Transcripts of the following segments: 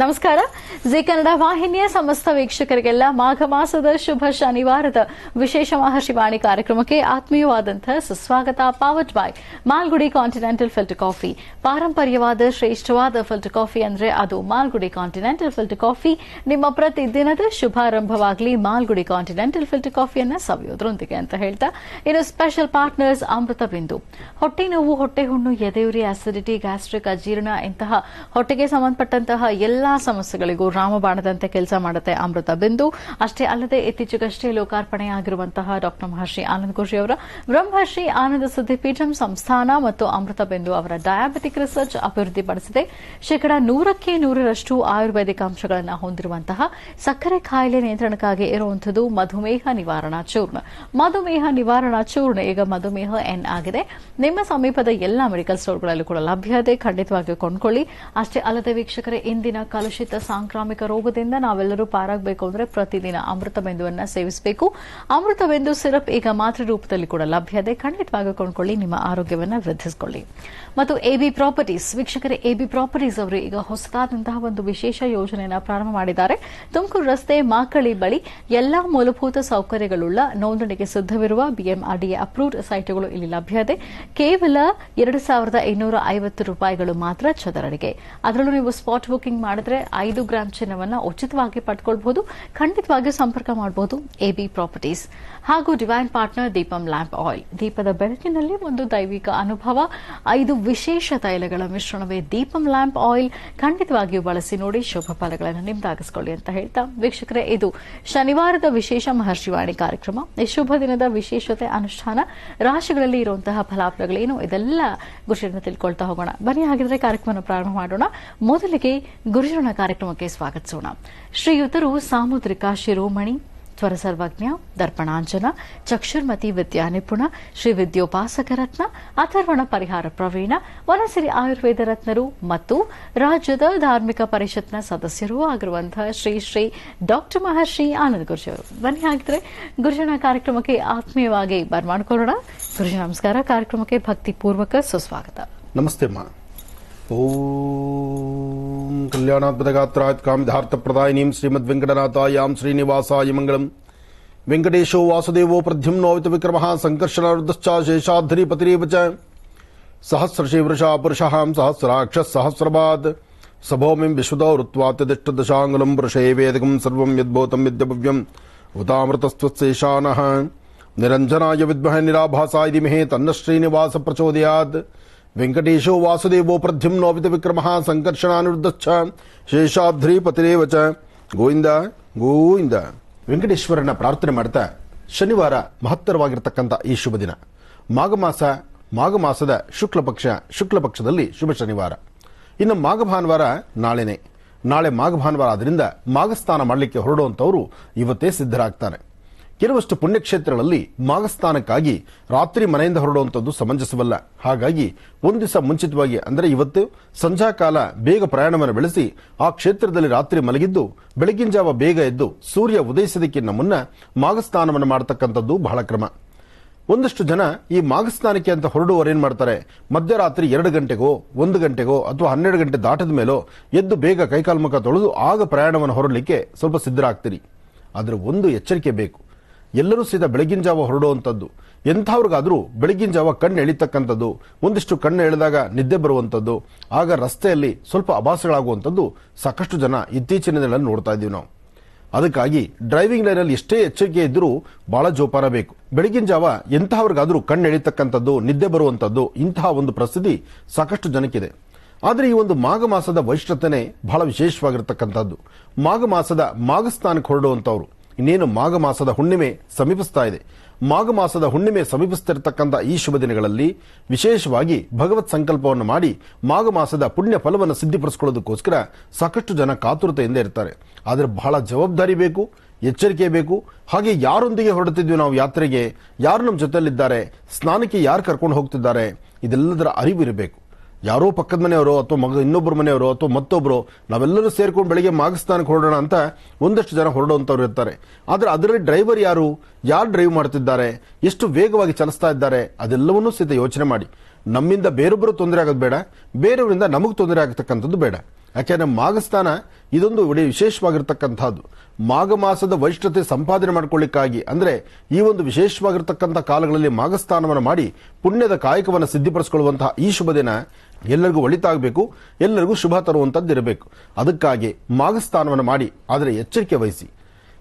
ನಮಸ್ಕಾರ. ಜಿ ಕನ್ನಡ ವಾಹಿನಿಯ ಸಮಸ್ತ ವೀಕ್ಷಕರಿಗೆಲ್ಲ ಮಾಘ ಮಾಸದ ಶುಭ ಶನಿವಾರದ ವಿಶೇಷ ಮಹರ್ಷಿವಾಣಿ ಕಾರ್ಯಕ್ರಮಕ್ಕೆ ಆತ್ಮೀಯವಾದಂತಹ ಸುಸ್ವಾಗತ. Powered by Malgudi continental filter coffee. ಪಾರಂಪರ್ಯವಾದ ಶ್ರೇಷ್ಠವಾದ ಫಿಲ್ಟರ್ ಕಾಫಿ ಅಂದ್ರೆ ಅದು ಮಾಲ್ಗುಡಿ ಕಾಂಟಿನೆಂಟಲ್ ಫಿಲ್ಟರ್ ಕಾಫಿ. ನಿಮ್ಮ ಪ್ರತಿದಿನದ ಶುಭಾರಂಭವಾಗಲಿ ಮಾಲ್ಗುಡಿ ಕಾಂಟಿನೆಂಟಲ್ ಫಿಲ್ಟರ್ ಕಾಫಿಯನ್ನ ಸವಿಯೋದ್ರೊಂದಿಗೆ ಅಂತ ಹೇಳ್ತಾ, ಇನ್ನು ಸ್ಪೆಷಲ್ ಪಾರ್ಟ್ನರ್ಸ್ ಅಮೃತ ಬಿಂದು. ಹೊಟ್ಟೆ ನೋವು, ಹೊಟ್ಟೆ ಹುಣ್ಣು, ಎದೆಯುರಿ, ಆಸಿಡಿಟಿ, ಗ್ಯಾಸ್ಟ್ರಿಕ್, ಅಜೀರ್ಣ ಇಂತಹ ಹೊಟ್ಟೆಗೆ ಸಂಬಂಧಪಟ್ಟಂತಹ ಎಲ್ಲಾ ಸಮಸ್ಯೆಗಳಿಗೂ ರಾಮಬಾಣದಂತೆ ಕೆಲಸ ಮಾಡುತ್ತೆ ಅಮೃತ ಬಿಂದು. ಅಷ್ಟೇ ಅಲ್ಲದೆ ಇತ್ತೀಚೆಗಷ್ಟೇ ಲೋಕಾರ್ಪಣೆಯಾಗಿರುವಂತಹ ಡಾಕ್ಟರ್ ಮಹರ್ಷಿ ಆನಂದ ಗುರೂಜಿ ಅವರ ಬ್ರಹ್ಮರ್ಷಿ ಆನಂದ ಸಿದ್ಧಿಪೀಠಂ ಸಂಸ್ಥಾನ ಮತ್ತು ಅಮೃತ ಬಿಂದು ಅವರ ಡಯಾಬಿಟಿಕ್ ರಿಸರ್ಚ್ ಅಭಿವೃದ್ಧಿಪಡಿಸಿದೆ. 100% ಆಯುರ್ವೇದಿಕ್ ಅಂಶಗಳನ್ನು ಹೊಂದಿರುವಂತಹ ಸಕ್ಕರೆ ಕಾಯಿಲೆ ನಿಯಂತ್ರಣಕ್ಕಾಗಿ ಇರುವಂಥದ್ದು ಮಧುಮೇಹ ನಿವಾರಣಾ ಚೂರ್ಣ. ಮಧುಮೇಹ ನಿವಾರಣಾ ಚೂರ್ಣ ಈಗ ಮಧುಮೇಹ ಎನ್ ಆಗಿದೆ. ನಿಮ್ಮ ಸಮೀಪದ ಎಲ್ಲ ಮೆಡಿಕಲ್ ಸ್ಟೋರ್ಗಳಲ್ಲೂ ಕೂಡ ಲಭ್ಯ ಇದೆ, ಖಂಡಿತವಾಗಿಯೂ ಕೊಂಡ್ಕೊಳ್ಳಿ. ಅಷ್ಟೇ ಅಲ್ಲದೆ ವೀಕ್ಷಕರೇ, ಇಂದಿನ ಕಲುಷಿತ ಸಾಂಕ್ರಾಮಿಕ ರೋಗದಿಂದ ನಾವೆಲ್ಲರೂ ಪಾರಾಗಬೇಕು ಅಂದರೆ ಪ್ರತಿದಿನ ಅಮೃತ ಬಿಂದುವನ್ನು ಸೇವಿಸಬೇಕು. ಅಮೃತ ಬಿಂದು ಸಿರಪ್ ಈಗ ಮಾತ್ರೆ ರೂಪದಲ್ಲಿ ಕೂಡ ಲಭ್ಯ ಇದೆ, ಖಂಡಿತವಾಗಿ ಕೊಂಡ್ಕೊಳ್ಳಿ, ನಿಮ್ಮ ಆರೋಗ್ಯವನ್ನು ವೃದ್ಧಿಸಿಕೊಳ್ಳಿ. ಮತ್ತು ಎಬಿ ಪ್ರಾಪರ್ಟೀಸ್ ವೀಕ್ಷಕರೇ, ಎಬಿ ಪ್ರಾಪರ್ಟೀಸ್ ಅವರು ಈಗ ಹೊಸದಾದಂತಹ ಒಂದು ವಿಶೇಷ ಯೋಜನೆಯನ್ನು ಪ್ರಾರಂಭ ಮಾಡಿದ್ದಾರೆ. ತುಮಕೂರು ರಸ್ತೆ ಮಾಕಳಿ ಬಳಿ ಎಲ್ಲಾ ಮೂಲಭೂತ ಸೌಕರ್ಯಗಳುಳ್ಳ ನೋಂದಣಿಗೆ ಸಿದ್ಧವಿರುವ ಬಿಎಂಆರ್ಡಿಎ ಅಪ್ರೂವ್ಡ್ ಸೈಟ್ಗಳು ಇಲ್ಲಿ ಲಭ್ಯ ಇದೆ. ಕೇವಲ 2,250 ರೂಪಾಯಿಗಳು ಮಾತ್ರ ಚದರಡಿಗೆ. ಅದರಲ್ಲೂ ನೀವು ಸ್ಪಾಟ್ ಬುಕಿಂಗ್ ಮಾಡಿದ್ರೆ 5 ಗ್ರಾಂ ಚಿನ್ನವನ್ನು ಉಚಿತವಾಗಿ ಪಡ್ಕೊಳ್ಬಹುದು. ಖಂಡಿತವಾಗಿಯೂ ಸಂಪರ್ಕ ಮಾಡಬಹುದು ಎಬಿ ಪ್ರಾಪರ್ಟೀಸ್. ಹಾಗೂ divine partner Deepam lamp oil. ದೀಪದ ಬೆಳಕಿನಲ್ಲಿ ಒಂದು ದೈವಿಕ ಅನುಭವ. 5 ವಿಶೇಷ ತೈಲಗಳ ಮಿಶ್ರಣವೇ ದೀಪಂ ಲ್ಯಾಂಪ್ ಆಯಿಲ್. ಖಂಡಿತವಾಗಿಯೂ ಬಳಸಿ ನೋಡಿ, ಶುಭ ಫಲಗಳನ್ನು ನಿಮ್ದಾಗಿಸಿಕೊಳ್ಳಿ ಅಂತ ಹೇಳ್ತಾ, ವೀಕ್ಷಕರೇ, ಇದು ಶನಿವಾರದ ವಿಶೇಷ ಮಹರ್ಷಿವಾಣಿ ಕಾರ್ಯಕ್ರಮ. ಈ ಶುಭ ದಿನದ ವಿಶೇಷತೆ, ಅನುಷ್ಠಾನ, ರಾಶಿಗಳಲ್ಲಿ ಇರುವಂತಹ ಫಲಾಫಲಗಳೇನು, ಇದೆಲ್ಲ ಗುರುಜಿಯನ್ನು ತಿಳ್ಕೊಳ್ತಾ ಹೋಗೋಣ. ಬನ್ನಿ, ಹಾಗಿದ್ರೆ ಕಾರ್ಯಕ್ರಮ ಪ್ರಾರಂಭ ಮಾಡೋಣ. ಮೊದಲಿಗೆ ಗುರುಜಿನ ಕಾರ್ಯಕ್ರಮಕ್ಕೆ ಸ್ವಾಗತಿಸೋಣ. ಶ್ರೀಯುತರು ಸಾಮುದ್ರಿಕ ಶಿರೋಮಣಿ, ತ್ವರ ಸರ್ವಜ್ಞ, ದರ್ಪಣಾಂಜನ, ಚಕ್ಷುರ್ಮತಿ ವಿದ್ಯಾ ನಿಪುಣ, ಶ್ರೀ ವಿದ್ಯೋಪಾಸಕ ರತ್ನ, ಅಥರ್ವಣ ಪರಿಹಾರ ಪ್ರವೀಣ, ವನಸಿರಿ ಆಯುರ್ವೇದ ರತ್ನರು ಮತ್ತು ರಾಜ್ಯದ ಧಾರ್ಮಿಕ ಪರಿಷತ್ನ ಸದಸ್ಯರೂ ಆಗಿರುವಂತಹ ಶ್ರೀ ಶ್ರೀ ಡಾಕ್ಟರ್ ಮಹರ್ಷಿ ಆನಂದ ಗುರೂಜಿ ಅವರು. ಬನ್ನಿ, ಹಾಗಿದ್ರೆ ಗುರುಜನ ಕಾರ್ಯಕ್ರಮಕ್ಕೆ ಆತ್ಮೀಯವಾಗಿ ಬರ್ಮಾಡ್ಕೊಳ್ಳೋಣ. ಗುರುಜಿ ನಮಸ್ಕಾರ. ಕಾರ್ಯಕ್ರಮಕ್ಕೆ ಭಕ್ತಿಪೂರ್ವಕ ಸುಸ್ವಾಗತ. ನಮಸ್ತೆ ಅಮ್ಮ. ಓಂ ಕಲ್ಯಾಣಾತ್ಮಗಾತ್ರಾತ್ ಕಾಮಿಧಾರ್ಥಪ್ರದಾಯಿನೀಂ ಶ್ರೀಮದ್ ವೆಂಕಟನಾಥಾಯಾಂ ಶ್ರೀನಿವಾಸಾಯ ಮಂಗಳಂ. ವೆಂಕಟೇಶೋ ವಾಸುದೇವೋ ಪ್ರದ್ಯುಮ್ನೋವಿತ ವಿಕ್ರಮಃ ಸಂಕರ್ಷಣಾರ್ಧಶ್ಚ ಶೇಷಾದ್ರಿಪತಿರೇವ ಚ. ಸಹಸ್ರಶೀವೃಷಾ ಪುರುಷಃ ಸಹಸ್ರಾಕ್ಷ ಸಹಸ್ರಪಾದ್ ಸಭೌಮಿಂ ವಿಶ್ವದೋ ಋತ್ವಾತ್ಯದಿಷ್ಟದಶಾಂಗುಲಂ ಪುರುಷೇ ವೇದಕಂ ಸರ್ವಂ ಯದ್ಭೂತಂ ಯದ್ಭವ್ಯಂ ಉತಾಮೃತಸ್ತ್ವತ್ಸೇಷಾನಃ. ನಿರಂಜನಾಯ ವಿದ್ಮಹೇ ನಿರಾಭಾಸಾಯ ಧೀಮಹಿ ತನ್ನ ಶ್ರೀನಿವಾಸ ಪ್ರಚೋದಯಾತ್. ವೆಂಕಟೇಶೋ ವಾಸುದೇವೋ ಪ್ರದ್ಯುಮ್ನೋವಿತ ವಿಕ್ರಮಃ ಸಂಕರ್ಷಣಾನುರ್ಧಶ್ಚ ಶೇಷಾದ್ರಿಪತಿರೇವ ಚ. ಗೋವಿಂದ ಗೋವಿಂದ. ವೆಂಕಟೇಶ್ವರನ ಪ್ರಾರ್ಥನೆ ಮಾಡ್ತಾ, ಶನಿವಾರ ಮಹತ್ತರವಾಗಿರ್ತಕ್ಕಂಥ ಈ ಶುಭ ದಿನ ಮಾಘ ಮಾಸದ ಶುಕ್ಲ ಪಕ್ಷದಲ್ಲಿ ಶುಭ ಶನಿವಾರ. ಇನ್ನು ಮಾಘ ಭಾನುವಾರ ನಾಳೆ ಮಾಘ ಭಾನುವಾರ ಆದ್ರಿಂದ ಮಾಘಸ್ನಾನ ಮಾಡಲಿಕ್ಕೆ ಹೊರಡುವಂತವರು ಇವತ್ತೇ ಸಿದ್ಧರಾಗ್ತಾರೆ. ಕೆಲವಷ್ಟು ಪುಣ್ಯಕ್ಷೇತ್ರಗಳಲ್ಲಿ ಮಾಘಸ್ನಾನಕ್ಕಾಗಿ ರಾತ್ರಿ ಮನೆಯಿಂದ ಹೊರಡುವಂಥದ್ದು ಸಮಂಜಸವಲ್ಲ. ಹಾಗಾಗಿ ಒಂದು ದಿವಸ ಮುಂಚಿತವಾಗಿ, ಅಂದರೆ ಇವತ್ತು ಸಂಧ್ಯಾಕಾಲ ಬೇಗ ಪ್ರಯಾಣವನ್ನು ಬೆಳೆಸಿ ಆ ಕ್ಷೇತ್ರದಲ್ಲಿ ರಾತ್ರಿ ಮಲಗಿದ್ದು ಬೆಳಗಿನ ಜಾವ ಬೇಗ ಎದ್ದು ಸೂರ್ಯ ಉದಯಿಸೋದಕ್ಕಿಂತ ಮುನ್ನ ಮಾಘಸ್ನಾನವನ್ನು ಮಾಡತಕ್ಕಂಥದ್ದು ಬಹಳ ಕ್ರಮ. ಒಂದಷ್ಟು ಜನ ಈ ಮಾಘಸ್ನಾನಕ್ಕೆ ಅಂತ ಹೊರಡುವವರು ಏನ್ ಮಾಡ್ತಾರೆ, ಮಧ್ಯರಾತ್ರಿ 2 ಗಂಟೆಗೋ 1 ಗಂಟೆಗೋ ಅಥವಾ 12 ಗಂಟೆ ದಾಟದ ಮೇಲೋ ಎದ್ದು ಬೇಗ ಕೈಕಾಲು ಮುಖ ತೊಳೆದು ಆಗ ಪ್ರಯಾಣವನ್ನು ಹೊರಡಲಿಕ್ಕೆ ಸ್ವಲ್ಪ ಸಿದ್ಧರಾಗ್ತೀರಿ. ಆದರೆ ಒಂದು ಎಚ್ಚರಿಕೆ ಬೇಕು. ಎಲ್ಲರೂ ಸೀದಾ ಬೆಳಗಿನ ಜಾವ ಹೊರಡುವಂಥದ್ದು. ಎಂಥವ್ರಿಗಾದ್ರೂ ಬೆಳಗಿನ ಜಾವ ಕಣ್ಣು ಎಳಿತಕ್ಕಂಥದ್ದು, ಒಂದಿಷ್ಟು ಕಣ್ಣು ಎಳೆದಾಗ ನಿದ್ದೆ ಬರುವಂಥದ್ದು, ಆಗ ರಸ್ತೆಯಲ್ಲಿ ಸ್ವಲ್ಪ ಅಭಾಸಗಳಾಗುವಂಥದ್ದು ಸಾಕಷ್ಟು ಜನ ಇತ್ತೀಚಿನ ದಿನಗಳಲ್ಲಿ ನೋಡ್ತಾ ಇದ್ದೀವಿ ನಾವು. ಅದಕ್ಕಾಗಿ ಡ್ರೈವಿಂಗ್ ಲೈನಲ್ಲಿ ಎಷ್ಟೇ ಎಚ್ಚರಿಕೆ ಇದ್ರೂ ಬಹಳ ಜೋಪಾನ ಬೇಕು. ಬೆಳಗಿನ ಜಾವ ಎಂತಹವ್ರಿಗಾದ್ರೂ ಕಣ್ಣು ಎಳಿತಕ್ಕಂಥದ್ದು, ನಿದ್ದೆ ಬರುವಂಥದ್ದು, ಇಂತಹ ಒಂದು ಪರಿಸ್ಥಿತಿ ಸಾಕಷ್ಟು ಜನಕ್ಕಿದೆ. ಆದರೆ ಈ ಒಂದು ಮಾಘ ಮಾಸದ ವೈಶಿಷ್ಟ್ಯತೆ ಬಹಳ ವಿಶೇಷವಾಗಿರ್ತಕ್ಕಂಥದ್ದು. ಮಾಘ ಸ್ನಾನಕ್ಕೆ ಹೊರಡುವಂಥವ್ರು, ಇನ್ನೇನು ಮಾಘ ಮಾಸದ ಹುಣ್ಣಿಮೆ ಸಮೀಪಿಸ್ತಾ ಇದೆ. ಮಾಘ ಮಾಸದ ಹುಣ್ಣಿಮೆ ಸಮೀಪಿಸುತ್ತಿರತಕ್ಕಂಥ ಈ ಶುಭ ದಿನಗಳಲ್ಲಿ ವಿಶೇಷವಾಗಿ ಭಗವತ್ ಸಂಕಲ್ಪವನ್ನು ಮಾಡಿ ಮಾಘ ಮಾಸದ ಪುಣ್ಯ ಫಲವನ್ನು ಸಿದ್ಧಿಪಡಿಸಿಕೊಳ್ಳೋದಕ್ಕೋಸ್ಕರ ಸಾಕಷ್ಟು ಜನ ಕಾತುರತೆಯಿಂದ ಇರ್ತಾರೆ. ಆದರೆ ಬಹಳ ಜವಾಬ್ದಾರಿ ಬೇಕು, ಎಚ್ಚರಿಕೆ ಬೇಕು. ಹಾಗೆ ಯಾರೊಂದಿಗೆ ಹೊರಡುತ್ತಿದ್ವಿ ನಾವು ಯಾತ್ರೆಗೆ, ಯಾರು ನಮ್ಮ ಜೊತೆಯಲ್ಲಿದ್ದಾರೆ, ಸ್ನಾನಕ್ಕೆ ಯಾರು ಕರ್ಕೊಂಡು ಹೋಗ್ತಿದ್ದಾರೆ, ಇದೆಲ್ಲದರ ಅರಿವು ಇರಬೇಕು. ಯಾರೋ ಪಕ್ಕದ ಮನೆಯವರು ಅಥವಾ ಇನ್ನೊಬ್ಬರ ಮನೆಯವರು ಅಥವಾ ಮತ್ತೊಬ್ಬರು ನಾವೆಲ್ಲರೂ ಸೇರ್ಕೊಂಡು ಬೆಳಿಗ್ಗೆ ಮಾಘಸ್ನಾನಕ್ಕೆ ಹೊರಡೋಣ ಅಂತ ಒಂದಷ್ಟು ಜನ ಹೊರಡುವಂತವ್ರು ಇರ್ತಾರೆ. ಆದರೆ ಅದರಲ್ಲಿ ಡ್ರೈವರ್ ಯಾರು ಡ್ರೈವ್ ಮಾಡ್ತಿದ್ದಾರೆ, ಎಷ್ಟು ವೇಗವಾಗಿ ಚಲಿಸ್ತಾ ಇದ್ದಾರೆ, ಅದೆಲ್ಲವನ್ನೂ ಸಹಿತ ಯೋಚನೆ ಮಾಡಿ. ನಮ್ಮಿಂದ ಬೇರೊಬ್ಬರು ತೊಂದರೆ ಆಗೋದು ಬೇಡ, ಬೇರೆಯವರಿಂದ ನಮಗೆ ತೊಂದರೆ ಆಗತಕ್ಕಂಥದ್ದು ಬೇಡ. ಯಾಕೆಂದ್ರೆ ಮಾಘಸ್ನಾನ ಇದೊಂದು ವಿಶೇಷವಾಗಿರ್ತಕ್ಕಂಥದ್ದು. ಮಾಘ ಮಾಸದ ವೈಷ್ಣತೆ ಸಂಪಾದನೆ ಮಾಡಿಕೊಳ್ಳಿಕ್ಕಾಗಿ ಅಂದ್ರೆ ಈ ಒಂದು ವಿಶೇಷವಾಗಿರ್ತಕ್ಕಂಥ ಕಾಲಗಳಲ್ಲಿ ಮಾಘಸ್ನಾನವನ್ನು ಮಾಡಿ ಪುಣ್ಯದ ಕಾಯಕವನ್ನು ಸಿದ್ಧಿಪಡಿಸಿಕೊಳ್ಳುವಂತಹ ಈ ಶುಭ ದಿನ ಎಲ್ಲರಿಗೂ ಒಳಿತಾಗಬೇಕು, ಎಲ್ಲರಿಗೂ ಶುಭ ತರುವಂತದ್ದಿರಬೇಕು. ಅದಕ್ಕಾಗಿ ಮಾಘಸ್ನಾನವನ್ನು ಮಾಡಿ, ಆದರೆ ಎಚ್ಚರಿಕೆ ವಹಿಸಿ.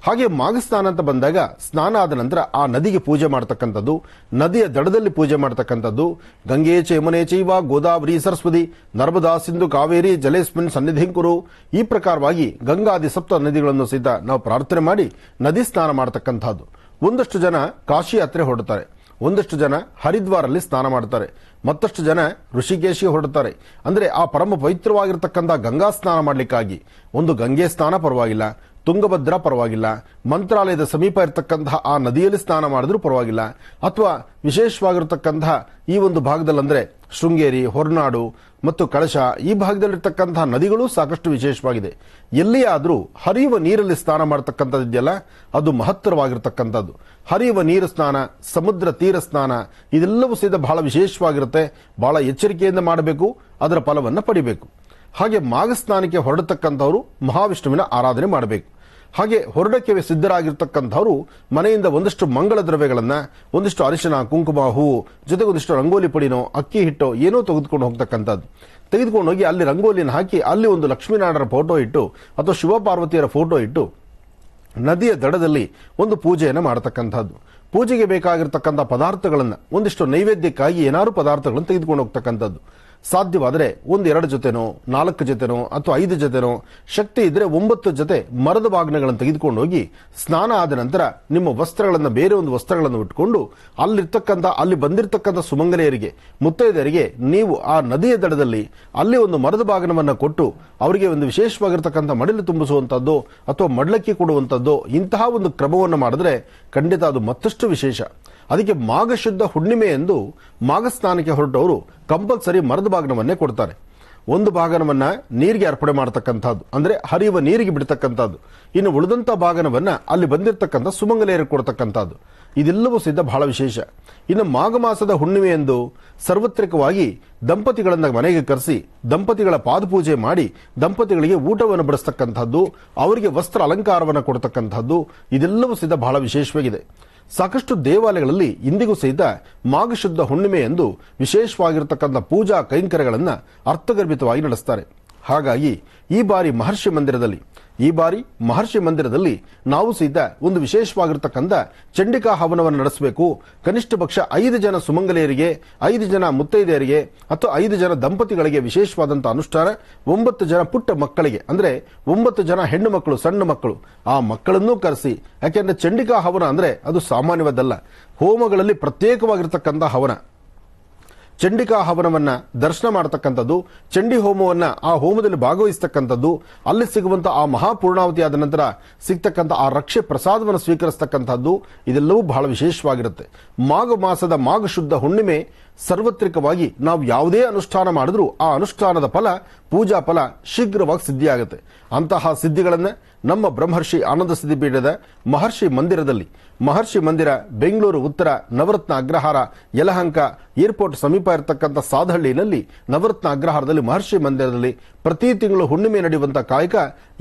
ಹಾಗೆ ಮಾಘಸ್ನಾನ ಅಂತ ಬಂದಾಗ ಸ್ನಾನ ಆದ ನಂತರ ಆ ನದಿಗೆ ಪೂಜೆ ಮಾಡತಕ್ಕಂಥದ್ದು, ನದಿಯ ದಡದಲ್ಲಿ ಪೂಜೆ ಮಾಡತಕ್ಕಂಥದ್ದು. ಗಂಗೆ ಚ ಯಮುನೆ ಚೈವ ಗೋದಾವರಿ ಸರಸ್ವತಿ ನರ್ಮದಾ ಸಿಂಧು ಕಾವೇರಿ ಜಲೇಸ್ಮಿನ್ ಸನ್ನಿಧಿಂಕುರು. ಈ ಪ್ರಕಾರವಾಗಿ ಗಂಗಾದಿ ಸಪ್ತ ನದಿಗಳನ್ನು ಸಹಿತ ನಾವು ಪ್ರಾರ್ಥನೆ ಮಾಡಿ ನದಿ ಸ್ನಾನ ಮಾಡತಕ್ಕಂಥದ್ದು. ಒಂದಷ್ಟು ಜನ ಕಾಶಿ ಯಾತ್ರೆ ಹೊರಡುತ್ತಾರೆ, ಒಂದಷ್ಟು ಜನ ಹರಿದ್ವಾರಲ್ಲಿ ಸ್ನಾನ ಮಾಡ್ತಾರೆ, ಮತ್ತಷ್ಟು ಜನ ಋಷಿಕೇಶಿಗೆ ಹೊರಡುತ್ತಾರೆ. ಅಂದ್ರೆ ಆ ಪರಮ ಪವಿತ್ರವಾಗಿರ್ತಕ್ಕಂಥ ಗಂಗಾ ಸ್ನಾನ ಮಾಡಲಿಕ್ಕಾಗಿ ಒಂದು ಗಂಗೆ ಸ್ನಾನ ಪರವಾಗಿಲ್ಲ, ತುಂಗಭದ್ರಾ ಪರವಾಗಿಲ್ಲ, ಮಂತ್ರಾಲಯದ ಸಮೀಪ ಇರತಕ್ಕಂತಹ ಆ ನದಿಯಲ್ಲಿ ಸ್ನಾನ ಮಾಡಿದ್ರೂ ಪರವಾಗಿಲ್ಲ, ಅಥವಾ ವಿಶೇಷವಾಗಿರತಕ್ಕಂತಹ ಈ ಒಂದು ಭಾಗದಲ್ಲಿ ಅಂದ್ರೆ ಶೃಂಗೇರಿ, ಹೊರನಾಡು ಮತ್ತು ಕಳಶ ಈ ಭಾಗದಲ್ಲಿರ್ತಕ್ಕಂತಹ ನದಿಗಳು ಸಾಕಷ್ಟು ವಿಶೇಷವಾಗಿದೆ. ಎಲ್ಲಿಯಾದರೂ ಹರಿಯುವ ನೀರಲ್ಲಿ ಸ್ನಾನ ಮಾಡತಕ್ಕಂಥದ್ದಿದೆಯಲ್ಲ, ಅದು ಮಹತ್ತರವಾಗಿರ್ತಕ್ಕಂಥದ್ದು. ಹರಿಯುವ ನೀರು ಸ್ನಾನ, ಸಮುದ್ರ ತೀರ ಸ್ನಾನ ಇದೆಲ್ಲವೂ ಸಹಿತ ಬಹಳ ವಿಶೇಷವಾಗಿರುತ್ತೆ. ಬಹಳ ಎಚ್ಚರಿಕೆಯಿಂದ ಮಾಡಬೇಕು, ಅದರ ಫಲವನ್ನು ಪಡಿಬೇಕು. ಹಾಗೆ ಮಾಘ ಸ್ನಾನಕ್ಕೆ ಹೊರಡತಕ್ಕಂಥವರು ಮಹಾವಿಷ್ಣುವಿನ ಆರಾಧನೆ ಮಾಡಬೇಕು. ಹಾಗೆ ಹೊರಡಕ್ಕೆ ಸಿದ್ಧರಾಗಿರ್ತಕ್ಕಂಥವರು ಮನೆಯಿಂದ ಒಂದಷ್ಟು ಮಂಗಳ ದ್ರವ್ಯಗಳನ್ನ, ಒಂದಿಷ್ಟು ಅರಿಶಿನ, ಕುಂಕುಮ, ಹೂವು, ಜೊತೆಗೆ ಒಂದಿಷ್ಟು ರಂಗೋಲಿ ಪುಡಿನೋ, ಅಕ್ಕಿ ಹಿಟ್ಟೋ ಏನೋ ತೆಗೆದುಕೊಂಡು ಹೋಗ್ತಕ್ಕಂಥದ್ದು. ತೆಗೆದುಕೊಂಡು ಹೋಗಿ ಅಲ್ಲಿ ರಂಗೋಲಿನ ಹಾಕಿ ಅಲ್ಲಿ ಒಂದು ಲಕ್ಷ್ಮೀನಾರಾಯಣರ ಫೋಟೋ ಇಟ್ಟು ಅಥವಾ ಶಿವಪಾರ್ವತಿಯರ ಫೋಟೋ ಇಟ್ಟು ನದಿಯ ದಡದಲ್ಲಿ ಒಂದು ಪೂಜೆಯನ್ನು ಮಾಡತಕ್ಕಂಥದ್ದು. ಪೂಜೆಗೆ ಬೇಕಾಗಿರ್ತಕ್ಕಂಥ ಪದಾರ್ಥಗಳನ್ನು, ಒಂದಿಷ್ಟು ನೈವೇದ್ಯಕ್ಕಾಗಿ ಏನಾರು ಪದಾರ್ಥಗಳನ್ನು ತೆಗೆದುಕೊಂಡು ಹೋಗ್ತಕ್ಕಂಥದ್ದು. ಸಾಧ್ಯವಾದರೆ 1-2 ಜೊತೆನೋ, 4 ಜೊತೆನೋ ಅಥವಾ 5 ಜೊತೆನೋ, ಶಕ್ತಿ ಇದ್ರೆ 9 ಜೊತೆ ಮರದ ಬಾಗ್ನಗಳನ್ನು ತೆಗೆದುಕೊಂಡು ಹೋಗಿ ಸ್ನಾನ ಆದ ನಂತರ ನಿಮ್ಮ ವಸ್ತ್ರಗಳನ್ನು, ಬೇರೆ ಒಂದು ವಸ್ತ್ರಗಳನ್ನು ಇಟ್ಕೊಂಡು ಅಲ್ಲಿ ಬಂದಿರತಕ್ಕಂಥ ಸುಮಂಗಲೆಯರಿಗೆ, ಮುತ್ತೈದೆಯರಿಗೆ ನೀವು ಆ ನದಿಯ ದಡದಲ್ಲಿ ಅಲ್ಲಿ ಒಂದು ಮರದ ಬಾಗನವನ್ನು ಕೊಟ್ಟು ಅವರಿಗೆ ಒಂದು ವಿಶೇಷವಾಗಿರ್ತಕ್ಕಂಥ ಮಡಿಲು ತುಂಬಿಸುವಂತದ್ದು ಅಥವಾ ಮಡ್ಲಕ್ಕಿ ಕೊಡುವಂತದ್ದು, ಇಂತಹ ಒಂದು ಕ್ರಮವನ್ನು ಮಾಡಿದ್ರೆ ಖಂಡಿತ ಅದು ಮತ್ತಷ್ಟು ವಿಶೇಷ. ಅದಕ್ಕೆ ಮಾಘ ಶುದ್ಧ ಹುಣ್ಣಿಮೆ ಎಂದು ಮಾಘ ಸ್ನಾನಕ್ಕೆ ಹೊರಟವರು ಕಂಪಲ್ಸರಿ ಮರದ ಬಾಗನವನ್ನೇ ಕೊಡ್ತಾರೆ. ಒಂದು ಬಾಗನವನ್ನ ನೀರಿಗೆ ಅರ್ಪಣೆ ಮಾಡತಕ್ಕಂಥದ್ದು, ಅಂದ್ರೆ ಹರಿಯುವ ನೀರಿಗೆ ಬಿಡತಕ್ಕಂಥದ್ದು. ಇನ್ನು ಉಳಿದಂತ ಬಾಗನವನ್ನ ಅಲ್ಲಿ ಬಂದಿರತಕ್ಕಂಥ ಸುಮಂಗಲೆಯರಿಗೆ ಕೊಡ್ತಕ್ಕಂಥದ್ದು. ಇದೆಲ್ಲವೂ ಸಿದ್ಧ ಬಹಳ ವಿಶೇಷ. ಇನ್ನು ಮಾಘ ಮಾಸದ ಹುಣ್ಣಿಮೆ ಎಂದು ಸಾರ್ವತ್ರಿಕವಾಗಿ ದಂಪತಿಗಳನ್ನ ಮನೆಗೆ ಕರೆಸಿ ದಂಪತಿಗಳ ಪಾದಪೂಜೆ ಮಾಡಿ ದಂಪತಿಗಳಿಗೆ ಊಟವನ್ನು ಬಡಿಸ್ತಕ್ಕಂಥದ್ದು, ಅವರಿಗೆ ವಸ್ತ್ರ ಅಲಂಕಾರವನ್ನು ಕೊಡ್ತಕ್ಕಂಥದ್ದು, ಇದೆಲ್ಲವೂ ಸಿದ್ಧ ಬಹಳ ವಿಶೇಷವಾಗಿದೆ. ಸಾಕಷ್ಟು ದೇವಾಲಯಗಳಲ್ಲಿ ಇಂದಿಗೂ ಸಹಿತ ಮಾಘ ಶುದ್ಧ ಹುಣ್ಣಿಮೆ ಎಂದು ವಿಶೇಷವಾಗಿರತಕ್ಕಂಥ ಪೂಜಾ ಕೈಂಕರ್ಯಗಳನ್ನು ಅರ್ಥಗರ್ಭಿತವಾಗಿ ನಡೆಸ್ತಾರೆ. ಹಾಗಾಗಿ ಈ ಬಾರಿ ಮಹರ್ಷಿ ಮಂದಿರದಲ್ಲಿ ನಾವು ಸಹಿತ ಒಂದು ವಿಶೇಷವಾಗಿರ್ತಕ್ಕಂಥ ಚಂಡಿಕಾ ಹವನವನ್ನು ನಡೆಸಬೇಕು. ಕನಿಷ್ಠ ಪಕ್ಷ 5 ಜನ ಸುಮಂಗಲೆಯರಿಗೆ, 5 ಜನ ಮುತ್ತೈದೆಯರಿಗೆ ಅಥವಾ 5 ಜನ ದಂಪತಿಗಳಿಗೆ ವಿಶೇಷವಾದಂತಹ ಅನುಷ್ಠಾನ, 9 ಜನ ಪುಟ್ಟ ಮಕ್ಕಳಿಗೆ ಅಂದ್ರೆ 9 ಜನ ಹೆಣ್ಣು ಮಕ್ಕಳು, ಸಣ್ಣ ಮಕ್ಕಳು, ಆ ಮಕ್ಕಳನ್ನೂ ಕರೆಸಿ. ಯಾಕೆಂದ್ರೆ ಚಂಡಿಕಾ ಹವನ ಅಂದ್ರೆ ಅದು ಸಾಮಾನ್ಯವಾದಲ್ಲ. ಹೋಮಗಳಲ್ಲಿ ಪ್ರತ್ಯೇಕವಾಗಿರ್ತಕ್ಕಂಥ ಹವನ. ಚಂಡಿಕಾ ಹವನವನ್ನ ದರ್ಶನ ಮಾಡತಕ್ಕಂಥದ್ದು, ಚಂಡಿ ಹೋಮವನ್ನ ಆ ಹೋಮದಲ್ಲಿ ಭಾಗವಹಿಸತಕ್ಕಂಥದ್ದು, ಅಲ್ಲಿ ಸಿಗುವಂತ ಆ ಮಹಾಪೂರ್ಣಾವತಿ ಆದ ನಂತರ ಸಿಗ್ತಕ್ಕಂಥ ಆ ರಕ್ಷೆ ಪ್ರಸಾದವನ್ನು ಸ್ವೀಕರಿಸತಕ್ಕಂಥದ್ದು, ಇದೆಲ್ಲವೂ ಬಹಳ ವಿಶೇಷವಾಗಿರುತ್ತೆ. ಮಾಘ ಮಾಸದ ಮಾಘ ಶುದ್ಧ ಹುಣ್ಣಿಮೆ ಸಾರ್ವತ್ರಿಕವಾಗಿ ನಾವು ಯಾವುದೇ ಅನುಷ್ಠಾನ ಮಾಡಿದ್ರೂ ಆ ಅನುಷ್ಠಾನದ ಫಲ, ಪೂಜಾ ಫಲ ಶೀಘ್ರವಾಗಿ ಸಿದ್ಧಿಯಾಗುತ್ತೆ. ಅಂತಹ ಸಿದ್ಧಿಗಳನ್ನ ನಮ್ಮ ಬ್ರಹ್ಮರ್ಷಿ ಆನಂದ ಸಿದ್ಧಿಪೀಠದ ಮಹರ್ಷಿ ಮಂದಿರ ಬೆಂಗಳೂರು ಉತ್ತರ ನವರತ್ನ ಅಗ್ರಹಾರ ಯಲಹಂಕ ಏರ್ಪೋರ್ಟ್ ಸಮೀಪ ಇರತಕ್ಕಂಥ ಸಾಧಹಳ್ಳಿನಲ್ಲಿ ನವರತ್ನ ಅಗ್ರಹಾರದಲ್ಲಿ ಮಹರ್ಷಿ ಮಂದಿರದಲ್ಲಿ ಪ್ರತಿ ತಿಂಗಳು ಹುಣ್ಣಿಮೆ ನಡೆಯುವಂತಹ ಕಾಯಕ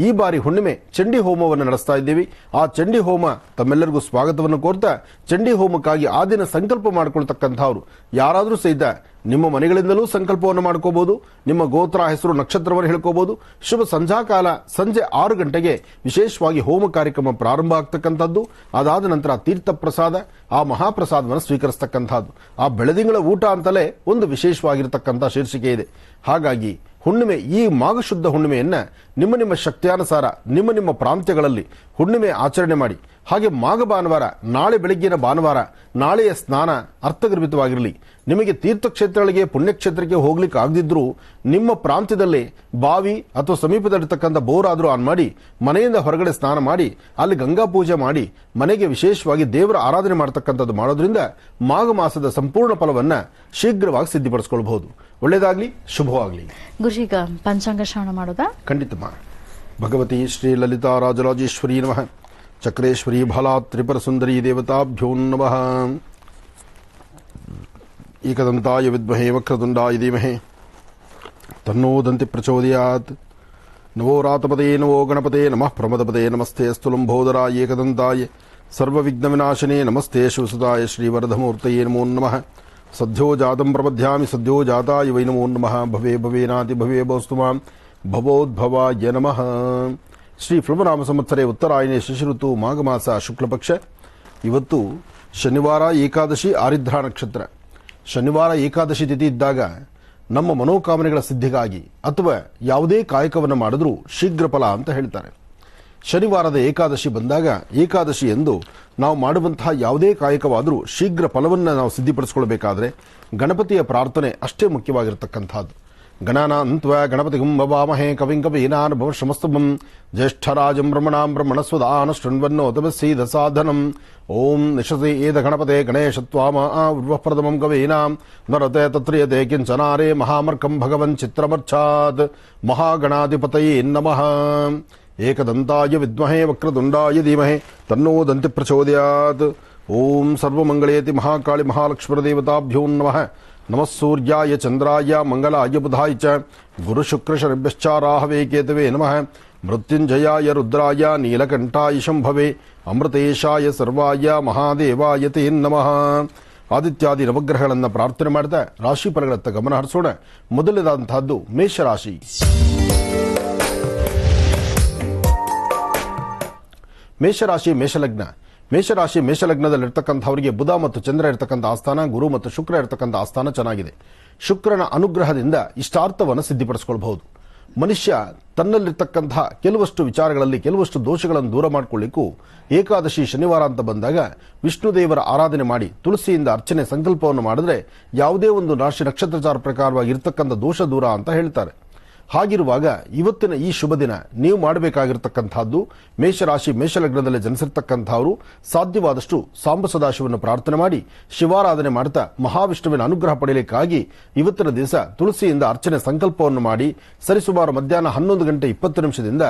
ಈ ಬಾರಿ ಹುಣ್ಣಿಮೆ ಚಂಡಿ ಹೋಮವನ್ನು ನಡೆಸ್ತಾ ಇದ್ದೀವಿ. ಆ ಚಂಡಿ ಹೋಮ ತಮ್ಮೆಲ್ಲರಿಗೂ ಸ್ವಾಗತವನ್ನು ಕೋರ್ತಾ, ಚಂಡಿ ಹೋಮಕ್ಕಾಗಿ ಆ ದಿನ ಸಂಕಲ್ಪ ಮಾಡಿಕೊಳ್ತಕ್ಕಂಥವ್ರು ಯಾರಾದರೂ ಸಹಿತ ನಿಮ್ಮ ಮನೆಗಳಿಂದಲೂ ಸಂಕಲ್ಪವನ್ನು ಮಾಡ್ಕೋಬಹುದು. ನಿಮ್ಮ ಗೋತ್ರ, ಹೆಸರು, ನಕ್ಷತ್ರವನ್ನು ಹೇಳ್ಕೋಬಹುದು. ಶುಭ ಸಂಧ್ಯಾಕಾಲ ಸಂಜೆ 6 ಗಂಟೆಗೆ ವಿಶೇಷವಾಗಿ ಹೋಮ ಕಾರ್ಯಕ್ರಮ ಪ್ರಾರಂಭ ಆಗ್ತಕ್ಕಂಥದ್ದು. ಅದಾದ ನಂತರ ತೀರ್ಥ ಪ್ರಸಾದ, ಆ ಮಹಾಪ್ರಸಾದವನ್ನು ಸ್ವೀಕರಿಸತಕ್ಕಂಥದ್ದು. ಆ ಬೆಳದಿಂಗಳ ಊಟ ಅಂತಲೇ ಒಂದು ವಿಶೇಷವಾಗಿರತಕ್ಕಂಥ ಶೀರ್ಷಿಕೆ ಇದೆ. ಹಾಗಾಗಿ ಹುಣ್ಣಿಮೆ, ಈ ಮಾಘ ಶುದ್ಧ ಹುಣ್ಣಿಮೆಯನ್ನ ನಿಮ್ಮ ಶಕ್ತಿಯಾನುಸಾರ ನಿಮ್ಮ ಪ್ರಾಂತ್ಯಗಳಲ್ಲಿ ಹುಣ್ಣಿಮೆ ಆಚರಣೆ ಮಾಡಿ. ಹಾಗೆ ಮಾಘ ಭಾನುವಾರ, ನಾಳೆ ಬೆಳಗ್ಗಿನ ಭಾನುವಾರ, ನಾಳೆಯ ಸ್ನಾನ ಅರ್ಥಗರ್ಭಿತವಾಗಿರಲಿ. ನಿಮಗೆ ತೀರ್ಥಕ್ಷೇತ್ರಗಳಿಗೆ, ಪುಣ್ಯಕ್ಷೇತ್ರಕ್ಕೆ ಹೋಗ್ಲಿಕ್ಕೆ ಆಗದಿದ್ರೂ ನಿಮ್ಮ ಪ್ರಾಂತ್ಯದಲ್ಲಿ ಬಾವಿ ಅಥವಾ ಸಮೀಪದಲ್ಲಿರ್ತಕ್ಕಂಥ ಬೋರ್ ಆದರೂ ಆನ್ ಮಾಡಿ ಮನೆಯಿಂದ ಹೊರಗಡೆ ಸ್ನಾನ ಮಾಡಿ ಅಲ್ಲಿ ಗಂಗಾ ಪೂಜೆ ಮಾಡಿ ಮನೆಗೆ ವಿಶೇಷವಾಗಿ ದೇವರ ಆರಾಧನೆ ಮಾಡತಕ್ಕಂಥದ್ದು ಮಾಡೋದ್ರಿಂದ ಮಾಘ ಮಾಸದ ಸಂಪೂರ್ಣ ಫಲವನ್ನ ಶೀಘ್ರವಾಗಿ ಸಿದ್ಧಿಪಡಿಸಿಕೊಳ್ಳಬಹುದು. ಒಳ್ಳೆಯದಾಗ್ಲಿ, ಶುಭವಾಗ್ಲಿ. ಗುರುಜೀಗ ಪಂಚಾಂಗ ಶ್ರವಣ ಮಾಡೋದಾ? ಖಂಡಿತಮ್ಮ. ಭಗವತಿ ಶ್ರೀ ಲಲಿತಾ ರಾಜರಾಜೇಶ್ವರಿ ನಮಃ. ಚಕ್ರೇಶ್ವರಿ ಬಾಲಾ ತ್ರಿಪುರ ಸುಂದರಿ ದೇವತಾಭ್ಯೋ ನಮಃ. ಏಕದಂತಾಯ ವಿದ್ಮಹೇ ವಕ್ರತುಂಡಾಯ ಧೀಮಹಿ ತನ್ನೋ ದಂತಿ ಪ್ರಚೋದಯಾತ್. ನಮೋ ರಾತಪದೇ ನಮೋ ಗಣಪತೆ ನಮಃ ಪ್ರಮದಪದೇ ನಮಸ್ತೆ ಸ್ಥೂಲಂಬೋದರಾಯ ಏಕದಂತಾಯ ಸರ್ವವಿಘ್ನವಿನಾಶನೇ ನಮಸ್ತೆ ಶಿವಸುತಾಯ ಶ್ರೀವರದಮೂರ್ತಯೇ ನಮೋ ನಮಃ. ಸದ್ಯೋ ಜಾತಂ ಪ್ರಪದ್ಯಾಮಿ ಸದ್ಯೋ ಜಾತಾಯ ವೈ ನಮೋ ನಮಃ. ಭವೇ ಭವೇನಾತಿ ಭವೇ ಭವಸ್ತು ಮಾಂ ಭವೋದ್ಭವಾಯ ನಮಃ. ಶ್ರೀ ಪ್ಲವನಾಮ ಸಂವತ್ಸರೆ ಉತ್ತರಾಯಣೆ ಶಿಶಿಋತು ಮಾಘ ಮಾಸ ಶುಕ್ಲಪಕ್ಷ. ಇವತ್ತು ಶನಿವಾರ ಏಕಾದಶಿ ಆರಿದ್ರಾ ನಕ್ಷತ್ರ. ಶನಿವಾರ ಏಕಾದಶಿ ತಿಥಿ ಇದ್ದಾಗ ನಮ್ಮ ಮನೋಕಾಮನೆಗಳ ಸಿದ್ಧಿಗಾಗಿ ಅಥವಾ ಯಾವುದೇ ಕಾಯಕವನ್ನು ಮಾಡಿದ್ರೂ ಶೀಘ್ರ ಫಲ ಅಂತ ಹೇಳ್ತಾರೆ. ಶನಿವಾರದ ಏಕಾದಶಿ ಬಂದಾಗ ಏಕಾದಶಿ ಎಂದು ನಾವು ಮಾಡುವಂತಹ ಯಾವುದೇ ಕಾಯಕವಾದರೂ ಶೀಘ್ರ ಫಲವನ್ನು ನಾವು ಸಿದ್ಧಿಪಡಿಸಿಕೊಳ್ಬೇಕಾದ್ರೆ ಗಣಪತಿಯ ಪ್ರಾರ್ಥನೆ ಅಷ್ಟೇ ಮುಖ್ಯವಾಗಿರತಕ್ಕಂಥದ್ದು. ಗಣಾನಾಂತ್ವ ಗಣಪತಿಗಂ ಭವಾಮಹೇ ಕವಿಂ ಕವೀನಾನ್ ಭವಶ್ರಮಸ್ತಭಂ ಜ್ಯೇಷ್ಠರಾಜಂ ಬ್ರಹ್ಮಣಾಂ ಬ್ರಹ್ಮಣಸ್ವದಾನ ಶೃಣ್ವನ್ನೋತಮಸ್ಸೀದ ಸಾಧನಂ. ಓಂ ನಿಶಸಿ ಏದ ಗಣಪತೆ ಗಣೇಶತ್ವಾಮ ಉರ್ವಪ್ರಥಮಂ ಕವೀನಾಂ ನರತೆ ತತ್ರಿಯತೆ ಕಿಂಚನಾರೇ ಮಹಾಮರ್ಕಂ ಭಗವನ್ ಚಿತ್ರಮರ್ಚಾತ್. ಮಹಾಗಣಾಧಿಪತಯೇ ನಮಃ. ಏಕದಂತಾಯ ವಿದ್ಮಹೇ ವಕ್ರತುಂಡಾಯ ಧೀಮಹಿ ತನ್ನೋ ದಂತಿ ಪ್ರಚೋದಯಾತ್. ಓಂ ಸರ್ವಮಂಗಳೇತಿ ಮಹಾಕಾಳಿ ಮಹಾಲಕ್ಷ್ಮೀದೇವತಾಭ್ಯೋ ನಮಃ. ನಮಃ ಸೂರ್ಯಾಯ ಚಂದ್ರಾಯ ಮಂಗಲಾಯ ಬುಧಾಯ ಚ ಗುರುಶುಕ್ರಶನಿಭ್ಯಶ್ಚ ರಾಹವೇ ಕೇತವೇ ನಮಃ. ಮೃತ್ಯುಂಜಯಾಯ ರುದ್ರಾಯ ನೀಲಕಂಠಾಯ ಶಂಭವೇ ಅಮೃತೇಶಾಯ ಸರ್ವಾಯ ಮಹಾದೇವಾಯ ತೇ ನಮಃ. ಆದಿತ್ಯಾದಿ ನವಗ್ರಹಗಳನ್ನು ಪ್ರಾರ್ಥನೆ ಮಾಡ್ತಾ ರಾಶಿ ಫಲಗಳತ್ತ ಗಮನ ಹರಿಸೋಣ. ಮೊದಲನೇದಾದಂತಹದ್ದು ಮೇಷರಾಶಿ. ಮೇಷರಾಶಿ ಮೇಷಲಗ್ನ. ಮೇಷರಾಶಿ ಮೇಷಲಗ್ನದಲ್ಲಿರ್ತಕ್ಕಂಥವರಿಗೆ ಬುಧ ಮತ್ತು ಚಂದ್ರ ಇರತಕ್ಕಂಥ ಆಸ್ಥಾನ, ಗುರು ಮತ್ತು ಶುಕ್ರ ಇರತಕ್ಕಂಥ ಆಸ್ಥಾನ ಚೆನ್ನಾಗಿದೆ. ಶುಕ್ರನ ಅನುಗ್ರಹದಿಂದ ಇಷ್ಟಾರ್ಥವನ್ನು ಸಿದ್ಧಿಪಡಿಸಿಕೊಳ್ಳಬಹುದು. ಮನುಷ್ಯ ತನ್ನಲ್ಲಿರ್ತಕ್ಕಂಥ ಕೆಲವಷ್ಟು ವಿಚಾರಗಳಲ್ಲಿ ಕೆಲವಷ್ಟು ದೋಷಗಳನ್ನು ದೂರ ಮಾಡಿಕೊಳ್ಳಿಕ್ಕೂ ಏಕಾದಶಿ ಶನಿವಾರ ಅಂತ ಬಂದಾಗ ವಿಷ್ಣುದೇವರ ಆರಾಧನೆ ಮಾಡಿ ತುಳಸಿಯಿಂದ ಅರ್ಚನೆ ಸಂಕಲ್ಪವನ್ನು ಮಾಡಿದ್ರೆ ಯಾವುದೇ ಒಂದು ರಾಶಿ ನಕ್ಷತ್ರಚಾರ ಪ್ರಕಾರವಾಗಿ ಇರತಕ್ಕಂಥ ದೋಷ ದೂರ ಅಂತ ಹೇಳ್ತಾರೆ. ಹಾಗಿರುವಾಗ ಇವತ್ತಿನ ಈ ಶುಭ ದಿನ ನೀವು ಮಾಡಬೇಕಾಗಿರ್ತಕ್ಕಂಥದ್ದು ಮೇಷರಾಶಿ ಮೇಷಲಗ್ನದಲ್ಲಿ ಜನಿಸಿರ್ತಕ್ಕಂಥವರು ಸಾಧ್ಯವಾದಷ್ಟು ಸಾಂಬ ಸದಾಶಿವನ್ನು ಪ್ರಾರ್ಥನೆ ಮಾಡಿ ಶಿವಾರಾಧನೆ ಮಾಡ್ತಾ ಮಹಾವಿಷ್ಣುವಿನ ಅನುಗ್ರಹ ಪಡೆಯಲಿಕ್ಕಾಗಿ ಇವತ್ತಿನ ದಿವಸ ತುಳಸಿಯಿಂದ ಅರ್ಚನೆ ಸಂಕಲ್ಪವನ್ನು ಮಾಡಿ ಸರಿಸುಮಾರು ಮಧ್ಯಾಹ್ನ 11 ಗಂಟೆ 20 ನಿಮಿಷದಿಂದ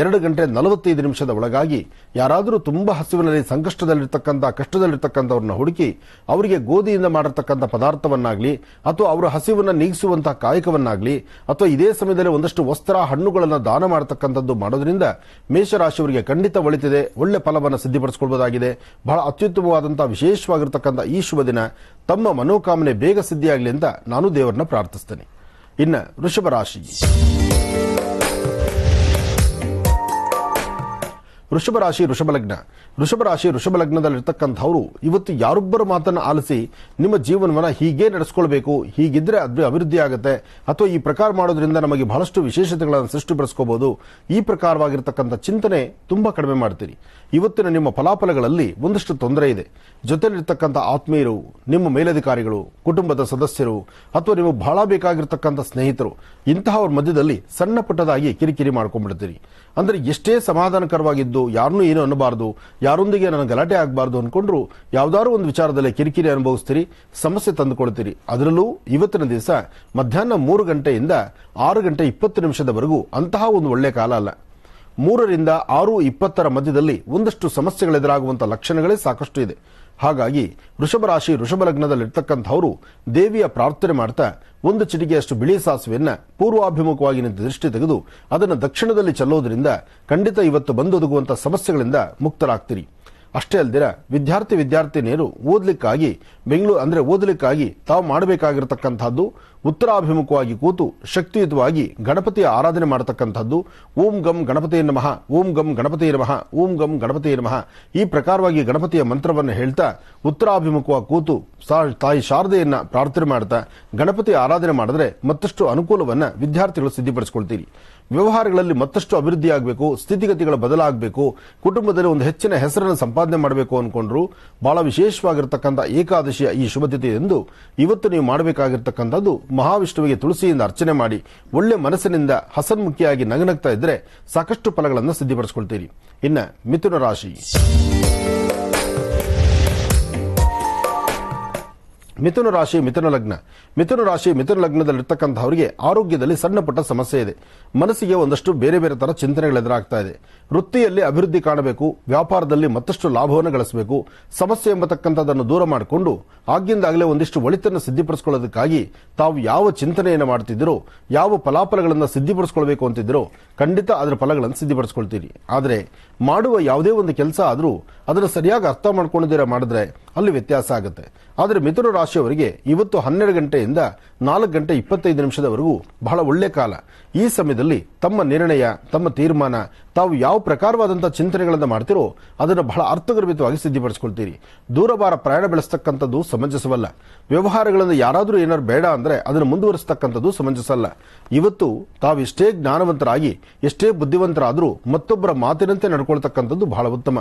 2 ಗಂಟೆ 45 ನಿಮಿಷದ ಒಳಗಾಗಿ ಯಾರಾದರೂ ತುಂಬಾ ಹಸಿವಿನಲ್ಲಿ ಸಂಕಷ್ಟದಲ್ಲಿರ್ತಕ್ಕಂಥ ಕಷ್ಟದಲ್ಲಿರ್ತಕ್ಕಂಥವ್ರನ್ನ ಹುಡುಕಿ ಅವರಿಗೆ ಗೋಧಿಯಿಂದ ಮಾಡಿರ್ತಕ್ಕಂಥ ಪದಾರ್ಥವನ್ನಾಗ್ಲಿ ಅಥವಾ ಅವರ ಹಸಿವನ್ನು ನೀಗಿಸುವಂತಹ ಕಾಯಕವನ್ನಾಗ್ಲಿ ಅಥವಾ ಇದೇ ಸಮಯದಲ್ಲಿ ಒಂದಷ್ಟು ವಸ್ತ್ರ ಹಣ್ಣುಗಳನ್ನು ದಾನ ಮಾಡತಕ್ಕಂಥದ್ದು ಮಾಡೋದ್ರಿಂದ ಮೇಷರಾಶಿಯವರಿಗೆ ಖಂಡಿತ ಒಳಿತಿದೆ, ಒಳ್ಳೆ ಫಲವನ್ನು ಸಿದ್ಧಿಪಡಿಸಿಕೊಳ್ಳಬಹುದಾಗಿದೆ. ಬಹಳ ಅತ್ಯುತ್ತಮವಾದಂತಹ ವಿಶೇಷವಾಗಿರ್ತಕ್ಕಂಥ ಈ ಶುಭ ದಿನ ತಮ್ಮ ಮನೋಕಾಮನೆ ಬೇಗ ಸಿದ್ಧಿಯಾಗಲಿ ಅಂತ ನಾನು ದೇವರನ್ನ ಪ್ರಾರ್ಥಿಸ್ತೇನೆ. ಇನ್ನು ವೃಷಭ ರಾಶಿ. ವೃಷಭ ರಾಶಿ ವೃಷಭ ಲಗ್ನದಲ್ಲಿರ್ತಕ್ಕಂಥವರು ಇವತ್ತು ಯಾರೊಬ್ಬರ ಮಾತನ್ನು ಆಲಿಸಿ ನಿಮ್ಮ ಜೀವನವನ್ನ ಹೀಗೆ ನಡೆಸ್ಕೊಳ್ಬೇಕು, ಹೀಗಿದ್ರೆ ಅಭಿವೃದ್ಧಿ ಆಗುತ್ತೆ ಅಥವಾ ಈ ಪ್ರಕಾರ ಮಾಡೋದ್ರಿಂದ ನಮಗೆ ಬಹಳಷ್ಟು ವಿಶೇಷತೆಗಳನ್ನು ಸೃಷ್ಟಿಪಡಿಸ್ಕೋಬಹುದು, ಈ ಪ್ರಕಾರವಾಗಿರ್ತಕ್ಕಂಥ ಚಿಂತನೆ ತುಂಬಾ ಕಡಿಮೆ ಮಾಡ್ತೀರಿ. ಇವತ್ತಿನ ನಿಮ್ಮ ಫಲಾಫಲಗಳಲ್ಲಿ ಒಂದಷ್ಟು ತೊಂದರೆ ಇದೆ. ಜೊತೆಲಿರ್ತಕ್ಕಂಥ ಆತ್ಮೀಯರು, ನಿಮ್ಮ ಮೇಲಧಿಕಾರಿಗಳು, ಕುಟುಂಬದ ಸದಸ್ಯರು ಅಥವಾ ನೀವು ಬಹಳ ಬೇಕಾಗಿರ್ತಕ್ಕಂಥ ಸ್ನೇಹಿತರು, ಇಂತಹವ್ರ ಮಧ್ಯದಲ್ಲಿ ಸಣ್ಣ ಪುಟ್ಟದಾಗಿ ಕಿರಿಕಿರಿ ಮಾಡ್ಕೊಂಡ್ಬಿಡ್ತೀರಿ. ಅಂದ್ರೆ ಎಷ್ಟೇ ಸಮಾಧಾನಕರವಾಗಿದ್ದು ಯಾರನ್ನೂ ಏನು ಅನ್ನಬಾರದು, ಯಾರೊಂದಿಗೆ ನನಗೆ ಗಲಾಟೆ ಆಗಬಾರ್ದು ಅನ್ಕೊಂಡ್ರು ಯಾವ್ದಾದ್ರು ಒಂದು ವಿಚಾರದಲ್ಲಿ ಕಿರಿಕಿರಿ ಅನುಭವಿಸ್ತೀರಿ, ಸಮಸ್ಯೆ ತಂದುಕೊಳ್ತೀರಿ. ಅದರಲ್ಲೂ ಇವತ್ತಿನ ದಿವಸ ಮಧ್ಯಾಹ್ನ 3 ಗಂಟೆಯಿಂದ 6 ಗಂಟೆ 20 ನಿಮಿಷದವರೆಗೂ ಅಂತಹ ಒಂದು ಒಳ್ಳೆ ಕಾಲ ಅಲ್ಲ. 3 ರಿಂದ 6:20 ಮಧ್ಯದಲ್ಲಿ ಒಂದಷ್ಟು ಸಮಸ್ಯೆಗಳೆದುರಾಗುವಂತಹ ಲಕ್ಷಣಗಳೇ ಸಾಕಷ್ಟು ಇದೆ. ಹಾಗಾಗಿ ವೃಷಭ ರಾಶಿ ವೃಷಭ ಲಗ್ನದಲ್ಲಿರ್ತಕ್ಕಂಥವರು ದೇವಿಯ ಪ್ರಾರ್ಥನೆ ಮಾಡ್ತಾ ಒಂದು ಚಿಟಿಕೆಯಷ್ಟು ಬಿಳಿ ಸಾಸಿವೆಯನ್ನ ಪೂರ್ವಾಭಿಮುಖವಾಗಿ ನಿಂತ ದೃಷ್ಟಿ ತೆಗೆದು ಅದನ್ನು ದಕ್ಷಿಣದಲ್ಲಿ ಚೆಲ್ಲೋದ್ರಿಂದ ಖಂಡಿತ ಇವತ್ತು ಬಂದೊದಗುವಂತಹ ಸಮಸ್ಯೆಗಳಿಂದ ಮುಕ್ತರಾಗ್ತೀರಿ. ಅಷ್ಟೇ ಅಲ್ದಿರ ವಿದ್ಯಾರ್ಥಿನಿಯರು ಓದಲಿಕ್ಕಾಗಿ ತಾವು ಮಾಡಬೇಕಾಗಿರತಕ್ಕಂಥದ್ದು ಉತ್ತರಾಭಿಮುಖವಾಗಿ ಕೂತು ಶಕ್ತಿಯುತವಾಗಿ ಗಣಪತಿಯ ಆರಾಧನೆ ಮಾಡತಕ್ಕಂಥದ್ದು. ಓಂ ಗಂ ಗಣಪತಿಯ ನಮಃ, ಓಂ ಗಂ ಗಣಪತಿಯ ನಮಃ, ಓಂ ಗಂ ಗಣಪತಿಯ ನಮಃ ಈ ಪ್ರಕಾರವಾಗಿ ಗಣಪತಿಯ ಮಂತ್ರವನ್ನು ಹೇಳ್ತಾ ಉತ್ತರಾಭಿಮುಖವಾಗಿ ಕೂತು ತಾಯಿ ಶಾರದೆಯನ್ನ ಪ್ರಾರ್ಥನೆ ಮಾಡ್ತಾ ಗಣಪತಿಯ ಆರಾಧನೆ ಮಾಡಿದ್ರೆ ಮತ್ತಷ್ಟು ಅನುಕೂಲವನ್ನ ವಿದ್ಯಾರ್ಥಿಗಳು ಸಿದ್ಧಿಪಡಿಸಿಕೊಳ್ತೀರಿ. ವ್ಯವಹಾರಗಳಲ್ಲಿ ಮತ್ತಷ್ಟು ಅಭಿವೃದ್ಧಿ ಆಗಬೇಕು, ಸ್ಥಿತಿಗತಿಗಳ ಬದಲಾಗಬೇಕು, ಕುಟುಂಬದಲ್ಲಿ ಒಂದು ಹೆಚ್ಚಿನ ಹೆಸರನ್ನು ಸಂಪಾದನೆ ಮಾಡಬೇಕು ಅನ್ಕೊಂಡ್ರು ಬಹಳ ವಿಶೇಷವಾಗಿರ್ತಕ್ಕಂಥ ಏಕಾದಶಿಯ ಈ ಶುಭ ತಿಥಿ ಎಂದು ಇವತ್ತು ನೀವು ಮಾಡಬೇಕಾಗಿರ್ತಕ್ಕಂಥದ್ದು ಮಹಾವಿಷ್ಣುವಿಗೆ ತುಳಸಿಯಿಂದ ಅರ್ಚನೆ ಮಾಡಿ ಒಳ್ಳೆ ಮನಸ್ಸಿನಿಂದ ಹಸನ್ಮುಖಿಯಾಗಿ ನಗನಗ್ತಾ ಇದ್ರೆ ಸಾಕಷ್ಟು ಫಲಗಳನ್ನು ಸಿದ್ಧಿಪಡಿಸಿಕೊಳ್ತೀರಿ. ಇನ್ನ ಮಿಥುನ ರಾಶಿ. ಮಿಥುನ ರಾಶಿ ಮಿಥುನ ಲಗ್ನ. ಮಿಥುನ ರಾಶಿ ಮಿಥುನ ಲಗ್ನದಲ್ಲಿರ್ತಕ್ಕಂಥವರಿಗೆ ಆರೋಗ್ಯದಲ್ಲಿ ಸಣ್ಣ ಪುಟ್ಟ ಸಮಸ್ಯೆ ಇದೆ. ಮನಸ್ಸಿಗೆ ಒಂದಷ್ಟು ಬೇರೆ ಬೇರೆ ತರ ಚಿಂತನೆಗಳು ಎದುರಾಗ್ತಾ ಇದೆ. ವೃತ್ತಿಯಲ್ಲಿ ಅಭಿವೃದ್ಧಿ ಕಾಣಬೇಕು, ವ್ಯಾಪಾರದಲ್ಲಿ ಮತ್ತಷ್ಟು ಲಾಭವನ್ನು ಗಳಿಸಬೇಕು. ಸಮಸ್ಯೆ ಎಂಬತಕ್ಕಂಥದ್ದನ್ನು ದೂರ ಮಾಡಿಕೊಂಡು ಆಗಿಂದಾಗಲೇ ಒಂದಿಷ್ಟು ಒಳಿತನ್ನು ಸಿದ್ಧಿಪಡಿಸಿಕೊಳ್ಳೋದಕ್ಕಾಗಿ ತಾವು ಯಾವ ಚಿಂತನೆಯನ್ನು ಮಾಡ್ತಿದ್ದೀರೋ, ಯಾವ ಫಲಾಫಲಗಳನ್ನು ಸಿದ್ಧಿಪಡಿಸಿಕೊಳ್ಬೇಕು ಅಂತಿದ್ದೀರೋ ಖಂಡಿತ ಅದರ ಫಲಗಳನ್ನು ಸಿದ್ಧಿಪಡಿಸಿಕೊಳ್ತೀರಿ. ಆದರೆ ಮಾಡುವ ಯಾವುದೇ ಒಂದು ಕೆಲಸ ಆದರೂ ಅದನ್ನು ಸರಿಯಾಗಿ ಅರ್ಥ ಮಾಡ್ಕೊಂಡಿದ್ದೀರಾ ಮಾಡಿದ್ರೆ ಅಲ್ಲಿ ವ್ಯತ್ಯಾಸ ಆಗುತ್ತೆ. ಆದರೆ ಮಿಥುನ ರಾಶಿಯವರಿಗೆ ಇವತ್ತು 12 ಗಂಟೆಯಿಂದ 4 ಗಂಟೆ 25 ನಿಮಿಷದವರೆಗೂ ಬಹಳ ಒಳ್ಳೆ ಕಾಲ. ಈ ಸಮಯದಲ್ಲಿ ತಮ್ಮ ನಿರ್ಣಯ, ತಮ್ಮ ತೀರ್ಮಾನ, ತಾವು ಯಾವ ಪ್ರಕಾರವಾದಂತಹ ಚಿಂತನೆಗಳನ್ನು ಮಾಡ್ತಿರೋ ಅದನ್ನು ಬಹಳ ಅರ್ಥಗರ್ಭಿತವಾಗಿ ಸಿದ್ಧಿಪಡಿಸಿಕೊಳ್ತೀರಿ. ದೂರವಾರ ಪ್ರಯಾಣ ಬೆಳೆಸ್ತಕ್ಕಂಥದ್ದು ಸಮಂಜಸವಲ್ಲ. ವ್ಯವಹಾರಗಳನ್ನು ಯಾರಾದರೂ ಏನಾದ್ರು ಬೇಡ ಅಂದ್ರೆ ಅದನ್ನು ಮುಂದುವರಿಸತಕ್ಕಂಥದ್ದು ಸಮಂಜಸಲ್ಲ. ಇವತ್ತು ತಾವೆಷ್ಟೇ ಜ್ಞಾನವಂತರಾಗಿ ಎಷ್ಟೇ ಬುದ್ಧಿವಂತರಾದರೂ ಮತ್ತೊಬ್ಬರ ಮಾತಿನಂತೆ ನಡ್ಕೊಳ್ತಕ್ಕಂಥದ್ದು ಬಹಳ ಉತ್ತಮ.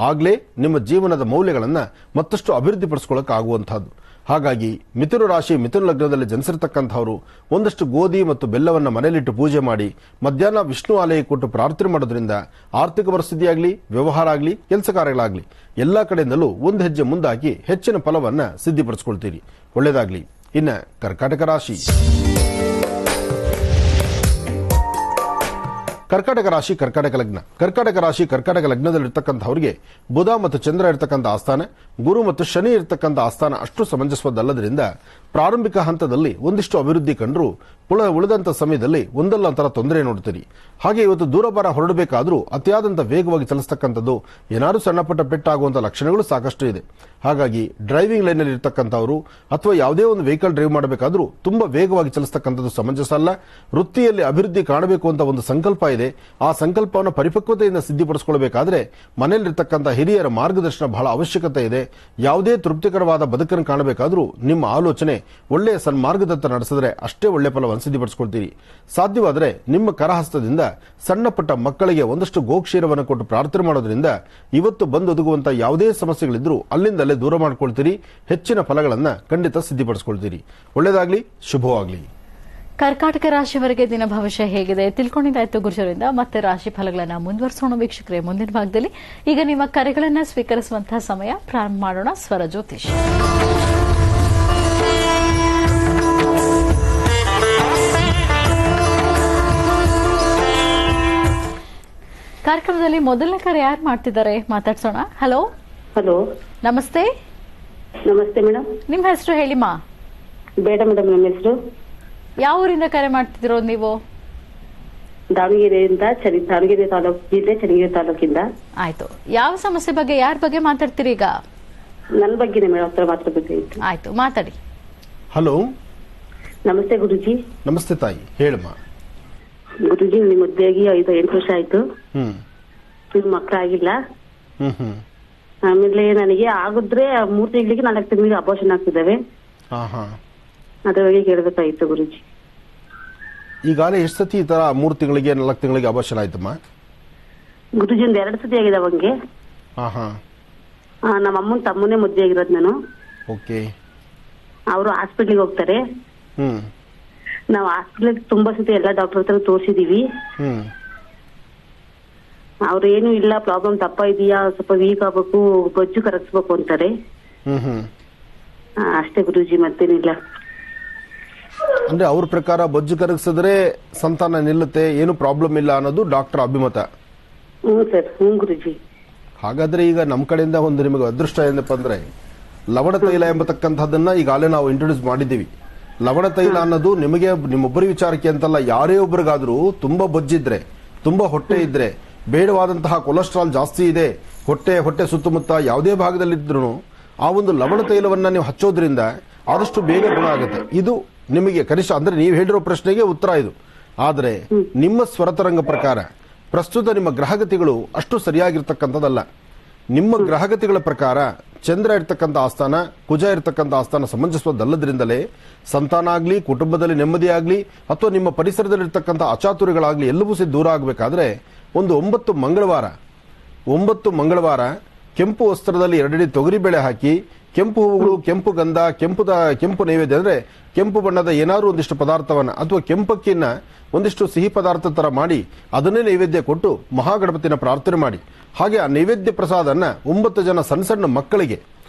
ಆಗ್ಲೇ ನಿಮ್ಮ ಜೀವನದ ಮೌಲ್ಯಗಳನ್ನು ಮತ್ತಷ್ಟು ಅಭಿವೃದ್ಧಿಪಡಿಸಿಕೊಳ್ಳಕ್ಕಾಗುವಂತಹದ್ದು. ಹಾಗಾಗಿ ಮಿಥುನ ರಾಶಿ ಮಿಥುನ ಲಗ್ನದಲ್ಲಿ ಜನಿಸಿರ್ತಕ್ಕಂಥವರು ಒಂದಷ್ಟು ಗೋಧಿ ಮತ್ತು ಬೆಲ್ಲವನ್ನು ಮನೆಯಲ್ಲಿಟ್ಟು ಪೂಜೆ ಮಾಡಿ ಮಧ್ಯಾಹ್ನ ವಿಷ್ಣು ಆಲಯ ಕೊಟ್ಟು ಪ್ರಾರ್ಥನೆ ಮಾಡೋದ್ರಿಂದ ಆರ್ಥಿಕ ಪರಿಸ್ಥಿತಿಯಾಗಲಿ, ವ್ಯವಹಾರ ಆಗಲಿ, ಕೆಲಸ ಕಾರ್ಯಗಳಾಗಲಿ ಎಲ್ಲಾ ಕಡೆಯಿಂದಲೂ ಒಂದು ಹೆಜ್ಜೆ ಮುಂದಾಕಿ ಹೆಚ್ಚಿನ ಫಲವನ್ನ ಸಿದ್ಧಿಪಡಿಸಿಕೊಳ್ತೀರಿ. ಒಳ್ಳೆಯದಾಗಲಿ. ಇನ್ನು ಕರ್ಕಾಟಕ ರಾಶಿ. ಕರ್ಕಾಟಕ ರಾಶಿ ಕರ್ಕಾಟಕ ಲಗ್ನ. ಕರ್ಕಾಟಕ ರಾಶಿ ಕರ್ಕಾಟಕ ಲಗ್ನದಲ್ಲಿರ್ತಕ್ಕಂಥವರಿಗೆ ಬುಧ ಮತ್ತು ಚಂದ್ರ ಇರತಕ್ಕಂಥ ಆಸ್ಥಾನ, ಗುರು ಮತ್ತು ಶನಿ ಇರತಕ್ಕಂಥ ಆಸ್ಥಾನ ಅಷ್ಟು ಸಮಂಜಸವಲ್ಲದರಿಂದ ಪ್ರಾರಂಭಿಕ ಹಂತದಲ್ಲಿ ಒಂದಿಷ್ಟು ಅಭಿವೃದ್ಧಿ ಕಂಡ್ರು ಉಳಿದಂತ ಸಮಯದಲ್ಲಿ ಒಂದಲ್ಲ ಒಂಥರ ತೊಂದರೆ ನೋಡ್ತೀರಿ. ಹಾಗೆ ಇವತ್ತು ದೂರಭಾರ ಹೊರಡಬೇಕಾದ್ರೂ ಅತಿಯಾದಂಥ ವೇಗವಾಗಿ ಚಲಿಸ್ತಕ್ಕಂಥದ್ದು, ಏನಾದ್ರು ಸಣ್ಣ ಪುಟ್ಟ ಪೆಟ್ಟಾಗುವಂಥ ಲಕ್ಷಣಗಳು ಸಾಕಷ್ಟು ಇದೆ. ಹಾಗಾಗಿ ಡ್ರೈವಿಂಗ್ ಲೈನಲ್ಲಿ ಇರ್ತಕ್ಕಂಥವರು ಅಥವಾ ಯಾವುದೇ ಒಂದು ವೆಹಿಕಲ್ ಡ್ರೈವ್ ಮಾಡಬೇಕಾದ್ರೂ ತುಂಬಾ ವೇಗವಾಗಿ ಚಲಿಸ್ತಕ್ಕಂಥದ್ದು ಸಮಂಜಸ ಅಲ್ಲ. ವೃತ್ತಿಯಲ್ಲಿ ಅಭಿವೃದ್ಧಿ ಕಾಣಬೇಕು ಅಂತ ಒಂದು ಸಂಕಲ್ಪ ಇದೆ. ಆ ಸಂಕಲ್ಪವನ್ನು ಪರಿಪಕ್ವತೆಯಿಂದ ಸಿದ್ಧಿಪಡಿಸಿಕೊಳ್ಳಬೇಕಾದ್ರೆ ಮನೆಯಲ್ಲಿರ್ತಕ್ಕಂಥ ಹಿರಿಯರ ಮಾರ್ಗದರ್ಶನ ಬಹಳ ಅವಶ್ಯಕತೆ ಇದೆ. ಯಾವುದೇ ತೃಪ್ತಿಕರವಾದ ಬದುಕನ್ನು ಕಾಣಬೇಕಾದ್ರೂ ನಿಮ್ಮ ಆಲೋಚನೆ ಒಳ್ಳೆಯ ಸನ್ಮಾರ್ಗದತ್ತ ನಡೆಸಿದ್ರೆ ಅಷ್ಟೇ ಒಳ್ಳೆ ಫಲವನ್ನು ಸಿದ್ಧಿಪಡಿಸಿಕೊಳ್ತೀರಿ. ಸಾಧ್ಯವಾದರೆ ನಿಮ್ಮ ಕರಹಸ್ತದಿಂದ ಸಣ್ಣ ಪುಟ್ಟ ಮಕ್ಕಳಿಗೆ ಒಂದಷ್ಟು ಗೋಕ್ಷೀರವನ್ನು ಕೊಟ್ಟು ಪ್ರಾರ್ಥನೆ ಮಾಡೋದ್ರಿಂದ ಇವತ್ತು ಬಂದೊದಗುವಂತಹ ಯಾವುದೇ ಸಮಸ್ಯೆಗಳಿದ್ರೂ ಅಲ್ಲಿಂದಲೇ ದೂರ ಮಾಡಿಕೊಳ್ತೀರಿ. ಹೆಚ್ಚಿನ ಫಲಗಳನ್ನು ಖಂಡಿತ ಸಿದ್ಧಿಪಡಿಸಿಕೊಳ್ತೀರಿ. ಒಳ್ಳೆಯದಾಗಲಿ, ಶುಭವಾಗಲಿ. ಕರ್ಕಾಟಕ ರಾಶಿಯವರಿಗೆ ದಿನ ಭವಿಷ್ಯ ಹೇಗಿದೆ ತಿಳ್ಕೊಂಡಿದ್ದಾಯ್ತು ಗುರುಜರಿಂದ. ಮತ್ತೆ ರಾಶಿ ಫಲಗಳನ್ನ ಮುಂದುವರಿಸೋಣ ವೀಕ್ಷಕರೇ ಮುಂದಿನ ಭಾಗದಲ್ಲಿ. ಈಗ ನಿಮ್ಮ ಕರೆಗಳನ್ನ ಸ್ವೀಕರಿಸುವಂತಹ ಸಮಯ. ಪ್ರಾರಂಭ ಮಾಡೋಣ ಸ್ವರ ಜ್ಯೋತಿಷ್. ಕಾರ್ಯಕ್ರಮದಲ್ಲಿ ಮೊದಲನೇ ಕರೆ ಯಾರು ಮಾಡ್ತಿದ್ದಾರೆ ಮಾತಾಡ್ಸೋಣ. ಹಲೋ. ಹಲೋ, ನಮಸ್ತೆ. ನಮಸ್ತೆ ಮೇಡಮ್. ನಿಮ್ಮ ಹೆಸರು ಹೇಳಿಮ್ಮ. ಬೇಡ ಮೇಡಮ್, ನಮ್ಮ ಹೆಸರು. ಯಾವ ಊರಿಂದ ಕರೆ ಮಾಡ್ತಿದ್ದೀರೋ ನೀವು? ದಾವಣಗೆರೆಯಿಂದ, ದಾವಣಗೆರೆ ತಾಲೂಕು ಜಿಲ್ಲೆ, ಚನ್ನಗಿರಿ ತಾಲೂಕಿಂದ. ಆಯ್ತು. ಯಾವ ಸಮಸ್ಯೆ ಬಗ್ಗೆ, ಯಾರ ಬಗ್ಗೆ ಮಾತಾಡ್ತೀರಿ ಈಗ? ನನ್ನ ಬಗ್ಗೆನೇ ಮೇಡಮ್, ಹತ್ರ ಮಾತಾಡಬೇಕಾಗಿತ್ತು. ಆಯ್ತು, ಮಾತಾಡಿ. ಹಲೋ. ನಮಸ್ತೆ ಗುರುಜಿ. ನಮಸ್ತೆ ತಾಯಿ, ಹೇಳಮ್ಮ. ಗುರುಜಿ, ನಿಮ್ಮ ಮದುವೆಯಾಗಿ 5-8 ವರ್ಷ ಆಯ್ತು. ನಿಮ್ಮ ಮಕ್ಕಳಾಗಿಲ್ಲ. ಆಮೇಲೆ ನನಗೆ ಆಗಿದ್ರೆ 3 ತಿಂಗಳಿಗೆ 4 ತಿಂಗಳಿಗೆ ಅಬೋಷನ್ ಆಗ್ತಿದ್ದಾವೆ. ಅದ್ರ ಬಗ್ಗೆ ಕೇಳಬೇಕಾಗಿತ್ತು ಗುರುಜಿ. ಈಗಾಗಲೇ ಎಷ್ಟು ಸತಿ ಈ ತರ 3 ತಿಂಗಳಿಗೆ 4 ತಿಂಗಳಿಗೆ ಅಬೋಷನ್ ಆಯ್ತಮ್ಮ? ಗುರುಜಿ, 2 ಸತಿ ಆಗಿದೆ ಅವಂಗೆ. ನಮ್ಮ ಅಮ್ಮನ ತಮ್ಮನೇ ಮದುವೆ ಆಗಿರೋದು ನಾನು. ಓಕೆ. ಅವರು ಹಾಸ್ಪಿಟ್ಲಿಗೆ ಹೋಗ್ತಾರೆ. ನಾವು ಹಾಸ್ಪಿಟಲ್ ತುಂಬಾ ಸತಿ ಎಲ್ಲಾ ಡಾಕ್ಟರ್ ಹತ್ರ ತೋರಿಸಿದೀವಿ. ಅವ್ರು ಏನು ಇಲ್ಲ, ಪ್ರಾಬ್ಲಮ್ ದಪ್ಪ ಇದೆಯಾ, ಸ್ವಲ್ಪ ವೀಕ್ ಆಗ್ಬೇಕು, ಬೊಜ್ಜು ಕರಗಿಸ್ಬೇಕು ಅಂತಾರೆ. ಅಷ್ಟೇ ಗುರುಜಿ, ಮತ್ತೇನಿಲ್ಲ. ಅಂದ್ರೆ ಅವ್ರ ಪ್ರಕಾರ ಬೊಜ್ಜು ಕರಗಿಸಿದ್ರೆ ಸಂತಾನ ನಿಲ್ಲುತ್ತೆ, ಏನು ಪ್ರಾಬ್ಲಮ್ ಇಲ್ಲ ಅನ್ನೋದು ಡಾಕ್ಟರ್ ಅಭಿಮತ. ಸರ್. ಹ್ಞೂ ಗುರುಜಿ. ಹಾಗಾದ್ರೆ ಈಗ ನಮ್ಮ ಕಡೆಯಿಂದ ಒಂದು ನಿಮಗೆ ಅದೃಷ್ಟ ಏನಪ್ಪ ಅಂದ್ರೆ ಲವಣ ತೈಲ ಎಂಬತಕ್ಕಂಥದ್ದನ್ನ ಈಗಾಗಲೇ ನಾವು ಇಂಟ್ರೊಡ್ಯೂಸ್ ಮಾಡಿದ್ದೀವಿ. ಲವಣ ತೈಲ ಅನ್ನೋದು ನಿಮಗೆ ನಿಮ್ಮೊಬ್ಬರಿ ವಿಚಾರಕ್ಕೆ ಅಂತಲ್ಲ, ಯಾರೇ ಒಬ್ಬರಿಗಾದ್ರೂ ತುಂಬಾ ಬೊಜ್ಜಿದ್ರೆ, ತುಂಬಾ ಹೊಟ್ಟೆ ಇದ್ರೆ, ಬೇಡವಾದಂತಹ ಕೊಲೆಸ್ಟ್ರಾಲ್ ಜಾಸ್ತಿ ಇದೆ, ಹೊಟ್ಟೆ ಸುತ್ತಮುತ್ತ ಯಾವುದೇ ಭಾಗದಲ್ಲಿದ್ರು ಆ ಒಂದು ಲವಣ ತೈಲವನ್ನ ನೀವು ಹಚ್ಚೋದ್ರಿಂದ ಆದಷ್ಟು ಬೇಗ ಗುಣ ಆಗುತ್ತೆ. ಇದು ನಿಮಗೆ ಕನಿಷ್ಠ ಅಂದ್ರೆ ನೀವು ಹೇಳಿರೋ ಪ್ರಶ್ನೆಗೆ ಉತ್ತರ ಇದು. ಆದರೆ ನಿಮ್ಮ ಸ್ವರತರಂಗ ಪ್ರಕಾರ ಪ್ರಸ್ತುತ ನಿಮ್ಮ ಗ್ರಹಗತಿಗಳು ಅಷ್ಟು ಸರಿಯಾಗಿರ್ತಕ್ಕಂಥದ್ದಲ್ಲ. ನಿಮ್ಮ ಗ್ರಹಗತಿಗಳ ಪ್ರಕಾರ ಚಂದ್ರ ಇರ್ತಕ್ಕಂಥ ಆಸ್ಥಾನ, ಕುಜ ಇರ್ತಕ್ಕಂಥ ಆಸ್ಥಾನ ಸಮಂಜಸವಲ್ಲದ್ರಿಂದಲೇ ಸಂತಾನ ಆಗ್ಲಿ, ಕುಟುಂಬದಲ್ಲಿ ನೆಮ್ಮದಿ ಆಗ್ಲಿ, ಅಥವಾ ನಿಮ್ಮ ಪರಿಸರದಲ್ಲಿರ್ತಕ್ಕಂಥ ಅಚಾತುರ್ಯಗಳಾಗ್ಲಿ ಎಲ್ಲವೂ ಸಹ ದೂರ ಆಗಬೇಕಾದ್ರೆ ಒಂದು 9 ಮಂಗಳವಾರ ಕೆಂಪು ವಸ್ತ್ರದಲ್ಲಿ 2 ಅಡಿ ತೊಗರಿಬೇಳೆ ಹಾಕಿ, ಕೆಂಪು ಹೂವುಗಳು, ಕೆಂಪು ಗಂಧ, ಕೆಂಪು ನೈವೇದ್ಯ ಅಂದ್ರೆ ಕೆಂಪು ಬಣ್ಣದ ಏನಾದ್ರು ಒಂದಿಷ್ಟು ಪದಾರ್ಥವನ್ನ ಅಥವಾ ಕೆಂಪಕ್ಕಿನ ಒಂದಿಷ್ಟು ಸಿಹಿ ಪದಾರ್ಥ ತರ ಮಾಡಿ ಅದನ್ನೇ ನೈವೇದ್ಯ ಕೊಟ್ಟು ಮಹಾಗಣಪತಿನ ಪ್ರಾರ್ಥನೆ ಮಾಡಿ. ಹಾಗೆ ಆ ನೈವೇದ್ಯ ಪ್ರಸಾದನ್ನ 9 ಜನ ಸಣ್ಣ ಸಣ್ಣ ಮಕ್ಕಳಿಗೆ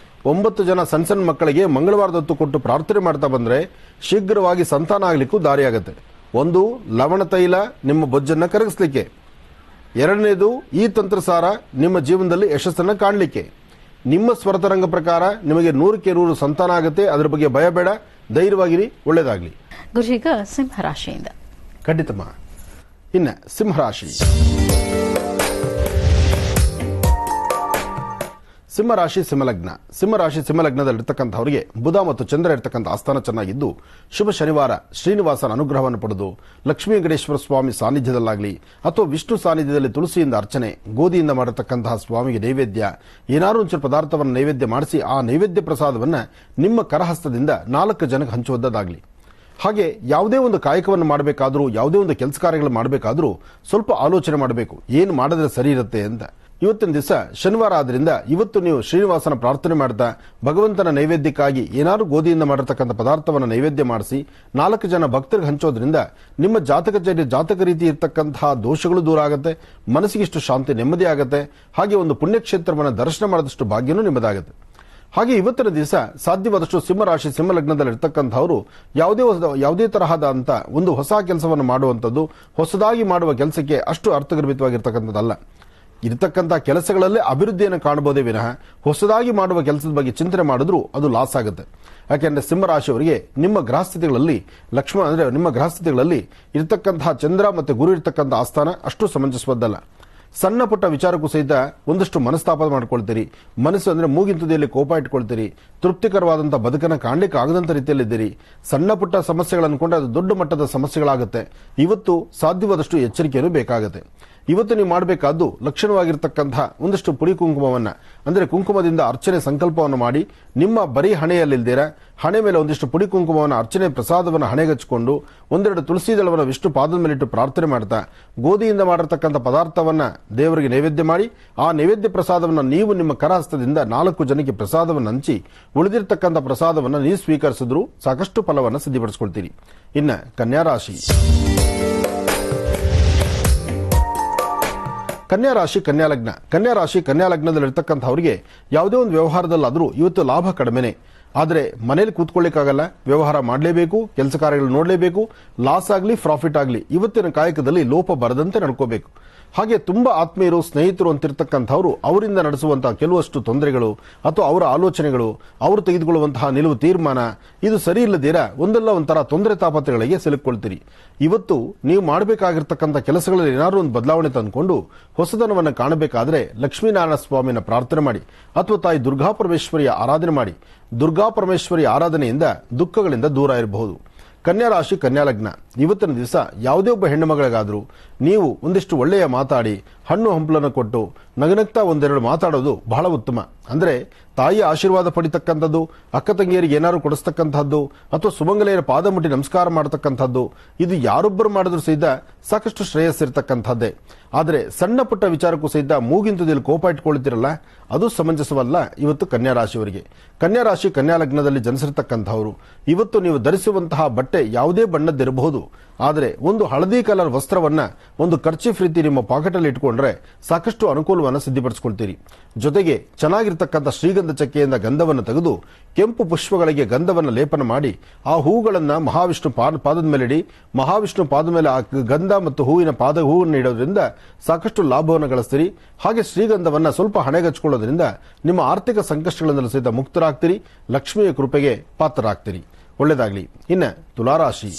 9 ಜನ ಸಣ್ಣ ಸಣ್ಣ ಮಕ್ಕಳಿಗೆ ಮಂಗಳವಾರದ ಹೊತ್ತು ಕೊಟ್ಟು ಪ್ರಾರ್ಥನೆ ಮಾಡ್ತಾ ಬಂದ್ರೆ ಶೀಘ್ರವಾಗಿ ಸಂತಾನ ಆಗ್ಲಿಕ್ಕೂ ದಾರಿಯಾಗುತ್ತೆ. 1 ಲವಣ ತೈಲ ನಿಮ್ಮ ಬೊಜ್ಜನ್ನ ಕರಗಿಸ್ಲಿಕ್ಕೆ, 2ನೇದು ಈ ತಂತ್ರಸಾರ ನಿಮ್ಮ ಜೀವನದಲ್ಲಿ ಯಶಸ್ಸನ್ನ ಕಾಣಲಿಕ್ಕೆ. ನಿಮ್ಮ ಸ್ವರತರಂಗ ಪ್ರಕಾರ ನಿಮಗೆ 100ಕ್ಕೆ 100 ಸಂತಾನ ಆಗುತ್ತೆ. ಅದರ ಬಗ್ಗೆ ಭಯ ಬೇಡ, ಧೈರ್ಯವಾಗಿರಿ, ಒಳ್ಳೇದಾಗ್ಲಿ. ಗುರುಜೀಗ ಸಿಂಹರಾಶಿಯಿಂದ ಖಂಡಿತಮ್ಮ. ಇನ್ನ ಸಿಂಹರಾಶಿ. ಸಿಂಹರಾಶಿ ಸಿಂಹಲಗ್ನ. ಸಿಂಹರಾಶಿ ಸಿಂಹಲಗ್ನದಲ್ಲಿರ್ತಕ್ಕಂಥವರಿಗೆ ಬುಧ ಮತ್ತು ಚಂದ್ರ ಇರ್ತಕ್ಕಂಥ ಆಸ್ಥಾನ ಚೆನ್ನಾಗಿದ್ದು ಶುಭ ಶನಿವಾರ ಶ್ರೀನಿವಾಸನ ಅನುಗ್ರಹವನ್ನು ಪಡೆದು ಲಕ್ಷ್ಮೀ ವೆಂಕಟೇಶ್ವರ ಸ್ವಾಮಿ ಸಾನ್ನಿಧ್ಯದಲ್ಲಾಗಲಿ ಅಥವಾ ವಿಷ್ಣು ಸಾನ್ನಿಧ್ಯದಲ್ಲಿ ತುಳಸಿಯಿಂದ ಅರ್ಚನೆ, ಗೋಧಿಯಿಂದ ಮಾಡಿರ್ತಕ್ಕಂತಹ ಸ್ವಾಮಿಗೆ ನೈವೇದ್ಯ, ಏನಾದರೂ ಒಂಚೂರು ಪದಾರ್ಥವನ್ನು ನೈವೇದ್ಯ ಮಾಡಿಸಿ ಆ ನೈವೇದ್ಯ ಪ್ರಸಾದವನ್ನು ನಿಮ್ಮ ಕರಹಸ್ತದಿಂದ 4 ಜನಕ್ಕೆ ಹಂಚುವುದಾಗಲಿ. ಹಾಗೆ ಯಾವುದೇ ಒಂದು ಕಾಯಕವನ್ನು ಮಾಡಬೇಕಾದ್ರೂ, ಯಾವುದೇ ಒಂದು ಕೆಲಸ ಕಾರ್ಯಗಳು ಮಾಡಬೇಕಾದ್ರೂ ಸ್ವಲ್ಪ ಆಲೋಚನೆ ಮಾಡಬೇಕು, ಏನು ಮಾಡಿದ್ರೆ ಸರಿ ಇರುತ್ತೆ ಅಂತ. ಇವತ್ತಿನ ದಿವಸ ಶನಿವಾರ ಆದ್ರಿಂದ ಇವತ್ತು ನೀವು ಶ್ರೀನಿವಾಸನ ಪ್ರಾರ್ಥನೆ ಮಾಡ್ತಾ ಭಗವಂತನ ನೈವೇದ್ಯಕ್ಕಾಗಿ ಏನಾದರೂ ಗೋಧಿಯಿಂದ ಮಾಡಿರ್ತಕ್ಕಂಥ ಪದಾರ್ಥವನ್ನು ನೈವೇದ್ಯ ಮಾಡಿಸಿ 4 ಜನ ಭಕ್ತರಿಗೆ ಹಂಚೋದ್ರಿಂದ ನಿಮ್ಮ ಜಾತಕ ರೀತಿ ಇರ್ತಕ್ಕಂತಹ ದೋಷಗಳು ದೂರ ಆಗುತ್ತೆ, ಮನಸ್ಸಿಗಿಷ್ಟು ಶಾಂತಿ ನೆಮ್ಮದಿ ಆಗುತ್ತೆ. ಹಾಗೆ ಒಂದು ಪುಣ್ಯಕ್ಷೇತ್ರವನ್ನು ದರ್ಶನ ಮಾಡಿದಷ್ಟು ಭಾಗ್ಯನೂ ನಿಮ್ಮದಾಗುತ್ತೆ. ಹಾಗೆ ಇವತ್ತಿನ ದಿವಸ ಸಾಧ್ಯವಾದಷ್ಟು ಸಿಂಹರಾಶಿ ಸಿಂಹಲಗ್ನದಲ್ಲಿ ಇರ್ತಕ್ಕಂಥವರು ಯಾವುದೇ ತರಹದಂತ ಒಂದು ಹೊಸ ಕೆಲಸವನ್ನು ಮಾಡುವಂಥದ್ದು, ಹೊಸದಾಗಿ ಮಾಡುವ ಕೆಲಸಕ್ಕೆ ಅಷ್ಟು ಅರ್ಥಗರ್ಭಿತವಾಗಿರ್ತಕ್ಕಂಥದ್ದಲ್ಲ. ಇರತಕ್ಕಂಥ ಕೆಲಸಗಳಲ್ಲೇ ಅಭಿವೃದ್ಧಿಯನ್ನು ಕಾಣಬಹುದೇ ವಿನಃ ಹೊಸದಾಗಿ ಮಾಡುವ ಕೆಲಸದ ಬಗ್ಗೆ ಚಿಂತನೆ ಮಾಡಿದ್ರೂ ಅದು ಲಾಸ್ ಆಗುತ್ತೆ. ಯಾಕೆಂದ್ರೆ ಸಿಂಹರಾಶಿಯವರಿಗೆ ನಿಮ್ಮ ಗ್ರಹಸ್ಥಿತಿಗಳಲ್ಲಿ ನಿಮ್ಮ ಗ್ರಹಸ್ಥಿತಿಗಳಲ್ಲಿ ಇರತಕ್ಕಂತಹ ಚಂದ್ರ ಮತ್ತು ಗುರು ಇರತಕ್ಕಂಥ ಆಸ್ಥಾನ ಅಷ್ಟು ಸಮಂಜಸವದ್ದಲ್ಲ. ಸಣ್ಣ ಪುಟ್ಟ ವಿಚಾರಕ್ಕೂ ಸಹಿತ ಒಂದಷ್ಟು ಮನಸ್ತಾಪ ಮಾಡ್ಕೊಳ್ತೀರಿ. ಮನಸ್ಸು ಅಂದ್ರೆ ಮೂಗಿನ ತುದಿಯಲ್ಲಿ ಕೋಪ ಇಟ್ಕೊಳ್ತೀರಿ. ತೃಪ್ತಿಕರವಾದಂತಹ ಬದುಕನ್ನು ಕಾಣಲಿಕ್ಕೆ ಆಗದಂತ ರೀತಿಯಲ್ಲಿದ್ದೀರಿ. ಸಣ್ಣ ಪುಟ್ಟ ಸಮಸ್ಯೆಗಳನ್ನು ಕೊಂಡ್ರೆ ಅದು ದೊಡ್ಡ ಮಟ್ಟದ ಸಮಸ್ಯೆಗಳಾಗುತ್ತೆ. ಇವತ್ತು ಸಾಧ್ಯವಾದಷ್ಟು ಎಚ್ಚರಿಕೆಯನ್ನು ಬೇಕಾಗುತ್ತೆ. ಇವತ್ತು ನೀವು ಮಾಡಬೇಕಾದ್ದು ಲಕ್ಷಣವಾಗಿರ್ತಕ್ಕಂತಹ ಒಂದಷ್ಟು ಪುಡಿ ಕುಂಕುಮವನ್ನ, ಅಂದ್ರೆ ಕುಂಕುಮದಿಂದ ಅರ್ಚನೆ ಸಂಕಲ್ಪವನ್ನು ಮಾಡಿ ನಿಮ್ಮ ಬರೀ ಹಣೆಯಲ್ಲಿಲ್ದಿರ ಹಣೆ ಮೇಲೆ ಒಂದಿಷ್ಟು ಪುಡಿ ಕುಂಕುಮವನ್ನು ಅರ್ಚನೆ ಪ್ರಸಾದವನ್ನು ಹಣೆಗಚ್ಚಿಕೊಂಡು 1-2 ತುಳಸಿ ದಳವನ್ನು ವಿಷ್ಣು ಪಾದದ ಮೇಲಿಟ್ಟು ಪ್ರಾರ್ಥನೆ ಮಾಡ್ತಾ ಗೋಧಿಯಿಂದ ಮಾಡಿರ್ತಕ್ಕಂಥ ಪದಾರ್ಥವನ್ನ ದೇವರಿಗೆ ನೈವೇದ್ಯ ಮಾಡಿ ಆ ನೈವೇದ್ಯ ಪ್ರಸಾದವನ್ನು ನೀವು ನಿಮ್ಮ ಕರಹಸ್ತದಿಂದ 4 ಜನಕ್ಕೆ ಪ್ರಸಾದವನ್ನು ಹಂಚಿ ಉಳಿದಿರ್ತಕ್ಕಂಥ ಪ್ರಸಾದವನ್ನು ನೀವು ಸ್ವೀಕರಿಸಿದ್ರು ಸಾಕಷ್ಟು ಫಲವನ್ನು ಸಿದ್ಧಪಡಿಸಿಕೊಳ್ತೀರಿ. ಇನ್ನ ಕನ್ಯಾ ರಾಶಿ. ಕನ್ಯಾ ರಾಶಿ ಕನ್ಯಾ ಲಗ್ನದಲ್ಲಿರ್ತಕ್ಕಂಥವರಿಗೆ ಯಾವುದೇ ಒಂದು ವ್ಯವಹಾರದಲ್ಲಾದರೂ ಇವತ್ತು ಲಾಭ ಕಡಿಮೆನೆ. ಆದರೆ ಮನೇಲಿ ಕೂತ್ಕೊಳ್ಳಿಕ್ಕಾಗಲ್ಲ, ವ್ಯವಹಾರ ಮಾಡಲೇಬೇಕು, ಕೆಲಸ ಕಾರ್ಯಗಳು ನೋಡಲೇಬೇಕು. ಲಾಸ್ ಆಗಲಿ ಪ್ರಾಫಿಟ್ ಆಗಲಿ ಇವತ್ತಿನ ಕಾಯಕದಲ್ಲಿ ಲೋಪ ಬರದಂತೆ ನಡ್ಕೋಬೇಕು. ಹಾಗೆ ತುಂಬಾ ಆತ್ಮೀಯರು ಸ್ನೇಹಿತರು ಅಂತಿರ್ತಕ್ಕಂಥವ್ರು ಅವರಿಂದ ನಡೆಸುವಂತಹ ಕೆಲವಷ್ಟು ತೊಂದರೆಗಳು ಅಥವಾ ಅವರ ಆಲೋಚನೆಗಳು, ಅವರು ತೆಗೆದುಕೊಳ್ಳುವಂತಹ ನಿಲುವು ತೀರ್ಮಾನ ಇದು ಸರಿ ಇಲ್ಲದಿರ ಒಂದಲ್ಲ ಒಂಥರ ತೊಂದರೆ ತಾಪತ್ರೆಗಳಿಗೆ ಸಿಲುಕೊಳ್ತೀರಿ. ಇವತ್ತು ನೀವು ಮಾಡಬೇಕಾಗಿರ್ತಕ್ಕಂಥ ಕೆಲಸಗಳಲ್ಲಿ ಏನಾದರೂ ಒಂದು ಬದಲಾವಣೆ ತಂದುಕೊಂಡು ಹೊಸದನವನ್ನು ಕಾಣಬೇಕಾದ್ರೆ ಲಕ್ಷ್ಮೀನಾರಾಯಣ ಸ್ವಾಮಿನ ಪ್ರಾರ್ಥನೆ ಮಾಡಿ ಅಥವಾ ತಾಯಿ ದುರ್ಗಾ ಪರಮೇಶ್ವರಿಯ ಆರಾಧನೆ ಮಾಡಿ. ದುರ್ಗಾ ಪರಮೇಶ್ವರಿಯ ಆರಾಧನೆಯಿಂದ ದುಃಖಗಳಿಂದ ದೂರ ಇರಬಹುದು. ಕನ್ಯಾ ರಾಶಿ ಕನ್ಯಾ ಲಗ್ನ ಇವತ್ತಿನ ದಿವಸ ಯಾವುದೇ ಒಬ್ಬ ಹೆಣ್ಣು ಮಗಳಿಗಾದ್ರೂ ನೀವು ಒಂದಿಷ್ಟು ಒಳ್ಳೆಯ ಮಾತಾಡಿ ಹಣ್ಣು ಹಂಪಲನ್ನು ಕೊಟ್ಟು ನಗನಗ್ತಾ 1-2 ಮಾತಾಡೋದು ಬಹಳ ಉತ್ತಮ. ಅಂದ್ರೆ ತಾಯಿಯ ಆಶೀರ್ವಾದ ಪಡಿತಕ್ಕಂಥದ್ದು, ಅಕ್ಕ ತಂಗಿಯರಿಗೆ ಏನಾದ್ರು ಕೊಡಿಸ್ತಕ್ಕಂಥದ್ದು ಅಥವಾ ಸುಮಂಗಲೆಯರ ಪಾದ ಮುಟ್ಟಿ ನಮಸ್ಕಾರ ಮಾಡತಕ್ಕಂಥದ್ದು ಇದು ಯಾರೊಬ್ಬರು ಮಾಡಿದ್ರು ಸಹಿತ ಸಾಕಷ್ಟು ಶ್ರೇಯಸ್ಸಿರ್ತಕ್ಕಂಥದ್ದೇ. ಆದರೆ ಸಣ್ಣ ಪುಟ್ಟ ವಿಚಾರಕ್ಕೂ ಸಹಿತ ಮೂಗಿನ ತುದಿಯಲ್ಲಿ ಕೋಪ ಇಟ್ಕೊಳ್ತಿರಲ್ಲ, ಅದು ಸಮಂಜಸವಲ್ಲ ಇವತ್ತು ಕನ್ಯಾ ರಾಶಿಯವರಿಗೆ. ಕನ್ಯಾ ರಾಶಿ ಕನ್ಯಾ ಲಗ್ನದಲ್ಲಿ ಜನಿಸಿರ್ತಕ್ಕಂಥವರು ಇವತ್ತು ನೀವು ಧರಿಸುವಂತಹ ಬಟ್ಟೆ ಯಾವುದೇ ಬಣ್ಣದ್ದಿರಬಹುದು, ಆದರೆ ಒಂದು ಹಳದಿ ಕಲರ್ ವಸ್ತ್ರವನ್ನ ಒಂದು ಕರ್ಚೀಫ್ ರೀತಿ ನಿಮ್ಮ ಪಾಕೆಟ್ ಅಲ್ಲಿ ಇಟ್ಕೊಂಡ್ರೆ ಸಾಕಷ್ಟು ಅನುಕೂಲವನ್ನು ಸಿದ್ಧಪಡಿಸಿಕೊಳ್ತೀರಿ. ಜೊತೆಗೆ ಚೆನ್ನಾಗಿರ್ತಕ್ಕಂಥ ಶ್ರೀಗಂಧ ಚಕ್ಕೆಯಿಂದ ಗಂಧವನ್ನು ತೆಗೆದು ಕೆಂಪು ಪುಷ್ಪಗಳಿಗೆ ಗಂಧವನ್ನು ಲೇಪನ ಮಾಡಿ ಆ ಹೂಗಳನ್ನ ಮಹಾವಿಷ್ಣು ಪಾದದ ಮೇಲೆ ಇಡಿ. ಮಹಾವಿಷ್ಣು ಪಾದದ ಮೇಲೆ ಆ ಗಂಧ ಮತ್ತು ಹೂವನ್ನು ಇಡೋದ್ರಿಂದ ಸಾಕಷ್ಟು ಲಾಭವನ್ನು ಗಳಿಸ್ತೀರಿ. ಹಾಗೆ ಶ್ರೀಗಂಧವನ್ನ ಸ್ವಲ್ಪ ಹಣೆಗಚ್ಕೊಳ್ಳೋದ್ರಿಂದ ನಿಮ್ಮ ಆರ್ಥಿಕ ಸಂಕಷ್ಟಗಳಿಂದಲೂ ಸಹಿತ ಮುಕ್ತರಾಗ್ತೀರಿ, ಲಕ್ಷ್ಮಿಯ ಕೃಪೆಗೆ ಪಾತ್ರರಾಗ್ತೀರಿ. ಒಳ್ಳೆಯದಾಗಲಿ. ಇನ್ನು ತುಲಾರಾಶಿ.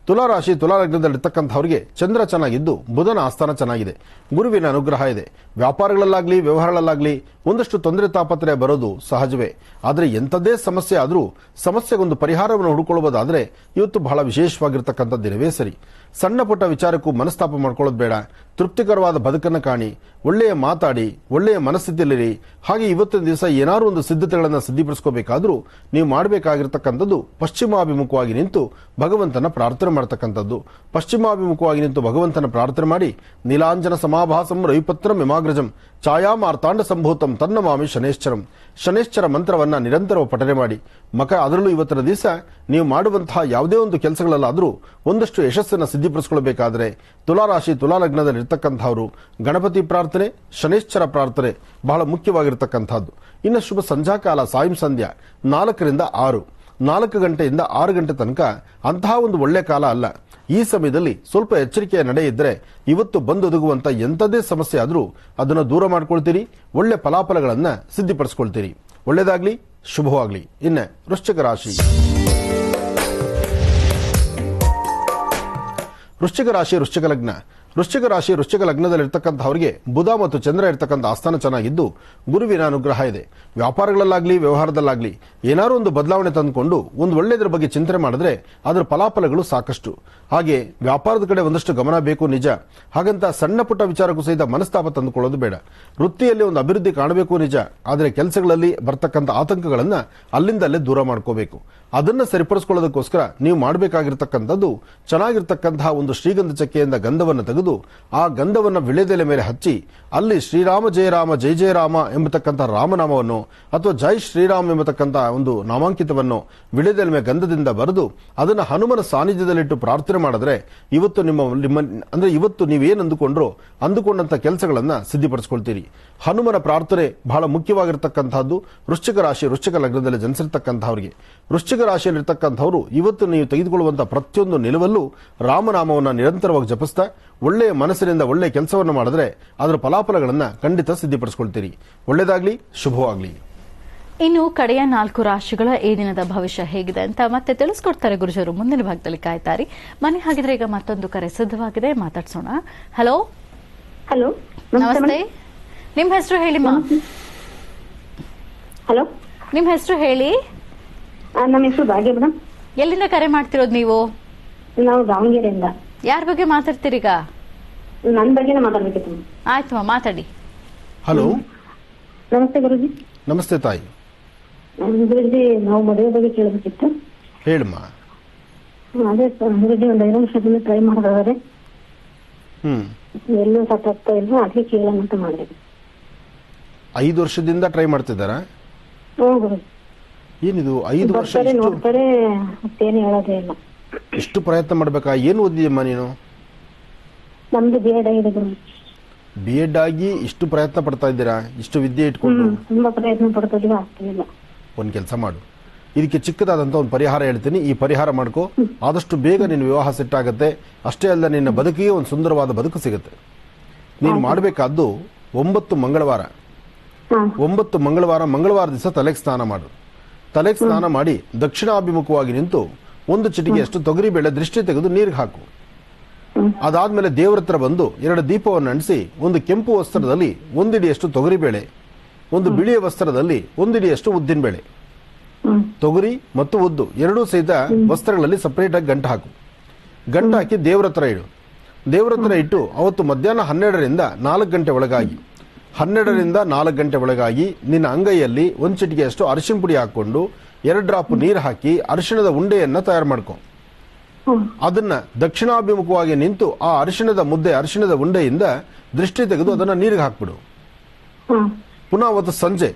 ತುಲಾರಾಶಿ ತುಲಾಲಗ್ನದಲ್ಲಿರ್ತಕ್ಕಂಥವರಿಗೆ ಚಂದ್ರ ಚೆನ್ನಾಗಿದ್ದು ಬುಧನ ಆಸ್ಥಾನ ಚೆನ್ನಾಗಿದೆ, ಗುರುವಿನ ಅನುಗ್ರಹ ಇದೆ. ವ್ಯಾಪಾರಗಳಲ್ಲಾಗ್ಲಿ ವ್ಯವಹಾರಗಳಲ್ಲಾಗ್ಲಿ ಒಂದಷ್ಟು ತೊಂದರೆ ತಾಪತ್ರೆ ಬರೋದು ಸಹಜವೇ. ಆದರೆ ಎಂಥದ್ದೇ ಸಮಸ್ಯೆ ಆದರೂ ಸಮಸ್ಯೆಗೊಂದು ಪರಿಹಾರವನ್ನು ಹುಡುಕೊಳ್ಳಬಹುದಾದ್ರೆ ಇವತ್ತು ಬಹಳ ವಿಶೇಷವಾಗಿರ್ತಕ್ಕಂಥ ದಿನವೇ ಸರಿ. ಸಣ್ಣ ಪುಟ್ಟ ವಿಚಾರಕ್ಕೂ ಮನಸ್ತಾಪ ಮಾಡ್ಕೊಳ್ಳೋದು ಬೇಡ. ತೃಪ್ತಿಕರವಾದ ಬದುಕನ್ನು ಕಾಣಿ, ಒಳ್ಳೆಯ ಮಾತಾಡಿ, ಒಳ್ಳೆಯ ಮನಸ್ಥಿತಿಯಲ್ಲಿರಿ. ಹಾಗೆ ಇವತ್ತಿನ ದಿವಸ ಏನಾದರೂ ಒಂದು ಸಿದ್ಧತೆಗಳನ್ನು ಸಿದ್ಧಪಡಿಸ್ಕೋಬೇಕಾದ್ರೂ ನೀವು ಮಾಡಬೇಕಾಗಿರ್ತಕ್ಕಂಥದ್ದು ಪಶ್ಚಿಮಾಭಿಮುಖವಾಗಿ ನಿಂತು ಭಗವಂತನ ಪ್ರಾರ್ಥನೆ ಮಾಡ್ತಕ್ಕಂಥದ್ದು. ಪಶ್ಚಿಮಾಭಿಮುಖವಾಗಿ ನಿಂತು ಭಗವಂತನ ಪ್ರಾರ್ಥನೆ ಮಾಡಿ ನೀಲಾಂಜನ ಸಮಾಭಾಸಂ ರವಿಪತ್ರಂ ಯಮಾಗ್ರಜಂ ಛಾಯಾಮಾರ್ತಾಂಡ ಸಂಭೂತಂ ತನ್ನಮಾಮಿ ಶನೇಶ್ಚರಂ. ಶನೇಶ್ಚರ ಮಂತ್ರವನ್ನ ನಿರಂತರ ಪಠನೆ ಮಾಡಿ. ಅದರಲ್ಲೂ ಇವತ್ತಿನ ದಿವಸ ನೀವು ಮಾಡುವಂತಹ ಯಾವುದೇ ಒಂದು ಕೆಲಸಗಳಲ್ಲಾದರೂ ಒಂದಷ್ಟು ಯಶಸ್ಸನ್ನು ಸಿದ್ಧಿಪಡಿಸಿಕೊಳ್ಳಬೇಕಾದ್ರೆ ತುಲಾರಾಶಿ ತುಲಾಲಗ್ನದಲ್ಲಿ ಇರ್ತಕ್ಕಂಥವರು ಗಣಪತಿ ಪ್ರಾರ್ಥನೆ, ಶನೇಶ್ಚರ ಪ್ರಾರ್ಥನೆ ಬಹಳ ಮುಖ್ಯವಾಗಿರ್ತಕ್ಕಂಥದ್ದು. ಇನ್ನು ಶುಭ ಸಂಧ್ಯಾಕಾಲ ಸಾಯಂ ಸಂಧ್ಯಾ 4 ರಿಂದ 6, 4 ಗಂಟೆಯಿಂದ 6 ಗಂಟೆ ತನಕ ಅಂತಹ ಒಂದು ಒಳ್ಳೆ ಕಾಲ ಅಲ್ಲ. ಈ ಸಮಯದಲ್ಲಿ ಸ್ವಲ್ಪ ಎಚ್ಚರಿಕೆಯ ನಡೆ ಇದ್ದರೆ ಇವತ್ತು ಬಂದೊದಗುವಂತ ಎಂಥದೇ ಸಮಸ್ಯೆ ಆದರೂ ಅದನ್ನು ದೂರ ಮಾಡ್ಕೊಳ್ತೀರಿ, ಒಳ್ಳೆ ಫಲಾಫಲಗಳನ್ನ ಸಿದ್ಧಿಪಡಿಸ್ಕೊಳ್ತೀರಿ. ಒಳ್ಳೆಯದಾಗ್ಲಿ, ಶುಭವಾಗ್ಲಿ. ಇನ್ನು ವೃಶ್ಚಿಕ ರಾಶಿ. ವೃಶ್ಚಿಕ ರಾಶಿ ವೃಶ್ಚಿಕ ಲಗ್ನ. ವೃಶ್ಚಿಕ ರಾಶಿ ವೃಶ್ಚಿಕ ಲಗ್ನದಲ್ಲಿರ್ತಕ್ಕಂಥವರಿಗೆ ಬುಧ ಮತ್ತು ಚಂದ್ರ ಇರ್ತಕ್ಕಂಥ ಆಸ್ಥಾನ ಚೆನ್ನಾಗಿದ್ದು ಗುರುವಿನ ಅನುಗ್ರಹ ಇದೆ. ವ್ಯಾಪಾರಗಳಲ್ಲಾಗ್ಲಿ ವ್ಯವಹಾರದಲ್ಲಾಗ್ಲಿ ಏನಾದ್ರು ಒಂದು ಬದಲಾವಣೆ ತಂದುಕೊಂಡು ಒಂದು ಒಳ್ಳೆಯದ್ರ ಬಗ್ಗೆ ಚಿಂತನೆ ಮಾಡಿದ್ರೆ ಅದರ ಫಲಾಫಲಗಳು ಸಾಕಷ್ಟು. ಹಾಗೆ ವ್ಯಾಪಾರದ ಕಡೆ ಒಂದಷ್ಟು ಗಮನ ಬೇಕು ನಿಜ. ಹಾಗಂತ ಸಣ್ಣ ಪುಟ್ಟ ವಿಚಾರಕ್ಕೂ ಸಹಿತ ಮನಸ್ತಾಪ ತಂದುಕೊಳ್ಳೋದು ಬೇಡ. ವೃತ್ತಿಯಲ್ಲಿ ಒಂದು ಅಭಿವೃದ್ಧಿ ಕಾಣಬೇಕು ನಿಜ, ಆದರೆ ಕೆಲಸಗಳಲ್ಲಿ ಬರ್ತಕ್ಕಂಥ ಆತಂಕಗಳನ್ನ ಅಲ್ಲಿಂದಲ್ಲೇ ದೂರ ಮಾಡ್ಕೋಬೇಕು. ಅದನ್ನ ಸರಿಪಡಿಸಿಕೊಳ್ಳೋದಕ್ಕೋಸ್ಕರ ನೀವು ಮಾಡಬೇಕಾಗಿರ್ತಕ್ಕಂಥದ್ದು ಚೆನ್ನಾಗಿರ್ತಕ್ಕಂತಹ ಒಂದು ಶ್ರೀಗಂಧ ಚಕ್ಕೆಯಿಂದ ಗಂಧವನ್ನು ತೆಗೆದು ಆ ಗಂಧವನ್ನು ವಿಳೆದೆಲೆ ಮೇಲೆ ಹಚ್ಚಿ ಅಲ್ಲಿ ಶ್ರೀರಾಮ ಜಯ ರಾಮ ಜಯ ಜಯ ರಾಮ ಎಂಬತಕ್ಕಂಥ ರಾಮನಾಮವನ್ನು ಅಥವಾ ಜೈ ಶ್ರೀರಾಮ್ ಎಂಬತಕ್ಕಂಥ ಒಂದು ನಾಮಾಂಕಿತವನ್ನು ವಿಳೆದೆಲೆ ಮೇಲೆ ಗಂಧದಿಂದ ಬರೆದು ಅದನ್ನು ಹನುಮನ ಸಾನ್ನಿಧ್ಯದಲ್ಲಿಟ್ಟು ಪ್ರಾರ್ಥನೆ ಮಾಡಿದ್ರೆ ಇವತ್ತು ಅಂದ್ರೆ ಇವತ್ತು ನೀವೇನು ಅಂದುಕೊಂಡಂತ ಕೆಲಸಗಳನ್ನ ಸಿದ್ಧಿಪಡಿಸಿಕೊಳ್ತೀರಿ. ಹನುಮನ ಪ್ರಾರ್ಥನೆ ಬಹಳ ಮುಖ್ಯವಾಗಿರ್ತಕ್ಕಂಥದ್ದು ವೃಶ್ಚಿಕ ರಾಶಿ ವೃಶ್ಚಿಕ ಲಗ್ನದಲ್ಲಿ ಜನಿಸಿರ್ತಕ್ಕಂಥವರಿಗೆ. ವೃಶ್ಚಿಕ ರಾಶಿಯಲ್ಲಿರ್ತಕ್ಕಂಥವರು ಇವತ್ತು ನೀವು ತೆಗೆದುಕೊಳ್ಳುವಂತಹ ಪ್ರತಿಯೊಂದು ನಿಲುವಲ್ಲೂ ರಾಮನಾಮವನ್ನು ನಿರಂತರವಾಗಿ ಜಪಿಸ್ತಾ ಒಳ್ಳೆಯ ಮನಸ್ಸಿನಿಂದ ಒಳ್ಳೆಯ ಕೆಲಸವನ್ನು ಮಾಡಿದ್ರೆ ಅದರ ಫಲಾಫಲಗಳನ್ನ ಖಂಡಿತ ಸಿದ್ಧಿಪಡಿಸಿಕೊಳ್ತೀರಿ. ಒಳ್ಳೆಯದಾಗ್ಲಿ, ಶುಭವಾಗ್ಲಿ. ಇನ್ನು ಕಡೆಯ 4 ರಾಶಿಗಳ ಈ ದಿನದ ಭವಿಷ್ಯ ಹೇಗಿದೆ ಅಂತ ಮತ್ತೆ ತಿಳಿಸ್ಕೊಡ್ತಾರೆ ಗುರುಜರು. ಮುಂದಿನ ಭಾಗದಲ್ಲಿ ಕಾಯ್ತಾರಿ. ಮನೆ ಹಾಗಿದ್ರೆ ಈಗ ಮತ್ತೊಂದು ಕರೆ ಸಿದ್ಧವಾಗಿದೆ, ಮಾತಾಡ್ಸೋಣ. ಹಲೋ ಹಲೋ, ನಮಸ್ತೆ. ನಿಮ್ಮ ಹೆಸರು ಹೇಳಿ ಮಾ. ಹಲೋ, ನಿಮ್ಮ ಹೆಸರು ಹೇಳಿ. ನಮ್ಮ ಹೆಸರು ಭಾಗ್ಯ ಮೇಡಮ್. ಎಲ್ಲಿಂದ ಕರೆ ಮಾಡ್ತಿರೋದು ನೀವು? ನಾವು ದಾವಣಗೆರೆಯಿಂದ. ಯಾರ ಬಗ್ಗೆ ಮಾತಾಡ್ತೀರೀಗ? ನನ್ನ ಬಗ್ಗೆನೇ ಮಾತಾಡ್ಬೇಕಿತ್ತು. ಆಯ್ತು ಮಾತಾಡಿ. ಹಲೋ, ನಮಸ್ತೆ ಗುರುಜಿ. ನಮಸ್ತೆ ತಾಯಿ. ಗುರುಜಿ, ನಾವು ಮದುವೆ ಬಗ್ಗೆ ಕೇಳಬೇಕಿತ್ತು. ಹೇಳಮ್ಮ. ಅದೇ ಗುರುಜಿ, ಒಂದು 5 ವರ್ಷದಿಂದ ಟ್ರೈ ಮಾಡಿದ್ರೆ ಎಲ್ಲೂ ಸಟ್ ಆಗ್ತಾ ಇಲ್ಲ, ಅದಕ್ಕೆ ಕೇಳೋಣ ಅಂತ ಮಾಡಿದೆ. 5 ವರ್ಷದಿಂದ ಟ್ರೈ ಮಾಡ್ತಿದ್ದಾರಾ? ಹ್ಞೂ ಗುರುಜಿ. ಏನಿದು 5 ವರ್ಷ? ನೋಡ್ತಾರೆ, ಮತ್ತೇನು ಹೇಳೋದೇ ಇಲ್ಲ. ಎಷ್ಟು ಪ್ರಯತ್ನ ಮಾಡ್ಬೇಕಾ? ಏನು ಓದಿದೆಯಮ್ಮ ನೀನು? ನಮ್ದು B.Ed ಆಗಿದೆ ಗುರುಜಿ. B.Ed ಆಗಿ ಇಷ್ಟು ಪ್ರಯತ್ನ ಪಡ್ತಾ ಇದ್ದೀರಾ? ಇಷ್ಟು ವಿದ್ಯೆ ಇಟ್ಕೊಂಡು ತುಂಬಾ ಪ್ರಯತ್ನ ಪಡ್ತಿದ್ದೀವಿ, ಆಗ್ತಿಲ್ಲ. ಒಂದ್ ಕೆಲಸ ಮಾಡು, ಇದಕ್ಕೆ ಚಿಕ್ಕದಾದಂತ ಒಂದು ಪರಿಹಾರ ಹೇಳ್ತೀನಿ. ಈ ಪರಿಹಾರ ಮಾಡ್ಕೋ, ಆದಷ್ಟು ಬೇಗ ನಿನ್ನ ವಿವಾಹ ಸೆಟ್ ಆಗುತ್ತೆ. ಅಷ್ಟೇ ಅಲ್ಲ, ನಿನ್ನ ಬದುಕಿಗೆ ಒಂದು ಸುಂದರವಾದ ಬದುಕು ಸಿಗುತ್ತೆ. ನೀನು ಮಾಡಬೇಕಾದ್ದು 9 ಮಂಗಳವಾರ 9 ಮಂಗಳವಾರ ದಿವಸ ತಲೆಗೆ ಸ್ನಾನ ಮಾಡು. ತಲೆಗೆ ಸ್ನಾನ ಮಾಡಿ ದಕ್ಷಿಣಾಭಿಮುಖವಾಗಿ ನಿಂತು 1 ಚಿಟಿಕೆಯಷ್ಟು ತೊಗರಿ ಬೇಳೆ ದೃಷ್ಟಿ ತೆಗೆದು ನೀರಿಗೆ ಹಾಕು. ಅದಾದ್ಮೇಲೆ ದೇವರ ಹತ್ರ ಬಂದು 2 ದೀಪವನ್ನು ಅಂಟಿಸಿ ಒಂದು ಕೆಂಪು ವಸ್ತ್ರದಲ್ಲಿ 1 ಇಡಿಯಷ್ಟು ತೊಗರಿ ಬೇಳೆ, ಒಂದು ಬಿಳಿಯ ವಸ್ತ್ರದಲ್ಲಿ 1 ಇಡಿಯಷ್ಟು ಉದ್ದಿನ ಬೇಳೆ, ತೊಗರಿ ಮತ್ತು ಉದ್ದು ಎರಡೂ ಸಹಿತ ವಸ್ತ್ರಗಳಲ್ಲಿ ಸಪರೇಟ್ ಆಗಿ ಗಂಟು ಹಾಕು. ಗಂಟು ಹಾಕಿ ದೇವರ ಹತ್ರ ಇಡು. ದೇವರ ಹತ್ರ ಇಟ್ಟು ಅವತ್ತು ಮಧ್ಯಾಹ್ನ 12 ರಿಂದ 4 ಗಂಟೆ ಒಳಗಾಗಿ 12 ರಿಂದ 4 ಗಂಟೆ ಒಳಗಾಗಿ ನಿನ್ನ ಅಂಗೈಯಲ್ಲಿ 1 ಚಿಟಿಕೆಯಷ್ಟು ಅರಿಶಿನ ಪುಡಿ ಹಾಕೊಂಡು 2 ಡ್ರಾಪ್ ನೀರು ಹಾಕಿ ಅರಿಶಿಣದ ಉಂಡೆಯನ್ನ ತಯಾರು ಮಾಡ್ಕೊ. ಅದನ್ನ ದಕ್ಷಿಣಾಭಿಮುಖವಾಗಿ ನಿಂತು ಆ ಅರಿಶಿಣದ ಉಂಡೆಯಿಂದ ದೃಷ್ಟಿ ತೆಗೆದು ಅದನ್ನ ನೀರಿಗೆ ಹಾಕ್ಬಿಡು. ಪುನಃ ಅವತ್ತು ಸಂಜೆ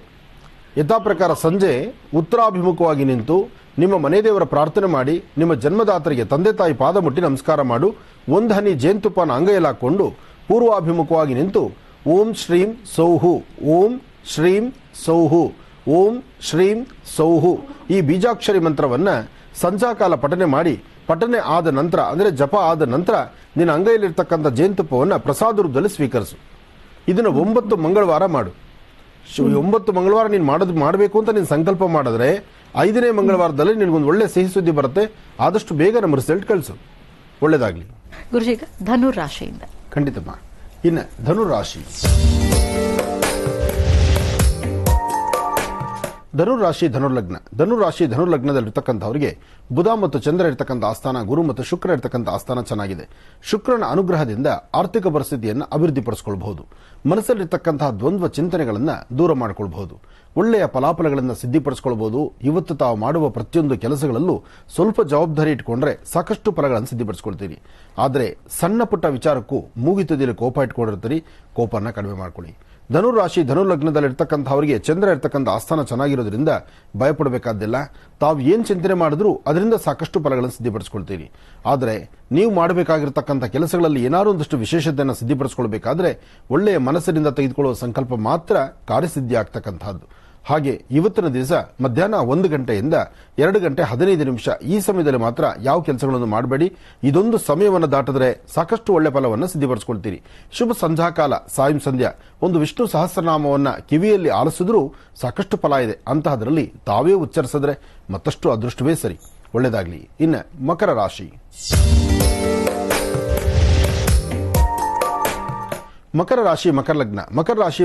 ಯಥಾ ಪ್ರಕಾರ ಸಂಜೆ ಉತ್ತರಾಭಿಮುಖವಾಗಿ ನಿಂತು ನಿಮ್ಮ ಮನೆ ದೇವರ ಪ್ರಾರ್ಥನೆ ಮಾಡಿ ನಿಮ್ಮ ಜನ್ಮದಾತರಿಗೆ ತಂದೆ ತಾಯಿ ಪಾದ ಮುಟ್ಟಿ ನಮಸ್ಕಾರ ಮಾಡು. 1 ಹನಿ ಜೇನುತುಪ್ಪನ ಅಂಗೈಯಲ್ಲಿ ಹಾಕೊಂಡು ಪೂರ್ವಾಭಿಮುಖವಾಗಿ ನಿಂತು ಓಂ ಶ್ರೀಂ ಸೌಹು, ಓಂ ಶ್ರೀಂ ಸೌಹು, ಓಂ ಶ್ರೀಂ ಸೌಹು ಈ ಬೀಜಾಕ್ಷರಿ ಮಂತ್ರವನ್ನ ಸಂಧ್ಯಾಕಾಲ ಪಠನೆ ಆದ ನಂತರ, ಅಂದ್ರೆ ಜಪ ಆದ ನಂತರ ನಿನ್ನ ಅಂಗೈಯಲ್ಲಿರ್ತಕ್ಕಂಥ ಜೇನುತುಪ್ಪವನ್ನ ಪ್ರಸಾದ ರೂಪದಲ್ಲಿ ಸ್ವೀಕರಿಸು. ಇದನ್ನು 9 ಮಂಗಳವಾರ ಮಾಡು. 9 ಮಂಗಳವಾರ ನೀನು ಮಾಡಬೇಕು ಅಂತ ನೀನು ಸಂಕಲ್ಪ ಮಾಡಿದ್ರೆ 5ನೇ ಮಂಗಳವಾರದಲ್ಲಿ ನಿನಗೊಂದು ಒಳ್ಳೆ ಸಿಹಿ ಸುದ್ದಿ ಬರುತ್ತೆ. ಆದಷ್ಟು ಬೇಗ ನಮ್ಮ ರಿಸಲ್ಟ್ ಕಳಿಸು. ಒಳ್ಳೇದಾಗ್ಲಿ. ಗುರುಜಿ, ಧನುರ್ ರಾಶಿಯಿಂದ. ಖಂಡಿತಮ್ಮ. ಇನ್ನು ಧನುರ್ ರಾಶಿ. ಧನುರಾಶಿ ಧನುರ್ಲಗ್ನದಲ್ಲಿರ್ತಕ್ಕಂಥವರಿಗೆ ಬುಧ ಮತ್ತು ಚಂದ್ರ ಇರತಕ್ಕಂಥ ಆಸ್ಥಾನ, ಗುರು ಮತ್ತು ಶುಕ್ರ ಇರತಕ್ಕಂಥ ಆಸ್ಥಾನ ಚೆನ್ನಾಗಿದೆ. ಶುಕ್ರನ ಅನುಗ್ರಹದಿಂದ ಆರ್ಥಿಕ ಪರಿಸ್ಥಿತಿಯನ್ನು ಅಭಿವೃದ್ಧಿಪಡಿಸಿಕೊಳ್ಳಬಹುದು. ಮನಸ್ಸಲ್ಲಿರ್ತಕ್ಕಂತಹ ದ್ವಂದ್ವ ಚಿಂತನೆಗಳನ್ನು ದೂರ ಮಾಡಿಕೊಳ್ಳಬಹುದು. ಒಳ್ಳೆಯ ಫಲಾಫಲಗಳನ್ನು ಸಿದ್ಧಿಪಡಿಸಿಕೊಳ್ಳಬಹುದು. ಇವತ್ತು ತಾವು ಮಾಡುವ ಪ್ರತಿಯೊಂದು ಕೆಲಸಗಳಲ್ಲೂ ಸ್ವಲ್ಪ ಜವಾಬ್ದಾರಿ ಇಟ್ಕೊಂಡ್ರೆ ಸಾಕಷ್ಟು ಫಲಗಳನ್ನು ಸಿದ್ಧಿಪಡಿಸಿಕೊಳ್ತೀರಿ. ಆದರೆ ಸಣ್ಣ ಪುಟ್ಟ ವಿಚಾರಕ್ಕೂ ಮೂಗಿತುದಿಯಲ್ಲಿ ಕೋಪ ಇಟ್ಕೊಂಡಿರ್ತೀರಿ. ಕೋಪನ ಕಡಿಮೆ ಮಾಡ್ಕೊಳ್ಳಿ. ಧನುರ್ಲಗ್ನದಲ್ಲಿರ್ತಕ್ಕಂಥವರಿಗೆ ಚಂದ್ರ ಇರ್ತಕ್ಕಂಥ ಆಸ್ಥಾನ ಚೆನ್ನಾಗಿರೋದ್ರಿಂದ ಭಯಪಡಬೇಕಾದ್ದಿಲ್ಲ. ತಾವು ಏನ್ ಚಿಂತನೆ ಮಾಡಿದ್ರೂ ಅದರಿಂದ ಸಾಕಷ್ಟು ಫಲಗಳನ್ನು ಸಿದ್ಧಿಪಡಿಸಿಕೊಳ್ತೀರಿ. ಆದರೆ ನೀವು ಮಾಡಬೇಕಾಗಿರ್ತಕ್ಕಂಥ ಕೆಲಸಗಳಲ್ಲಿ ಏನಾದರೂ ಒಂದಷ್ಟು ವಿಶೇಷತೆಯನ್ನು ಸಿದ್ಧಿಪಡಿಸಿಕೊಳ್ಬೇಕಾದ್ರೆ ಒಳ್ಳೆಯ ಮನಸ್ಸಿನಿಂದ ತೆಗೆದುಕೊಳ್ಳುವ ಸಂಕಲ್ಪ ಮಾತ್ರ ಕಾರ್ಯಸಿದ್ಧಿ ಆಗ್ತಕ್ಕಂಥದ್ದು. ಹಾಗೆ ಇವತ್ತಿನ ದಿವಸ ಮಧ್ಯಾಹ್ನ 1 ಗಂಟೆಯಿಂದ 2 ಗಂಟೆ 15 ನಿಮಿಷ ಈ ಸಮಯದಲ್ಲಿ ಮಾತ್ರ ಯಾವ ಕೆಲಸಗಳನ್ನು ಮಾಡಬೇಡಿ. ಇದೊಂದು ಸಮಯವನ್ನು ದಾಟಿದ್ರೆ ಸಾಕಷ್ಟು ಒಳ್ಳೆ ಫಲವನ್ನು ಸಿದ್ಧಿಪಡಿಸಿಕೊಳ್ತೀರಿ. ಶುಭ ಸಂಧ್ಯಾಕಾಲ ಸಾಯಂ ಸಂಧ್ಯಾ ಒಂದು ವಿಷ್ಣು ಸಹಸ್ರನಾಮವನ್ನ ಕಿವಿಯಲ್ಲಿ ಆಲಿಸಿದ್ರೂ ಸಾಕಷ್ಟು ಫಲ ಇದೆ. ಅಂತಹದರಲ್ಲಿ ತಾವೇ ಉಚ್ಚರಿಸಿದ್ರೆ ಮತ್ತಷ್ಟು ಅದೃಷ್ಟವೇ ಸರಿ. ಒಳ್ಳೆಯದಾಗಲಿ. ಇನ್ನು ಮಕರ ರಾಶಿ. ಮಕರ ರಾಶಿ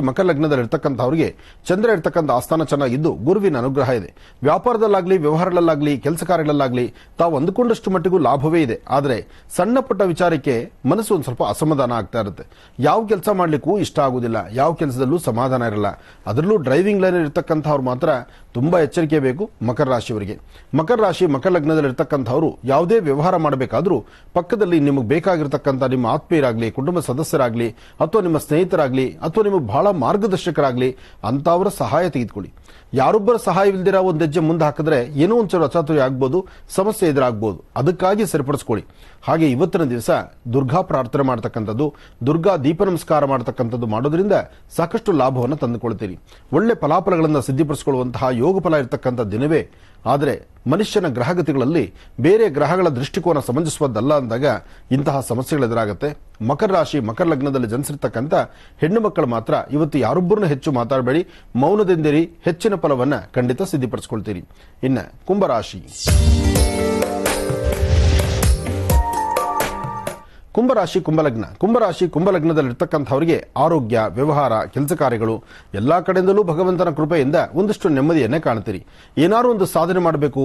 ಮಕರ ಲಗ್ನದಲ್ಲಿರ್ತಕ್ಕಂಥವರಿಗೆ ಚಂದ್ರ ಇರ್ತಕ್ಕಂಥ ಆಸ್ಥಾನ ಚೆನ್ನಾಗಿದ್ದು ಗುರುವಿನ ಅನುಗ್ರಹ ಇದೆ. ವ್ಯಾಪಾರದಲ್ಲಾಗ್ಲಿ, ವ್ಯವಹಾರಗಳಲ್ಲಾಗ್ಲಿ, ಕೆಲಸ ಕಾರ್ಯಗಳಲ್ಲಾಗ್ಲಿ ತಾವು ಅಂದುಕೊಂಡಷ್ಟು ಮಟ್ಟಿಗೂ ಲಾಭವೇ ಇದೆ. ಆದರೆ ಸಣ್ಣ ಪುಟ್ಟ ವಿಚಾರಕ್ಕೆ ಮನಸ್ಸು ಒಂದು ಸ್ವಲ್ಪ ಅಸಮಾಧಾನ ಆಗ್ತಾ ಇರುತ್ತೆ. ಯಾವ ಕೆಲಸ ಮಾಡ್ಲಿಕ್ಕೂ ಇಷ್ಟ ಆಗುದಿಲ್ಲ, ಯಾವ ಕೆಲಸದಲ್ಲೂ ಸಮಾಧಾನ ಇರಲ್ಲ. ಅದರಲ್ಲೂ ಡ್ರೈವಿಂಗ್ ಲೈನ್ ಇರ್ತಕ್ಕಂಥವ್ರು ಮಾತ್ರ ತುಂಬಾ ಎಚ್ಚರಿಕೆ ಬೇಕು. ಮಕರ ರಾಶಿಯವರಿಗೆ ಮಕರ ಲಗ್ನದಲ್ಲಿರ್ತಕ್ಕಂಥವ್ರು ಯಾವುದೇ ವ್ಯವಹಾರ ಮಾಡಬೇಕಾದ್ರೂ ಪಕ್ಕದಲ್ಲಿ ನಿಮಗೆ ಬೇಕಾಗಿರ್ತಕ್ಕಂಥ ನಿಮ್ಮ ಆತ್ಮೀಯರಾಗ್ಲಿ, ಕುಟುಂಬ ಸದಸ್ಯರಾಗ್ಲಿ, ಅಥವಾ ನಿಮ್ಮ ಸ್ನೇಹಿತರಾಗ್ಲಿ, ಅಥವಾ ನಿಮಗೆ ಬಹಳ ಮಾರ್ಗದರ್ಶಕರಾಗ್ಲಿ ಅಂತವರ ಸಹಾಯ ತೆಗೆದುಕೊಳ್ಳಿ. ಯಾರೊಬ್ಬರ ಸಹಾಯವಿಲ್ದಿರ ಒಂದು ಹೆಜ್ಜೆ ಮುಂದೆ ಹಾಕಿದ್ರೆ ಏನೋ ಒಂಚೂರು ಅಚಾತುರ್ಯ ಆಗ್ಬೋದು, ಸಮಸ್ಯೆ ಎದುರಾಗ್ಬೋದು. ಅದಕ್ಕಾಗಿ ಸರಿಪಡಿಸ್ಕೊಳ್ಳಿ. ಹಾಗೆ ಇವತ್ತಿನ ದಿವಸ ದುರ್ಗಾ ಪ್ರಾರ್ಥನೆ ಮಾಡತಕ್ಕಂಥದ್ದು, ದುರ್ಗಾ ದೀಪ ನಮಸ್ಕಾರ ಮಾಡತಕ್ಕಂಥದ್ದು ಮಾಡೋದ್ರಿಂದ ಸಾಕಷ್ಟು ಲಾಭವನ್ನು ತಂದುಕೊಳ್ತೀರಿ. ಒಳ್ಳೆ ಫಲಾಫಲಗಳನ್ನು ಸಿದ್ಧಿಪಡಿಸಿಕೊಳ್ಳುವಂತಹ ಯೋಗ ಫಲ ಇರತಕ್ಕಂಥ ದಿನವೇ. ಆದರೆ ಮನುಷ್ಯನ ಗ್ರಹಗತಿಗಳಲ್ಲಿ ಬೇರೆ ಗ್ರಹಗಳ ದೃಷ್ಟಿಕೋನ ಸಮಂಜಸವಾದಲ್ಲ ಅಂದಾಗ ಇಂತಹ ಸಮಸ್ಯೆಗಳು ಎದುರಾಗುತ್ತೆ. ಮಕರ ರಾಶಿ ಮಕರ ಲಗ್ನದಲ್ಲಿ ಜನಿಸಿರ್ತಕ್ಕಂಥ ಹೆಣ್ಣು ಮಕ್ಕಳು ಮಾತ್ರ ಇವತ್ತು ಯಾರೊಬ್ಬರನ್ನ ಹೆಚ್ಚು ಮಾತಾಡಬೇಡಿ, ಮೌನದಿಂದಿರಿ. ಹೆಚ್ಚಿನ ಫಲವನ್ನ ಖಂಡಿತ ಸಿದ್ಧಿಪಡಿಸಿಕೊಳ್ತೀರಿ. ಇನ್ನು ಕುಂಭರಾಶಿ. ಕುಂಭಲಗ್ನದಲ್ಲಿರ್ತಕ್ಕಂಥವರಿಗೆ ಆರೋಗ್ಯ, ವ್ಯವಹಾರ, ಕೆಲಸ ಕಾರ್ಯಗಳು ಎಲ್ಲಾ ಕಡೆಯಿಂದಲೂ ಭಗವಂತನ ಕೃಪೆಯಿಂದ ಒಂದಷ್ಟು ನೆಮ್ಮದಿಯನ್ನೇ ಕಾಣ್ತೀರಿ. ಏನಾರು ಒಂದು ಸಾಧನೆ ಮಾಡಬೇಕು,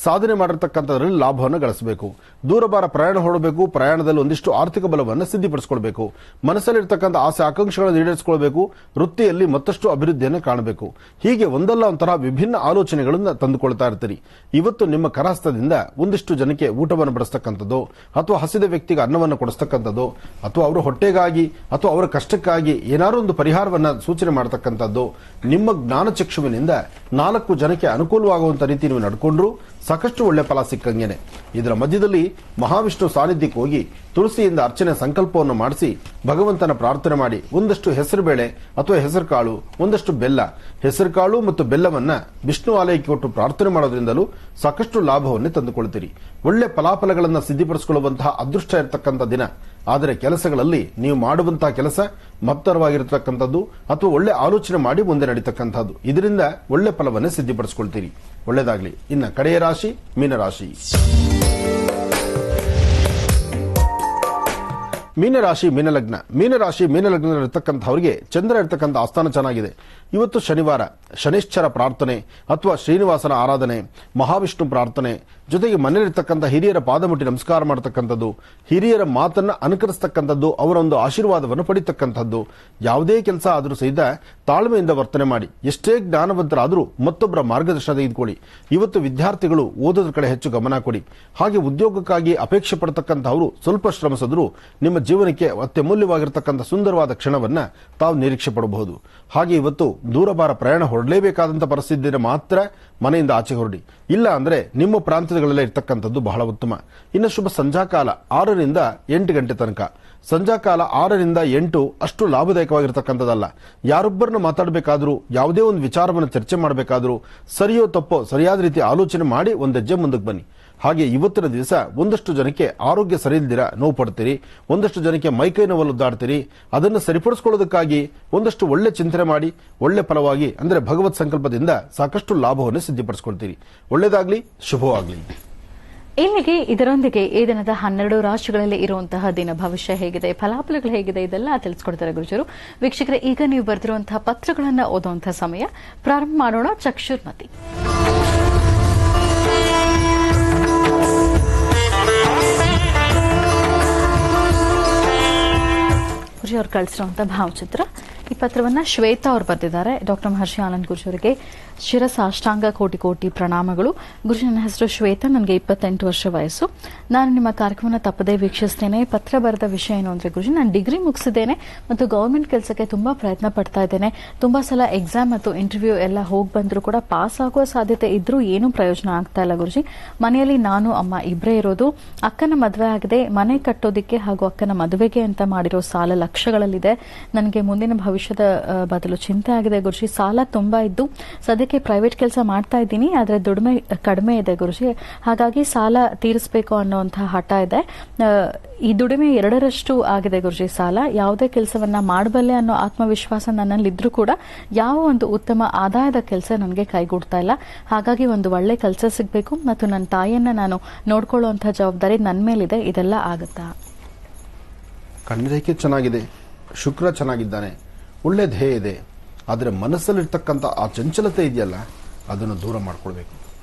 ಸಾಧನೆ ಮಾಡಿರ್ತಕ್ಕಂಥದ್ರಲ್ಲಿ ಲಾಭವನ್ನು ಗಳಿಸಬೇಕು. ದೂರಬಾರ ಪ್ರಯಾಣ ಹೊರಡಬೇಕು, ಪ್ರಯಾಣದಲ್ಲಿ ಒಂದಿಷ್ಟು ಆರ್ಥಿಕ ಬಲವನ್ನು ಸಿದ್ಧಿಪಡಿಸಿಕೊಳ್ಬೇಕು. ಮನಸ್ಸಲ್ಲಿರ್ತಕ್ಕಂಥ ಆಸೆ ಆಕಾಂಕ್ಷೆಗಳನ್ನು ಈಡೇರಿಸಿಕೊಳ್ಬೇಕು. ವೃತ್ತಿಯಲ್ಲಿ ಮತ್ತಷ್ಟು ಅಭಿವೃದ್ಧಿಯನ್ನು ಕಾಣಬೇಕು. ಹೀಗೆ ಒಂದಲ್ಲ ಒಂಥರ ವಿಭಿನ್ನ ಆಲೋಚನೆಗಳನ್ನು ತಂದುಕೊಳ್ತಾ ಇರ್ತೀರಿ. ಇವತ್ತು ನಿಮ್ಮ ಕರಹಸ್ತದಿಂದ ಒಂದಿಷ್ಟು ಜನಕ್ಕೆ ಊಟವನ್ನು ಬಡಿಸ್ತಕ್ಕಂಥದ್ದು, ಅಥವಾ ಹಸಿದ ವ್ಯಕ್ತಿಗೆ ಅನ್ನವನ್ನು ಕೊಡಿಸ್ತಕ್ಕಂಥದ್ದು, ಅಥವಾ ಅವರ ಹೊಟ್ಟೆಗಾಗಿ ಅಥವಾ ಅವರ ಕಷ್ಟಕ್ಕಾಗಿ ಏನಾದರೂ ಒಂದು ಪರಿಹಾರವನ್ನ ಸೂಚನೆ ಮಾಡತಕ್ಕಂಥದ್ದು, ನಿಮ್ಮ ಜ್ಞಾನಚಕ್ಷುವಿನಿಂದ 4 ಜನಕ್ಕೆ ಅನುಕೂಲವಾಗುವಂತ ರೀತಿ ನೀವು ನಡ್ಕೊಂಡ್ರು ಸಾಕಷ್ಟು ಒಳ್ಳೆ ಫಲ ಸಿಕ್ಕಂಗೆನೆ. ಇದರ ಮಧ್ಯದಲ್ಲಿ ಮಹಾವಿಷ್ಣು ಸಾನ್ನಿಧ್ಯಕ್ಕೆ ಹೋಗಿ ತುಳಸಿಯಿಂದ ಅರ್ಚನೆ ಸಂಕಲ್ಪವನ್ನು ಮಾಡಿಸಿ ಭಗವಂತನ ಪ್ರಾರ್ಥನೆ ಮಾಡಿ ಒಂದಷ್ಟು ಹೆಸರುಬೇಳೆ ಅಥವಾ ಹೆಸರುಕಾಳು, ಒಂದಷ್ಟು ಬೆಲ್ಲ, ಹೆಸರುಕಾಳು ಮತ್ತು ಬೆಲ್ಲವನ್ನ ವಿಷ್ಣು ಆಲಯಕ್ಕೆ ಕೊಟ್ಟು ಪ್ರಾರ್ಥನೆ ಮಾಡೋದ್ರಿಂದಲೂ ಸಾಕಷ್ಟು ಲಾಭವನ್ನೇ ತಂದುಕೊಳ್ತೀರಿ. ಒಳ್ಳೆ ಫಲಾಫಲಗಳನ್ನು ಸಿದ್ಧಿಪಡಿಸಿಕೊಳ್ಳುವಂತಹ ಅದೃಷ್ಟ ಇರತಕ್ಕಂಥ ದಿನ. ಆದರೆ ಕೆಲಸಗಳಲ್ಲಿ ನೀವು ಮಾಡುವಂತಹ ಕೆಲಸ ಮಹತ್ತರವಾಗಿರತಕ್ಕಂಥದ್ದು ಅಥವಾ ಒಳ್ಳೆ ಆಲೋಚನೆ ಮಾಡಿ ಮುಂದೆ ನಡೀತಕ್ಕಂಥದ್ದು. ಇದರಿಂದ ಒಳ್ಳೆ ಫಲವನ್ನೇ ಸಿದ್ಧಿಪಡಿಸಿಕೊಳ್ತೀರಿ. ಒಳ್ಳೆಯದಾಗಲಿ. ಇನ್ನು ಕಡೆಯ ರಾಶಿ ಮೀನರಾಶಿ. ಮೀನಲಗ್ನದಲ್ಲಿರ್ತಕ್ಕಂಥವರಿಗೆ ಚಂದ್ರ ಇರ್ತಕ್ಕಂಥ ಆಸ್ಥಾನ ಚೆನ್ನಾಗಿದೆ. ಇವತ್ತು ಶನಿವಾರ ಶನಿಶ್ಚರ ಪ್ರಾರ್ಥನೆ ಅಥವಾ ಶ್ರೀನಿವಾಸನ ಆರಾಧನೆ, ಮಹಾವಿಷ್ಣು ಪ್ರಾರ್ಥನೆ, ಜೊತೆಗೆ ಮನೆಯಲ್ಲಿರ್ತಕ್ಕಂಥ ಹಿರಿಯರ ಪಾದ ಮುಟ್ಟಿ ನಮಸ್ಕಾರ ಮಾಡತಕ್ಕಂಥದ್ದು, ಹಿರಿಯರ ಮಾತನ್ನ ಅನುಕರಿಸತಕ್ಕಂಥದ್ದು, ಅವರ ಒಂದು ಆಶೀರ್ವಾದವನ್ನು ಪಡಿತಕ್ಕಂಥದ್ದು. ಯಾವುದೇ ಕೆಲಸ ಆದರೂ ಸಹಿತ ತಾಳ್ಮೆಯಿಂದ ವರ್ತನೆ ಮಾಡಿ. ಎಷ್ಟೇ ಜ್ಞಾನವಂತರಾದರೂ ಮತ್ತೊಬ್ಬರ ಮಾರ್ಗದರ್ಶನ ತೆಗೆದುಕೊಳ್ಳಿ. ಇವತ್ತು ವಿದ್ಯಾರ್ಥಿಗಳು ಓದೋದ್ರ ಕಡೆ ಹೆಚ್ಚು ಗಮನ ಕೊಡಿ. ಹಾಗೆ ಉದ್ಯೋಗಕ್ಕಾಗಿ ಅಪೇಕ್ಷೆ ಪಡತಕ್ಕಂಥವರು ಸ್ವಲ್ಪ ಶ್ರಮಿಸಿದ್ರು ನಿಮ್ಮ ಜೀವನಕ್ಕೆ ಅತ್ಯಮೂಲ್ಯವಾಗಿರತಕ್ಕಂಥ ಸುಂದರವಾದ ಕ್ಷಣವನ್ನ ತಾವು ನಿರೀಕ್ಷೆ ಪಡಬಹುದು. ಹಾಗೆ ಇವತ್ತು ದೂರಬಾರ ಪ್ರಯಾಣ ಹೊರಡಲೇಬೇಕಾದಂಥ ಪರಿಸ್ಥಿತಿಯಲ್ಲಿ ಮಾತ್ರ ಮನೆಯಿಂದ ಆಚೆ ಹೊರಡಿ. ಇಲ್ಲ ಅಂದ್ರೆ ನಿಮ್ಮ ಪ್ರಾಂತ್ಯಗಳಲ್ಲೇ ಇರ್ತಕ್ಕಂಥದ್ದು ಬಹಳ ಉತ್ತಮ. ಇನ್ನು ಶುಭ ಸಂಧ್ಯಾಕಾಲ 6 ರಿಂದ 8 ಗಂಟೆ ತನಕ. ಸಂಧ್ಯಾಕಾಲ 6 ರಿಂದ 8 ಅಷ್ಟು ಲಾಭದಾಯಕವಾಗಿರ್ತಕ್ಕಂಥದ್ದಲ್ಲ. ಯಾರೊಬ್ಬರನ್ನ ಮಾತಾಡಬೇಕಾದ್ರೂ, ಯಾವುದೇ ಒಂದು ವಿಚಾರವನ್ನು ಚರ್ಚೆ ಮಾಡಬೇಕಾದ್ರೂ ಸರಿಯೋ ತಪ್ಪೋ ಸರಿಯಾದ ರೀತಿ ಆಲೋಚನೆ ಮಾಡಿ ಒಂದು ಹೆಜ್ಜೆ ಮುಂದಕ್ಕೆ ಬನ್ನಿ. ಹಾಗೆ ಇವತ್ತಿನ ದಿವಸ ಒಂದಷ್ಟು ಜನಕ್ಕೆ ಆರೋಗ್ಯ ಸರಿ ಇಲ್ದಿರ ನೋವು ಪಡ್ತೀರಿ, ಒಂದಷ್ಟು ಜನಕ್ಕೆ ಮೈಕೈ ನೋವಲ್ಲಿ ಒದ್ದಾಡ್ತೀರಿ. ಅದನ್ನು ಸರಿಪಡಿಸಿಕೊಳ್ಳೋದಕ್ಕಾಗಿ ಒಂದಷ್ಟು ಒಳ್ಳೆ ಚಿಂತನೆ ಮಾಡಿ ಒಳ್ಳೆ ಫಲವಾಗಿ ಅಂದ್ರೆ ಭಗವತ್ ಸಂಕಲ್ಪದಿಂದ ಸಾಕಷ್ಟು ಲಾಭವನ್ನು ಸಿದ್ಧಿಪಡಿಸಿಕೊಳ್ತೀರಿ. ಒಳ್ಳೆಯದಾಗ್ಲಿ, ಶುಭವಾಗ್ಲಿ. ಇಲ್ಲಿಗೆ ಇದರೊಂದಿಗೆ ಈ ದಿನದ 12 ರಾಶಿಗಳಲ್ಲಿ ಇರುವಂತಹ ದಿನ ಭವಿಷ್ಯ ಹೇಗಿದೆ, ಫಲಾಫಲಗಳು ಹೇಗಿದೆ, ಇದೆಲ್ಲ ತಿಳಿಸ್ಕೊಡ್ತಾರೆ ಗುರುಜರು. ವೀಕ್ಷಕರೇ, ಈಗ ನೀವು ಬರೆದಿರುವಂತಹ ಪತ್ರಗಳನ್ನು ಓದುವಂತಹ ಸಮಯ. ಪ್ರಾರಂಭ ಮಾಡೋಣ. ಚಕ್ಷುರ್ಮತಿ. ಗುರುಜಿ ಅವರು ಕಳಿಸಿರುವಂತಹ ಭಾವಚಿತ್ರ. ಈ ಪತ್ರವನ್ನ ಶ್ವೇತಾ ಅವರು ಬರೆದಿದ್ದಾರೆ. ಡಾಕ್ಟರ್ ಮಹರ್ಷಿ ಆನಂದ್ ಗುರುಜರಿಗೆ ಶಿರಸಾಷ್ಟಾಂಗ ಕೋಟಿ ಕೋಟಿ ಪ್ರಣಾಮಗಳು. ಗುರುಜಿ, ನನ್ನ ಹೆಸರು ಶ್ವೇತಾ, ನನಗೆ 28 ವರ್ಷ ವಯಸ್ಸು. ನಾನು ನಿಮ್ಮ ಕಾರ್ಯಕ್ರಮವನ್ನು ತಪ್ಪದೇ ವೀಕ್ಷಿಸ್ತೇನೆ. ಪತ್ರ ಬರೆದ ವಿಷಯ ಏನು ಅಂದ್ರೆ ಗುರುಜಿ, ನಾನು ಡಿಗ್ರಿ ಮುಗಿಸಿದ್ದೇನೆ ಮತ್ತು ಗವರ್ಮೆಂಟ್ ಕೆಲಸಕ್ಕೆ ತುಂಬಾ ಪ್ರಯತ್ನ ಪಡ್ತಾ ಇದ್ದೇನೆ. ತುಂಬಾ ಸಲ ಎಕ್ಸಾಮ್ ಮತ್ತು ಇಂಟರ್ವ್ಯೂ ಎಲ್ಲ ಹೋಗಿ ಬಂದರೂ ಕೂಡ ಪಾಸ್ ಆಗುವ ಸಾಧ್ಯತೆ ಇದ್ರೂ ಏನೂ ಪ್ರಯೋಜನ ಆಗ್ತಾ ಇಲ್ಲ ಗುರುಜಿ. ಮನೆಯಲ್ಲಿ ನಾನು ಅಮ್ಮ ಇಬ್ಬರೇ ಇರೋದು. ಅಕ್ಕನ ಮದುವೆ ಆಗಿದೆ. ಮನೆ ಕಟ್ಟೋದಿಕ್ಕೆ ಹಾಗೂ ಅಕ್ಕನ ಮದುವೆಗೆ ಅಂತ ಮಾಡಿರೋ ಸಾಲ ಲಕ್ಷಗಳಲ್ಲಿದೆ. ನನಗೆ ಮುಂದಿನ ಭವಿಷ್ಯದ ಬದಲು ಚಿಂತೆ ಆಗಿದೆ ಗುರುಜಿ. ಸಾಲ ತುಂಬಾ ಇದ್ದು ಸದ್ಯಕ್ಕೆ ಪ್ರೈವೇಟ್ ಕೆಲಸ ಮಾಡ್ತಾ ಇದ್ದೀನಿ, ಆದ್ರೆ ದುಡಿಮೆ ಕಡಿಮೆ ಇದೆ ಗುರುಜಿ. ಹಾಗಾಗಿ ಸಾಲ ತೀರಿಸಬೇಕು ಅನ್ನೋಂತಹ ಹಠ ಇದೆ. ಈ ದುಡಿಮೆ 2ರಷ್ಟು ಆಗಿದೆ ಗುರುಜಿ ಸಾಲ. ಯಾವುದೇ ಕೆಲಸವನ್ನ ಮಾಡಬಲ್ಲೆ ಅನ್ನೋ ಆತ್ಮವಿಶ್ವಾಸ ನನ್ನಲ್ಲಿದ್ರೂ ಕೂಡ ಯಾವ ಒಂದು ಉತ್ತಮ ಆದಾಯದ ಕೆಲಸ ನನಗೆ ಕೈಗೂಡ್ತಾ ಇಲ್ಲ. ಹಾಗಾಗಿ ಒಂದು ಒಳ್ಳೆ ಕೆಲಸ ಸಿಗಬೇಕು ಮತ್ತು ನನ್ನ ತಾಯಿಯನ್ನ ನಾನು ನೋಡ್ಕೊಳ್ಳುವಂತಹ ಜವಾಬ್ದಾರಿ ನನ್ನ ಮೇಲಿದೆ. ಇದೆಲ್ಲ ಆಗುತ್ತಾ? ಕಣ್ಣಿರೇಖೆ ಚೆನ್ನಾಗಿದೆ, ಶುಕ್ರ ಚೆನ್ನಾಗಿದ್ದಾನೆ, ಒಳ್ಳೆ ಧ್ಯೇಯ ಇದೆ. ಆದರೆ ಮನಸ್ಸಲ್ಲಿರ್ತಕ್ಕಂಥ ಆ ಚಂಚಲತೆ ಇದೆಯಲ್ಲ, ಅದನ್ನು ದೂರ ಮಾಡ್ಕೊಳ್ಬೇಕು.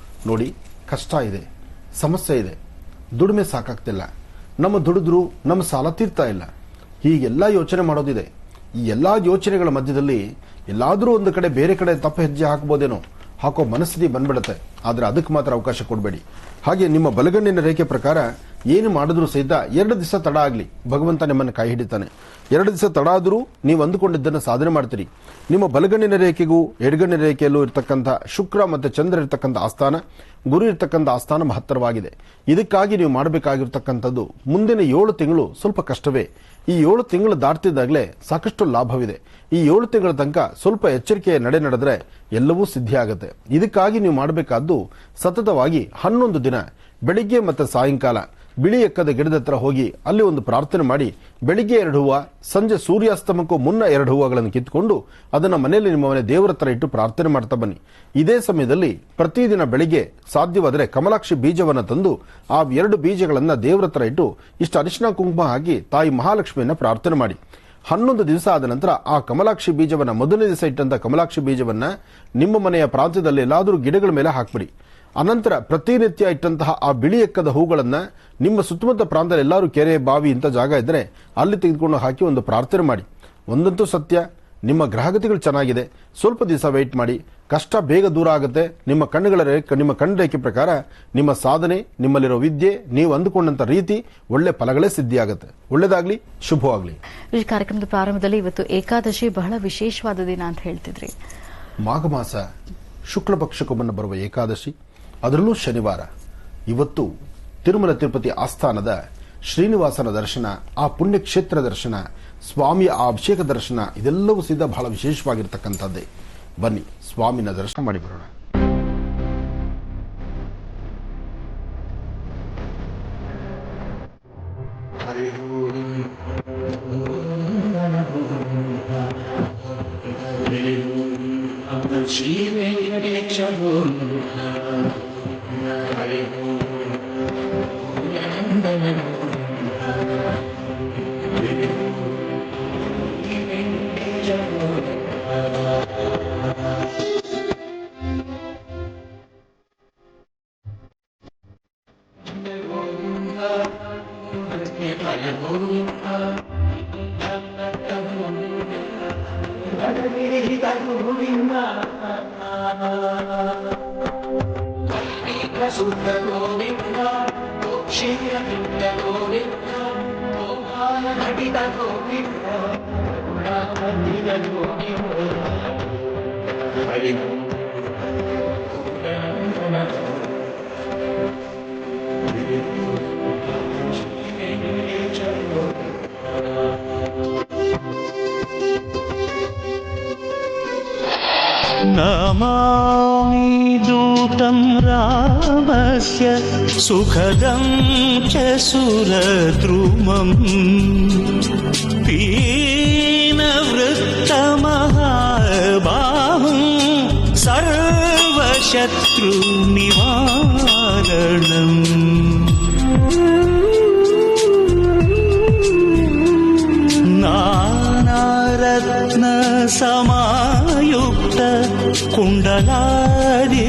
ನೋಡಿ, ಕಷ್ಟ ಇದೆ, ಸಮಸ್ಯೆ ಇದೆ, ದುಡಿಮೆ ಸಾಕಾಗ್ತಿಲ್ಲ, ನಮ್ಮ ದುಡಿದ್ರು ನಮ್ಮ ಸಾಲ ತೀರ್ತಾ ಇಲ್ಲ, ಹೀಗೆಲ್ಲ ಯೋಚನೆ ಮಾಡೋದಿದೆ. ಈ ಎಲ್ಲಾ ಯೋಚನೆಗಳ ಮಧ್ಯದಲ್ಲಿ ಎಲ್ಲಾದರೂ ಒಂದು ಕಡೆ ಬೇರೆ ಕಡೆ ತಪ್ಪು ಹೆಜ್ಜೆ ಹಾಕಬಹುದೇನೋ, ಹಾಕೋ ಮನಸ್ಥಿತಿ ಬಂದ್ಬಿಡುತ್ತೆ. ಆದರೆ ಅದಕ್ಕೆ ಮಾತ್ರ ಅವಕಾಶ ಕೊಡಬೇಡಿ. ಹಾಗೆ ನಿಮ್ಮ ಬಲಗಣ್ಣಿನ ರೇಖೆ ಪ್ರಕಾರ ಏನು ಮಾಡಿದ್ರೂ ಸಹಿತ 2 ದಿವಸ ತಡ ಆಗಲಿ, ಭಗವಂತ ನಿಮ್ಮನ್ನು ಕೈ ಹಿಡಿತಾನೆ. 2 ದಿವಸ ತಡ ಆದರೂ ನೀವು ಅಂದುಕೊಂಡಿದ್ದನ್ನು ಸಾಧನೆ ಮಾಡ್ತೀರಿ. ನಿಮ್ಮ ಬಲಗಣ್ಣಿನ ರೇಖೆಗೂ ಎಡಗಣ್ಣಿನ ರೇಖೆಯಲ್ಲೂ ಇರತಕ್ಕಂಥ ಶುಕ್ರ ಮತ್ತು ಚಂದ್ರ ಇರತಕ್ಕಂಥ ಆಸ್ಥಾನ, ಗುರು ಇರತಕ್ಕಂಥ ಆಸ್ಥಾನ ಮಹತ್ತರವಾಗಿದೆ. ಇದಕ್ಕಾಗಿ ನೀವು ಮಾಡಬೇಕಾಗಿರ್ತಕ್ಕಂಥದ್ದು ಮುಂದಿನ 7 ತಿಂಗಳು ಸ್ವಲ್ಪ ಕಷ್ಟವೇ. ಈ 7 ತಿಂಗಳು ದಾಟ್ತಿದ್ದಾಗಲೇ ಸಾಕಷ್ಟು ಲಾಭವಿದೆ. ಈ 7 ತಿಂಗಳ ತನಕ ಸ್ವಲ್ಪ ಎಚ್ಚರಿಕೆಯ ನಡೆದರೆ ಎಲ್ಲವೂ ಸಿದ್ಧಿಯಾಗುತ್ತೆ. ಇದಕ್ಕಾಗಿ ನೀವು ಮಾಡಬೇಕಾದ್ದು ಸತತವಾಗಿ 11 ದಿನ ಬೆಳಿಗ್ಗೆ ಮತ್ತು ಸಾಯಂಕಾಲ ಬಿಳಿ ಎಕ್ಕದ ಗಿಡದ ಹತ್ರ ಹೋಗಿ ಅಲ್ಲಿ ಒಂದು ಪ್ರಾರ್ಥನೆ ಮಾಡಿ, ಬೆಳಿಗ್ಗೆ 2 ಹೂವು, ಸಂಜೆ ಸೂರ್ಯಾಸ್ತಮಕ್ಕೂ ಮುನ್ನ 2 ಹೂವುಗಳನ್ನು ಕಿತ್ಕೊಂಡು ಅದನ್ನು ಮನೆಯಲ್ಲಿ ನಿಮ್ಮ ಮನೆ ದೇವರ ಹತ್ರ ಇಟ್ಟು ಪ್ರಾರ್ಥನೆ ಮಾಡ್ತಾ ಬನ್ನಿ. ಇದೇ ಸಮಯದಲ್ಲಿ ಪ್ರತಿದಿನ ಬೆಳಿಗ್ಗೆ ಸಾಧ್ಯವಾದರೆ ಕಮಲಾಕ್ಷಿ ಬೀಜವನ್ನು ತಂದು ಆ 2 ಬೀಜಗಳನ್ನು ದೇವರ ಹತ್ರ ಇಟ್ಟು ಇಷ್ಟು ಅರಿಶಿನ ಕುಂಕುಮ ಹಾಕಿ ತಾಯಿ ಮಹಾಲಕ್ಷ್ಮಿಯನ್ನ ಪ್ರಾರ್ಥನೆ ಮಾಡಿ. 11 ದಿವಸ ಆದ ನಂತರ ಆ ಕಮಲಾಕ್ಷಿ ಬೀಜವನ್ನ, ಮೊದಲನೇ ದಿವಸ ಇಟ್ಟಂತ ಕಮಲಾಕ್ಷಿ ಬೀಜವನ್ನ ನಿಮ್ಮ ಮನೆಯ ಪ್ರಾಂತ್ಯದಲ್ಲಿ ಎಲ್ಲಾದರೂ ಗಿಡಗಳ ಮೇಲೆ ಹಾಕ್ಬಿಡಿ. ಅನಂತರ ಪ್ರತಿನಿತ್ಯ ಇಟ್ಟಂತಹ ಆ ಬಿಳಿ ಎಕ್ಕದ ಹೂಗಳನ್ನ ನಿಮ್ಮ ಸುತ್ತಮುತ್ತ ಪ್ರಾಂತದಲ್ಲಿ ಎಲ್ಲರೂ ಕೆರೆ, ಬಾವಿ ಇಂಥ ಜಾಗ ಇದ್ರೆ ಅಲ್ಲಿ ತೆಗೆದುಕೊಂಡು ಹಾಕಿ ಒಂದು ಪ್ರಾರ್ಥನೆ ಮಾಡಿ. ಒಂದಂತೂ ಸತ್ಯ, ನಿಮ್ಮ ಗ್ರಹಗತಿಗಳು ಚೆನ್ನಾಗಿದೆ. ಸ್ವಲ್ಪ ದಿವಸ ವೆಯ್ಟ್ ಮಾಡಿ, ಕಷ್ಟ ಬೇಗ ದೂರ ಆಗುತ್ತೆ. ನಿಮ್ಮ ಕಣ್ಣು ರೇಖೆ ಪ್ರಕಾರ ನಿಮ್ಮ ಸಾಧನೆ, ನಿಮ್ಮಲ್ಲಿರೋ ವಿದ್ಯೆ, ನೀವು ಅಂದುಕೊಂಡಂತ ರೀತಿ ಒಳ್ಳೆ ಫಲಗಳೇ ಸಿದ್ಧಿಯಾಗುತ್ತೆ. ಒಳ್ಳೆದಾಗ್ಲಿ, ಶುಭವಾಗ್ಲಿ. ಈ ಕಾರ್ಯಕ್ರಮದ ಪ್ರಾರಂಭದಲ್ಲಿ ಇವತ್ತು ಏಕಾದಶಿ ಬಹಳ ವಿಶೇಷವಾದ ದಿನ ಅಂತ ಹೇಳ್ತಿದ್ರಿ. ಮಾಘ ಮಾಸ ಶುಕ್ಲ ಪಕ್ಷಕ್ಕೊಮ್ಮೆ ಬರುವ ಏಕಾದಶಿ, ಅದರಲ್ಲೂ ಶನಿವಾರ. ಇವತ್ತು ತಿರುಮಲ ತಿರುಪತಿ ಆಸ್ಥಾನದ ಶ್ರೀನಿವಾಸನ ದರ್ಶನ, ಆ ಪುಣ್ಯಕ್ಷೇತ್ರ ದರ್ಶನ, ಸ್ವಾಮಿಯ ಆ ಅಭಿಷೇಕ ದರ್ಶನ, ಇದೆಲ್ಲವೂ ಸಿದ್ಧ ಬಹಳ ವಿಶೇಷವಾಗಿರ್ತಕ್ಕಂಥದ್ದೇ. ಬನ್ನಿ ಸ್ವಾಮಿನ ದರ್ಶನ ಮಾಡಿ ಬರೋಣ. नमामि दूतं रामस्य सुखदं च सुरद्रुमम् पीनवृत्तमहाबाहुं सर्वशत्रुनिवारणम् ललाटि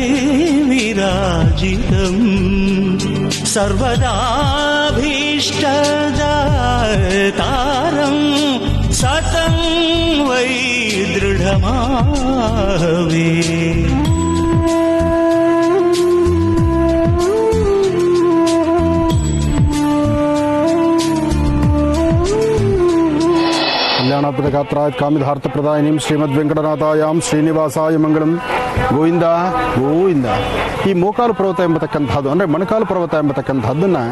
विराजितम् सर्वदाभीष्टदातारं सतं वै दृढमाहवे ಕಲ್ಯಾಣಾತ್ಮಕ ಕಾಮಿಧಾರ್ಥಪ್ರದಾಯಿನೀಂ ಶ್ರೀಮದ್ವೆಂಕಟನಾಥಾಯಾಂ ಶ್ರೀನಿವಾಸಾಯ ಮಂಗಳಂ. ಗೋವಿಂದ ಗೋವಿಂದ. ಈ ಮೋಕಾಲು ಪರ್ವತ ಎಂಬತಕ್ಕಂಥದ್ದು ಅಂದರೆ ಮಣಕಾಲು ಪರ್ವತ ಎಂಬತಕ್ಕಂಥದ್ದನ್ನು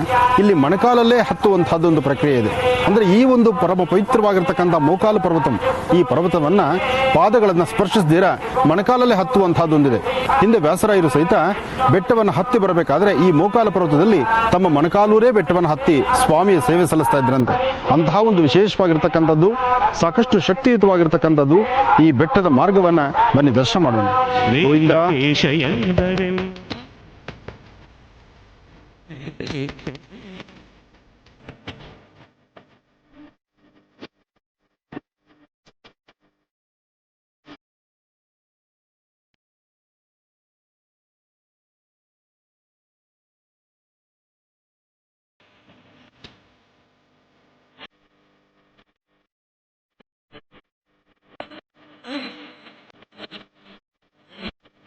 ಇಲ್ಲಿ ಮಣಕಾಲಲ್ಲೇ ಹತ್ತುವಂಥದ್ದು ಒಂದು ಪ್ರಕ್ರಿಯೆ ಇದೆ. ಅಂದರೆ ಈ ಒಂದು ಪರಮ ಪವಿತ್ರವಾಗಿರ್ತಕ್ಕಂಥ ಮೋಕಾಲು ಪರ್ವತಂ, ಈ ಪರ್ವತವನ್ನು ಪಾದಗಳನ್ನು ಸ್ಪರ್ಶಿಸದಿರ ಮಣಕಾಲಲ್ಲೇ ಹತ್ತುವಂಥದ್ದು ಒಂದಿದೆ. ಹಿಂದೆ ವ್ಯಾಸರಾಯರು ಸಹಿತ ಬೆಟ್ಟವನ್ನು ಹತ್ತಿ ಬರಬೇಕಾದ್ರೆ ಈ ಮೋಕಾಲು ಪರ್ವತದಲ್ಲಿ ತಮ್ಮ ಮಣಕಾಲೂರೇ ಬೆಟ್ಟವನ್ನು ಹತ್ತಿ ಸ್ವಾಮಿಯ ಸೇವೆ ಸಲ್ಲಿಸ್ತಾ ಇದ್ರಂತೆ. ಅಂತಹ ಒಂದು ವಿಶೇಷವಾಗಿರ್ತಕ್ಕಂಥದ್ದು, ಸಾಕಷ್ಟು ಶಕ್ತಿಯುತವಾಗಿರ್ತಕ್ಕಂಥದ್ದು ಈ ಬೆಟ್ಟದ ಮಾರ್ಗವನ್ನ ಬನ್ನಿ ದರ್ಶನ ಮಾಡೋಣ. ಗೋವಿಂದ.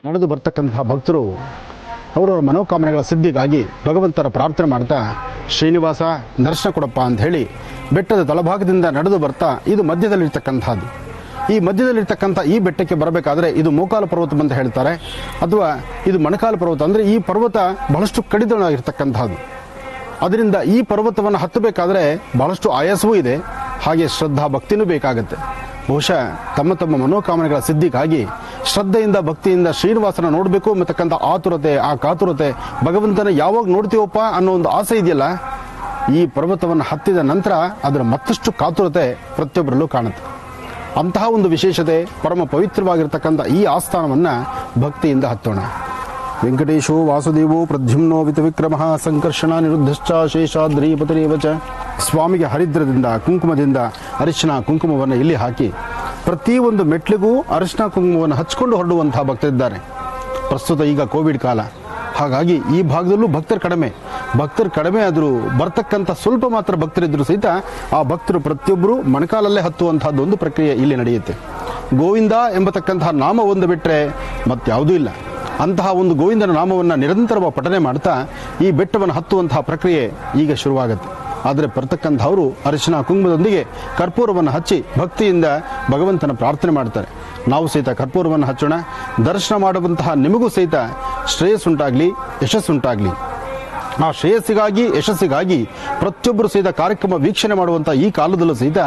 ನಡೆದು ಬರ್ತಕ್ಕಂತಹ ಭಕ್ತರು ಅವರವರ ಮನೋಕಾಮನೆಗಳ ಸಿದ್ಧಿಗಾಗಿ ಭಗವಂತರ ಪ್ರಾರ್ಥನೆ ಮಾಡ್ತಾ, ಶ್ರೀನಿವಾಸ ದರ್ಶನ ಕೊಡಪ್ಪ ಅಂತ ಹೇಳಿ ಬೆಟ್ಟದ ತಳಭಾಗದಿಂದ ನಡೆದು ಬರ್ತಾ, ಇದು ಮಧ್ಯದಲ್ಲಿರ್ತಕ್ಕಂಥದ್ದು. ಈ ಮಧ್ಯದಲ್ಲಿರ್ತಕ್ಕಂಥ ಈ ಬೆಟ್ಟಕ್ಕೆ ಬರಬೇಕಾದ್ರೆ ಇದು ಮೋಕಾಲು ಪರ್ವತ ಅಂತ ಹೇಳ್ತಾರೆ, ಅಥವಾ ಇದು ಮಣಕಾಲು ಪರ್ವತ. ಅಂದರೆ ಈ ಪರ್ವತ ಬಹಳಷ್ಟು ಕಡಿದಾಗಿರ್ತಕ್ಕಂಥದ್ದು. ಅದರಿಂದ ಈ ಪರ್ವತವನ್ನು ಹತ್ತಬೇಕಾದ್ರೆ ಬಹಳಷ್ಟು ಆಯಾಸವೂ ಇದೆ, ಹಾಗೆ ಶ್ರದ್ಧಾ ಭಕ್ತಿನೂ ಬೇಕಾಗುತ್ತೆ. ಬಹುಶಃ ತಮ್ಮ ತಮ್ಮ ಮನೋಕಾಮನೆಗಳ ಸಿದ್ಧಿಗಾಗಿ ಶ್ರದ್ಧೆಯಿಂದ ಭಕ್ತಿಯಿಂದ ಶ್ರೀನಿವಾಸನ ನೋಡಬೇಕು ಅನ್ನತಕ್ಕಂಥ ಆತುರತೆ, ಆ ಕಾತುರತೆ, ಭಗವಂತನ ಯಾವಾಗ ನೋಡ್ತೀವಪ್ಪ ಅನ್ನೋ ಒಂದು ಆಸೆ ಇದೆಯಲ್ಲ, ಈ ಪರ್ವತವನ್ನು ಹತ್ತಿದ ನಂತರ ಅದರ ಮತ್ತಷ್ಟು ಕಾತುರತೆ ಪ್ರತಿಯೊಬ್ಬರಲ್ಲೂ ಕಾಣುತ್ತೆ. ಅಂತಹ ಒಂದು ವಿಶೇಷತೆ, ಪರಮ ಪವಿತ್ರವಾಗಿರ್ತಕ್ಕಂಥ ಈ ಆಸ್ಥಾನವನ್ನು ಭಕ್ತಿಯಿಂದ ಹತ್ತೋಣ. ವೆಂಕಟೇಶೋ ವಾಸುದೇವೋ ಪ್ರದ್ಯುಮ್ನೋ ವಿತವಿಕ್ರಮಃ ಸಂಕರ್ಷಣ ನಿರುದ್ಧಶ್ಚ ಶೇಷಾದ್ರಿಪತಿರೇವ ಚ. ಸ್ವಾಮಿಗೆ ಹರಿದ್ರದಿಂದ ಕುಂಕುಮದಿಂದ ಅರಿಶಿನ ಕುಂಕುಮವನ್ನು ಇಲ್ಲಿ ಹಾಕಿ ಪ್ರತಿಯೊಂದು ಮೆಟ್ಲಿಗೂ ಅರಿಶಿನ ಕುಂಕುಮವನ್ನು ಹಚ್ಕೊಂಡು ಹೊರಡುವಂತಹ ಭಕ್ತರಿದ್ದಾರೆ. ಪ್ರಸ್ತುತ ಈಗ ಕೋವಿಡ್ ಕಾಲ, ಹಾಗಾಗಿ ಈ ಭಾಗದಲ್ಲೂ ಭಕ್ತರು ಕಡಿಮೆ ಆದರೂ ಬರ್ತಕ್ಕಂಥ ಸ್ವಲ್ಪ ಮಾತ್ರ ಭಕ್ತರಿದ್ದರೂ ಸಹಿತ ಆ ಭಕ್ತರು ಪ್ರತಿಯೊಬ್ಬರು ಮಣಕಾಲಲ್ಲೇ ಹತ್ತುವಂತಹದ್ದು ಒಂದು ಪ್ರಕ್ರಿಯೆ ಇಲ್ಲಿ ನಡೆಯುತ್ತೆ. ಗೋವಿಂದ ಎಂಬತಕ್ಕಂತಹ ನಾಮ ಒಂದು ಬಿಟ್ಟರೆ ಮತ್ಯಾವುದೂ ಇಲ್ಲ. ಅಂತಹ ಒಂದು ಗೋವಿಂದನ ನಾಮವನ್ನು ನಿರಂತರವಾಗಿ ಪಠನೆ ಮಾಡ್ತಾ ಈ ಬೆಟ್ಟವನ್ನು ಹತ್ತುವಂತಹ ಪ್ರಕ್ರಿಯೆ ಈಗ ಶುರುವಾಗುತ್ತೆ. ಆದರೆ ಬರ್ತಕ್ಕಂಥವರು ಅರಿಶಿನ ಕುಂಕುಮದೊಂದಿಗೆ ಕರ್ಪೂರವನ್ನು ಹಚ್ಚಿ ಭಕ್ತಿಯಿಂದ ಭಗವಂತನ ಪ್ರಾರ್ಥನೆ ಮಾಡ್ತಾರೆ. ನಾವು ಸಹಿತ ಕರ್ಪೂರವನ್ನು ಹಚ್ಚೋಣ. ದರ್ಶನ ಮಾಡುವಂತಹ ನಿಮಗೂ ಸಹಿತ ಶ್ರೇಯಸ್ಸುಂಟಾಗಲಿ, ಯಶಸ್ಸುಂಟಾಗಲಿ. ಆ ಶ್ರೇಯಸ್ಸಿಗಾಗಿ, ಯಶಸ್ಸಿಗಾಗಿ ಪ್ರತಿಯೊಬ್ಬರು ಸಹಿತ ಕಾರ್ಯಕ್ರಮ ವೀಕ್ಷಣೆ ಮಾಡುವಂಥ ಈ ಕಾಲದಲ್ಲೂ ಸಹಿತ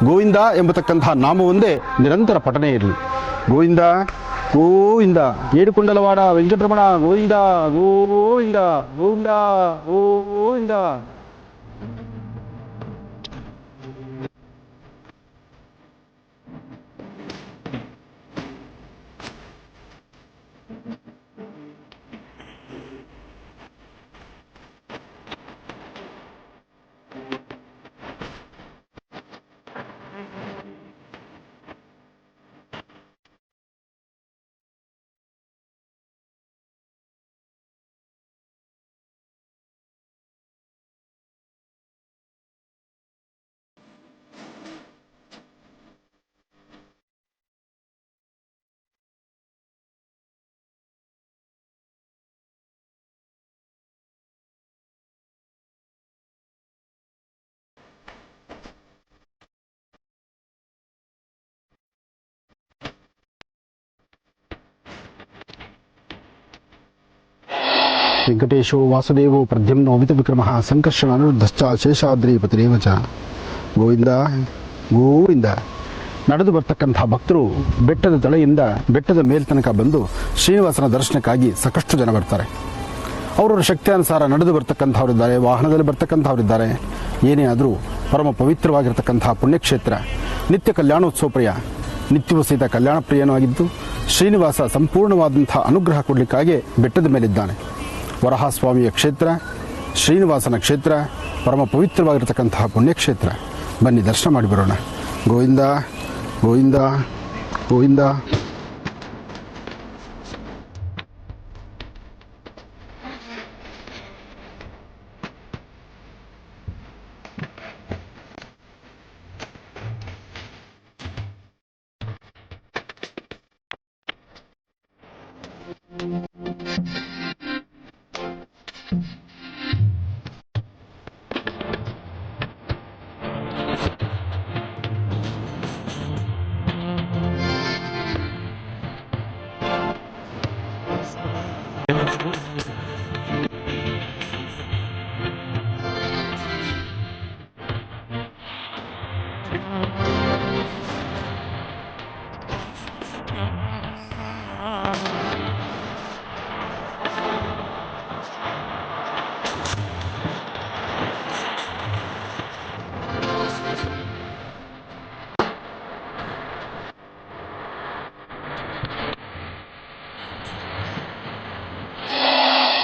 ಗೋವಿಂದ ಎಂಬತಕ್ಕಂತಹ ನಾಮವೊಂದೇ ನಿರಂತರ ಪಠನೆ ಇರಲಿ. ಗೋವಿಂದ ಗೋವಿಂದ. ಏಡುಕೊಂಡಲವಾಡ ವೆಂಕಟರಮಣ ಗೋವಿಂದ ಗೋವಿಂದ ಗೋವಿಂದ ಗೋವಿಂದ. ವೆಂಕಟೇಶೋ ವಾಸುದೇವೋ ಪ್ರದ್ಯುಮ್ನೋ ವಿತವಿಕ್ರಮಃ ಸಂಕರ್ಷಣ ನಿರುದ್ಧಶ್ಚ ಶೇಷಾದ್ರಿಪತಿರೇವ ಚ. ಗೋವಿಂದ ಗೋವಿಂದ. ನಡೆದು ಬರ್ತಕ್ಕಂಥ ಭಕ್ತರು ಬೆಟ್ಟದ ತಳೆಯಿಂದ ಬೆಟ್ಟದ ಮೇಲ್ತನಕ ಬಂದು ಶ್ರೀನಿವಾಸನ ದರ್ಶನಕ್ಕಾಗಿ ಸಾಕಷ್ಟು ಜನ ಬರ್ತಾರೆ. ಅವರವರ ಶಕ್ತಿಯಾನುಸಾರ ನಡೆದು ಬರ್ತಕ್ಕಂಥವರಿದ್ದಾರೆ, ವಾಹನದಲ್ಲಿ ಬರ್ತಕ್ಕಂಥವರಿದ್ದಾರೆ. ಏನೇ ಆದರೂ ಪರಮ ಪವಿತ್ರವಾಗಿರ್ತಕ್ಕಂತಹ ಪುಣ್ಯಕ್ಷೇತ್ರ, ನಿತ್ಯ ಕಲ್ಯಾಣೋತ್ಸವ ಪ್ರಿಯ, ನಿತ್ಯವೂ ಸಹಿತ ಕಲ್ಯಾಣ ಪ್ರಿಯನಾಗಿದ್ದು ಶ್ರೀನಿವಾಸ ಸಂಪೂರ್ಣವಾದಂಥ ಅನುಗ್ರಹ ಕೊಡಲಿಕ್ಕಾಗಿ ಬೆಟ್ಟದ ಮೇಲಿದ್ದಾನೆ. ವರಹಾಸ್ವಾಮಿಯ ಕ್ಷೇತ್ರ, ಶ್ರೀನಿವಾಸನ ಕ್ಷೇತ್ರ, ಪರಮ ಪವಿತ್ರವಾಗಿರ್ತಕ್ಕಂತಹ ಪುಣ್ಯಕ್ಷೇತ್ರ. ಬನ್ನಿ ದರ್ಶನ ಮಾಡಿ ಬರೋಣ. ಗೋವಿಂದ ಗೋವಿಂದ ಗೋವಿಂದ.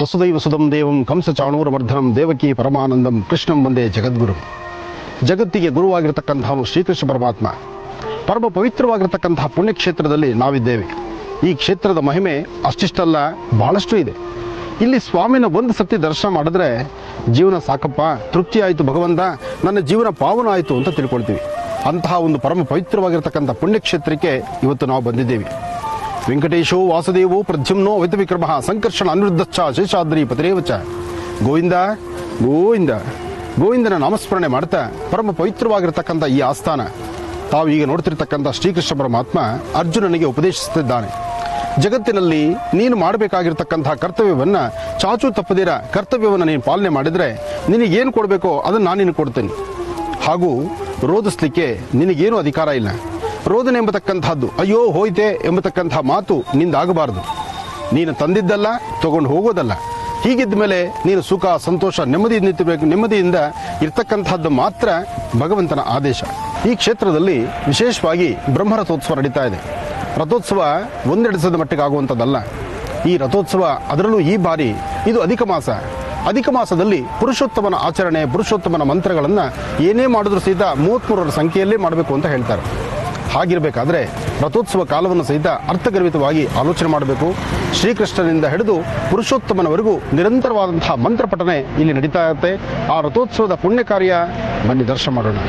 ವಸುದೈವ ಸುಧಂ ದೇವಂ ಕಂಸ ಚಾಣೂರಮರ್ಧನಂ ದೇವಕಿ ಪರಮಾನಂದಂ ಕೃಷ್ಣಂ ವಂದೇ ಜಗದ್ಗುರು. ಜಗತ್ತಿಗೆ ಗುರುವಾಗಿರತಕ್ಕಂತಹ ಶ್ರೀಕೃಷ್ಣ ಪರಮಾತ್ಮ ಪರಮ ಪವಿತ್ರವಾಗಿರತಕ್ಕಂತಹ ಪುಣ್ಯಕ್ಷೇತ್ರದಲ್ಲಿ ನಾವಿದ್ದೇವೆ. ಈ ಕ್ಷೇತ್ರದ ಮಹಿಮೆ ಅಷ್ಟಿಷ್ಟಲ್ಲ, ಬಹಳಷ್ಟು ಇದೆ. ಇಲ್ಲಿ ಸ್ವಾಮಿನ ಒಂದು ಸತಿ ದರ್ಶನ ಮಾಡಿದ್ರೆ ಜೀವನ ಸಾಕಪ್ಪ, ತೃಪ್ತಿ ಆಯಿತು ಭಗವಂತ, ನನ್ನ ಜೀವನ ಪಾವನ ಆಯಿತು ಅಂತ ತಿಳ್ಕೊಳ್ತೀವಿ. ಅಂತಹ ಒಂದು ಪರಮ ಪವಿತ್ರವಾಗಿರತಕ್ಕಂಥ ಪುಣ್ಯಕ್ಷೇತ್ರಕ್ಕೆ ಇವತ್ತು ನಾವು ಬಂದಿದ್ದೇವೆ. ವೆಂಕಟೇಶೋ ವಾಸುದೇವೋ ಪ್ರದ್ಯುಮ್ನೋ ಅವಿತ ವಿಕ್ರಮ ಸಂಕರ್ಷಣ ಅನಿರುದ್ಧಶ್ಚ ಶೇಷಾದ್ರಿ ಪತಿರೇವಚ. ಗೋವಿಂದ ಗೋವಿಂದ ಗೋವಿಂದನ ನಾಮಸ್ಮರಣೆ ಮಾಡ್ತಾ ಪರಮ ಪವಿತ್ರವಾಗಿರತಕ್ಕಂಥ ಈ ಆಸ್ಥಾನ ತಾವು ಈಗ ನೋಡ್ತಿರ್ತಕ್ಕಂಥ ಶ್ರೀಕೃಷ್ಣ ಪರಮಾತ್ಮ ಅರ್ಜುನನಿಗೆ ಉಪದೇಶಿಸುತ್ತಿದ್ದಾನೆ. ಜಗತ್ತಿನಲ್ಲಿ ನೀನು ಮಾಡಬೇಕಾಗಿರ್ತಕ್ಕಂತಹ ಕರ್ತವ್ಯವನ್ನು ಚಾಚು ತಪ್ಪದಿರ ಕರ್ತವ್ಯವನ್ನು ನೀನು ಪಾಲನೆ ಮಾಡಿದರೆ ನಿನಗೇನು ಕೊಡಬೇಕೋ ಅದನ್ನು ನಾನು ನಿನಗೆ ಕೊಡ್ತೇನೆ. ಹಾಗೂ ರೋಧಿಸ್ಲಿಕ್ಕೆ ನಿನಗೇನು ಅಧಿಕಾರ ಇಲ್ಲ. ರೋದನೆ ಎಂಬತಕ್ಕಂಥದ್ದು ಅಯ್ಯೋ ಹೋಯ್ತೆ ಎಂಬತಕ್ಕಂಥ ಮಾತು ನಿಂದಾಗಬಾರದು. ನೀನು ತಂದಿದ್ದಲ್ಲ, ತಗೊಂಡು ಹೋಗೋದಲ್ಲ. ಹೀಗಿದ್ದ ಮೇಲೆ ನೀನು ಸುಖ ಸಂತೋಷ ನೆಮ್ಮದಿಯಿಂದ ಇರ್ತಕ್ಕಂಥದ್ದು ಮಾತ್ರ ಭಗವಂತನ ಆದೇಶ. ಈ ಕ್ಷೇತ್ರದಲ್ಲಿ ವಿಶೇಷವಾಗಿ ಬ್ರಹ್ಮರಥೋತ್ಸವ ನಡೀತಾ ಇದೆ. ರಥೋತ್ಸವ ಒಂದೆರಡು ದಿವಸದ ಮಟ್ಟಿಗೆ ಆಗುವಂಥದ್ದಲ್ಲ. ಈ ರಥೋತ್ಸವ ಅದರಲ್ಲೂ ಈ ಬಾರಿ ಇದು ಅಧಿಕ ಮಾಸ. ಅಧಿಕ ಮಾಸದಲ್ಲಿ ಪುರುಷೋತ್ತಮನ ಆಚರಣೆ, ಪುರುಷೋತ್ತಮನ ಮಂತ್ರಗಳನ್ನು ಏನೇ ಮಾಡಿದ್ರೂ ಸಹಿತ 33ರ ಸಂಖ್ಯೆಯಲ್ಲೇ ಮಾಡಬೇಕು ಅಂತ ಹೇಳ್ತಾರೆ. ಹಾಗಿರಬೇಕಾದ್ರೆ ರಥೋತ್ಸವ ಕಾಲವನ್ನು ಸಹಿತ ಅರ್ಥಗರ್ಭಿತವಾಗಿ ಆಲೋಚನೆ ಮಾಡಬೇಕು. ಶ್ರೀಕೃಷ್ಣನಿಂದ ಹಿಡಿದು ಪುರುಷೋತ್ತಮನವರೆಗೂ ನಿರಂತರವಾದಂತಹ ಮಂತ್ರ ಪಠನೆ ಇಲ್ಲಿ ನಡೀತಾ ಇರುತ್ತೆ. ಆ ರಥೋತ್ಸವದ ಪುಣ್ಯ ಕಾರ್ಯ ಬನ್ನಿ ದರ್ಶನ ಮಾಡೋಣ.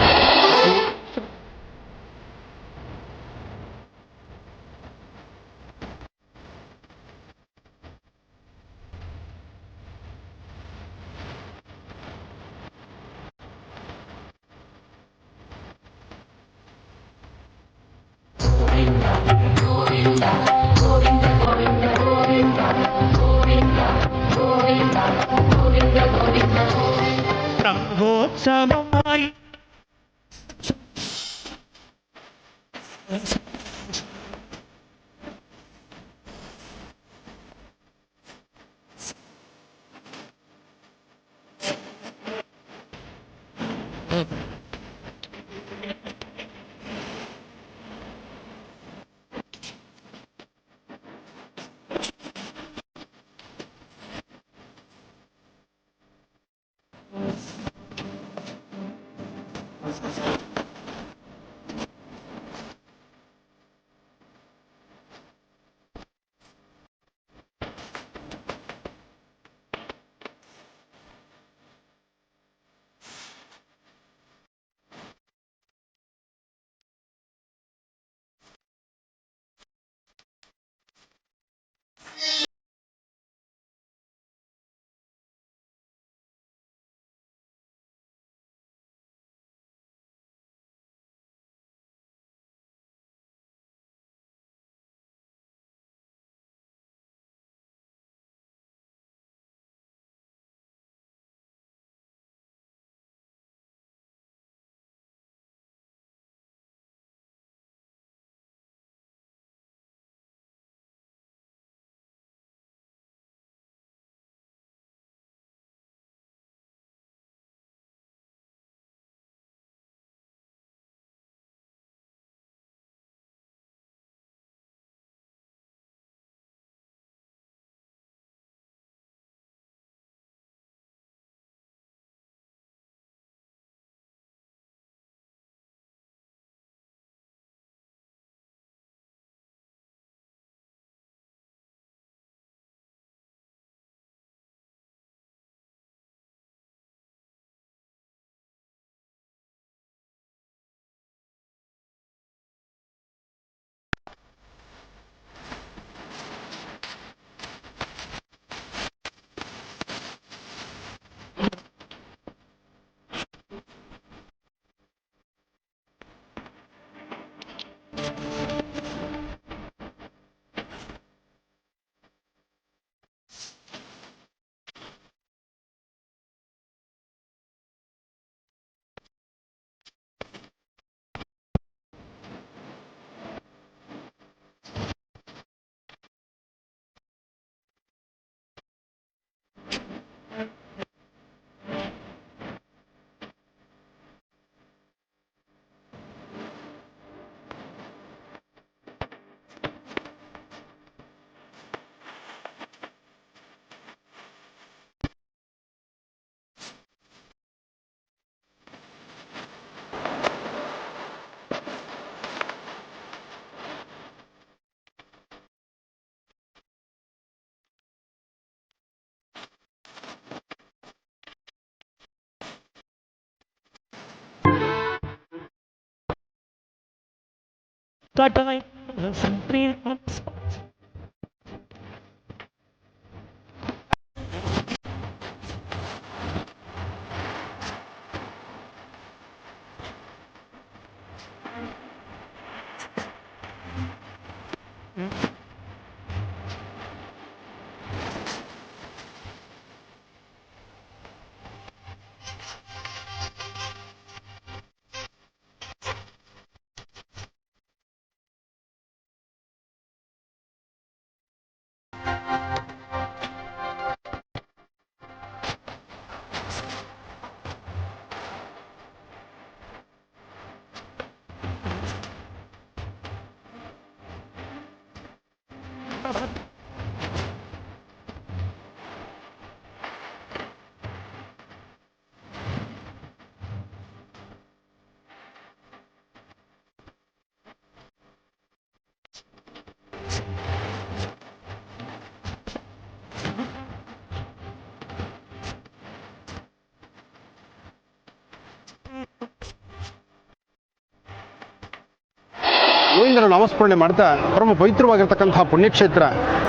ಗೋವಿಂದನ ನಾಮಸ್ಮರಣೆ ಮಾಡ್ತಾ ಪರಮ ಪವಿತ್ರವಾಗಿರ್ತಕ್ಕಂತಹ ಪುಣ್ಯಕ್ಷೇತ್ರ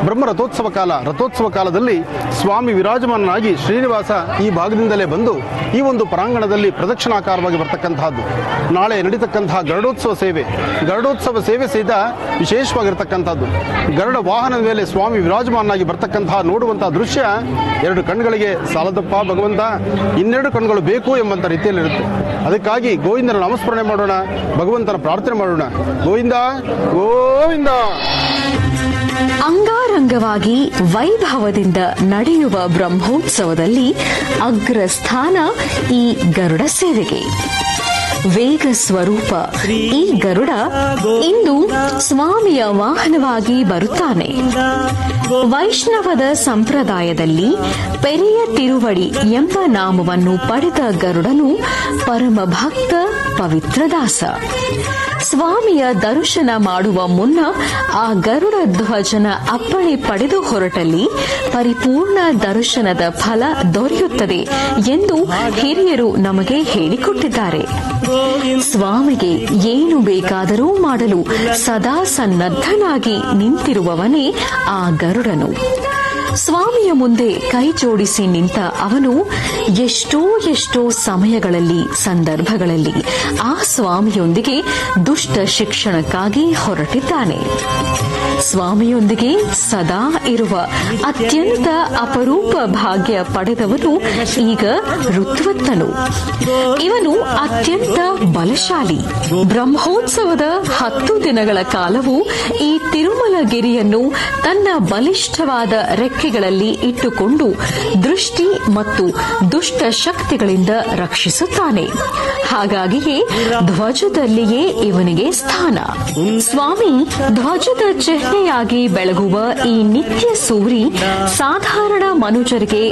ಬ್ರಹ್ಮ ರಥೋತ್ಸವ ಕಾಲದಲ್ಲಿ ಸ್ವಾಮಿ ವಿರಾಜಮಾನನಾಗಿ ಶ್ರೀನಿವಾಸ ಈ ಭಾಗದಿಂದಲೇ ಬಂದು ಈ ಒಂದು ಪರಾಂಗಣದಲ್ಲಿ ಪ್ರದಕ್ಷಿಣಾಕಾರವಾಗಿ ಬರ್ತಕ್ಕಂತಹದ್ದು. ನಾಳೆ ನಡೀತಕ್ಕಂತಹ ಗರುಡೋತ್ಸವ ಸೇವೆ ಸಹಿತ ವಿಶೇಷವಾಗಿರ್ತಕ್ಕಂಥದ್ದು. ಗರುಡ ವಾಹನದ ಮೇಲೆ ಸ್ವಾಮಿ ವಿರಾಜಮಾನನಾಗಿ ಬರ್ತಕ್ಕಂತಹ ನೋಡುವಂತಹ ದೃಶ್ಯ ಎರಡು ಕಣ್ಗಳಿಗೆ ಸಾಲದಪ್ಪ ಭಗವಂತ, ಇನ್ನೆರಡು ಕಣ್ಗಳು ಬೇಕು ಎಂಬಂತ ರೀತಿಯಲ್ಲಿರುತ್ತೆ. ಅದಕ್ಕಾಗಿ ಗೋವಿಂದನ ನಾಮಸ್ಮರಣೆ ಮಾಡೋಣ, ಭಗವಂತನ ಪ್ರಾರ್ಥನೆ ಮಾಡೋಣ. ಗೋವಿಂದ ಗೋವಿಂದ. ಅಂಗಾರಂಗವಾಗಿ ವೈಭವದಿಂದ ನಡೆಯುವ ಬ್ರಹ್ಮೋತ್ಸವದಲ್ಲಿ ಅಗ್ರಸ್ಥಾನ ಈ ಗರುಡ ಸೇವೆಗೆ. ವೇಗ ಸ್ವರೂಪ ಈ ಗರುಡ ಇಂದು ಸ್ವಾಮಿಯ ವಾಹನವಾಗಿ ಬರುತ್ತಾನೆ. ವೈಷ್ಣವದ ಸಂಪ್ರದಾಯದಲ್ಲಿ ಪೆರಿಯ ತಿರುವಡಿ ಎಂಬ ನಾಮವನ್ನು ಪಡೆದ ಗರುಡನು ಪರಮ ಭಕ್ತ ಪವಿತ್ರದಾಸ. ಸ್ವಾಮಿಯ ದರ್ಶನ ಮಾಡುವ ಮುನ್ನ ಆ ಗರುಡ ಧ್ವಜನ ಅಪ್ಪಣೆ ಪಡೆದು ಹೊರಟಲ್ಲಿ ಪರಿಪೂರ್ಣ ದರ್ಶನದ ಫಲ ದೊರೆಯುತ್ತದೆ ಎಂದು ಹಿರಿಯರು ನಮಗೆ ಹೇಳಿಕೊಟ್ಟಿದ್ದಾರೆ. ಸ್ವಾಮಿಗೆ ಏನು ಬೇಕಾದರೂ ಮಾಡಲು ಸದಾ ಸನ್ನದ್ಧನಾಗಿ ನಿಂತಿರುವವನೇ ಆ ಗರುಡನು. ಸ್ವಾಮಿಯ ಮುಂದೆ ಕೈ ಜೋಡಿಸಿ ನಿಂತ ಅವನು ಎಷ್ಟೋ ಸಮಯಗಳಲ್ಲಿ ಸಂದರ್ಭಗಳಲ್ಲಿ ಆ ಸ್ವಾಮಿಯೊಂದಿಗೆ ದುಷ್ಟ ಶಿಕ್ಷಣಕ್ಕಾಗಿ ಹೊರಟಿದ್ದಾನೆ. ಸ್ವಾಮಿಯೊಂದಿಗೆ ಸದಾ ಇರುವ ಅತ್ಯಂತ ಅಪರೂಪ ಭಾಗ್ಯ ಪಡೆದವನು ಈಗ ಋತ್ವತ್ತನು. ಇವನು ಅತ್ಯಂತ ಬಲಶಾಲಿ. ಬ್ರಹ್ಮೋತ್ಸವದ 10 ದಿನಗಳ ಕಾಲವು ಈ ತಿರುಮಲಗಿರಿಯನ್ನು ತನ್ನ ಬಲಿಷ್ಠವಾದ ರೆಕ್ಕೆಗಳಲ್ಲಿ ಇಟ್ಟುಕೊಂಡು ದೃಷ್ಟಿ ಮತ್ತು ದುಷ್ಟ ಶಕ್ತಿಗಳಿಂದ ರಕ್ಷಿಸುತ್ತಾನೆ. ಹಾಗಾಗಿಯೇ ಧ್ವಜದಲ್ಲಿಯೇ ಇವನಿಗೆ ಸ್ಥಾನ. ಸ್ವಾಮಿ ಧ್ವಜದ ಚಿಹ್ನೆಯಾಗಿ ಬೆಳಗುವ ಈ ನಿತ್ಯ ಸೂರಿ ಸಾಧಾರಣ ಮನುಜರಿಗೆ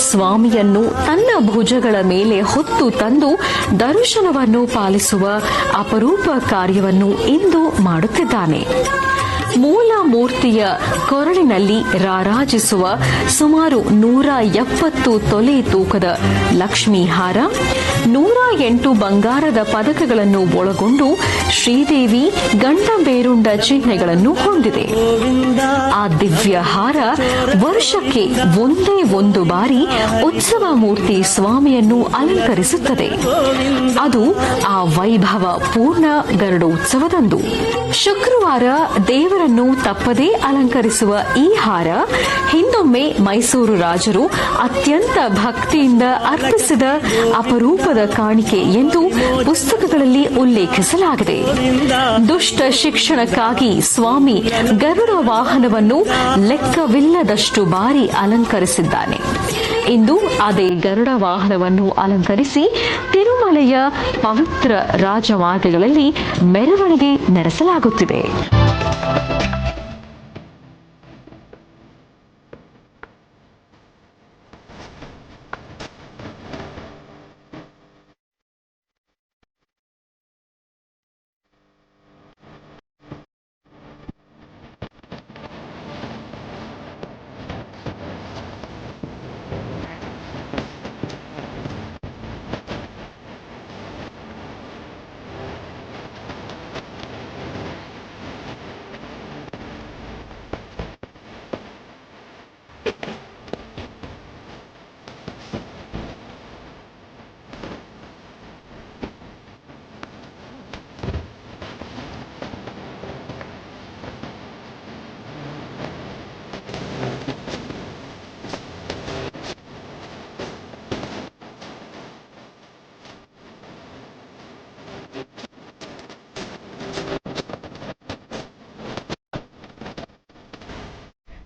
ಸ್ವಾಮಿಯನ್ನು ತನ್ನ ಭುಜಗಳ ಮೇಲೆ ಹೊತ್ತು ತಂದು ದರ್ಶನವನ್ನು ಪಾಲಿಸುವ ಅಪರೂಪ ಕಾರ್ಯವನ್ನು ಇಂದು ಮಾಡುತ್ತಿದ್ದಾನೆ. ಮೂಲ ಮೂರ್ತಿಯ ಕೊರಳಿನಲ್ಲಿ ರಾರಾಜಿಸುವ ಸುಮಾರು 170 ತೊಲೆ ತೂಕದ ಲಕ್ಷ್ಮೀ ಹಾರ, 108 ಬಂಗಾರದ ಪದಕಗಳನ್ನು ಒಳಗೊಂಡು ಶ್ರೀದೇವಿ ಗಂಡ ಬೇರುಂಡ ಚಿಹ್ನೆಗಳನ್ನು ಹೊಂದಿದೆ. ಆ ದಿವ್ಯ ಹಾರ ವರ್ಷಕ್ಕೆ ಒಂದೇ ಒಂದು ಬಾರಿ ಉತ್ಸವ ಮೂರ್ತಿ ಸ್ವಾಮಿಯನ್ನು ಅಲಂಕರಿಸುತ್ತದೆ. ಅದು ಆ ವೈಭವ ಪೂರ್ಣ ಗರುಡೋತ್ಸವದಂದು. ಶುಕ್ರವಾರ ದೇವರನ್ನು ತಪ್ಪದೇ ಅಲಂಕರಿಸುವ ಈ ಹಾರ ಹಿಂದೊಮ್ಮೆ ಮೈಸೂರು ರಾಜರು ಅತ್ಯಂತ ಭಕ್ತಿಯಿಂದ ಅರ್ಪಿಸಿದ ಅಪರೂಪದ ಕಾಣಿಕೆ ಎಂದು ಪುಸ್ತಕಗಳಲ್ಲಿ ಉಲ್ಲೇಖಿಸಲಾಗಿದೆ. ದುಷ್ಟ ಶಿಕ್ಷಣಕ್ಕಾಗಿ ಸ್ವಾಮಿ ಗರುಡ ವಾಹನವನ್ನು ಲೆಕ್ಕವಿಲ್ಲದಷ್ಟು ಬಾರಿ ಅಲಂಕರಿಸಿದ್ದಾನೆ. ಇಂದು ಅದೇ ಗರುಡ ವಾಹನವನ್ನು ಅಲಂಕರಿಸಿ ತಿರುಮಲೆಯ ಪವಿತ್ರ ರಾಜಮಾರ್ಗಗಳಲ್ಲಿ ಮೆರವಣಿಗೆ ನಡೆಸಲಾಗುತ್ತಿದೆ.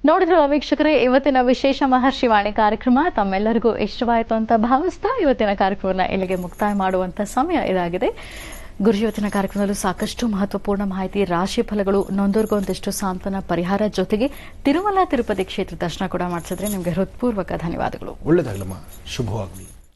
ನೋಡಿದ್ರಲ್ಲ ವೀಕ್ಷಕರೇ, ಇವತ್ತಿನ ವಿಶೇಷ ಮಹರ್ಷಿ ವಾಣಿ ಕಾರ್ಯಕ್ರಮ ತಮ್ಮೆಲ್ಲರಿಗೂ ಇಷ್ಟವಾಯಿತು ಅಂತ ಭಾವಿಸ್ತಾ ಇವತ್ತಿನ ಕಾರ್ಯಕ್ರಮವನ್ನು ಇಲ್ಲಿಗೆ ಮುಕ್ತಾಯ ಮಾಡುವಂತ ಸಮಯ ಇದಾಗಿದೆ. ಗುರುಜಿ ಇವತ್ತಿನ ಕಾರ್ಯಕ್ರಮದಲ್ಲೂ ಸಾಕಷ್ಟು ಮಹತ್ವಪೂರ್ಣ ಮಾಹಿತಿ, ರಾಶಿ ಫಲಗಳು, ನೊಂದೋರ್ಗೂ ಒಂದಿಷ್ಟು ಸಾಂತ್ವನ ಪರಿಹಾರ ಜೊತೆಗೆ ತಿರುಮಲ ತಿರುಪತಿ ಕ್ಷೇತ್ರ ದರ್ಶನ ಕೂಡ ಮಾಡಿಸಿದ್ರೆ ನಿಮಗೆ ಹೃತ್ಪೂರ್ವಕ ಧನ್ಯವಾದಗಳು. ಒಳ್ಳೆಯದಾಗಲಮ್ಮ, ಶುಭವಾಗಲಿ.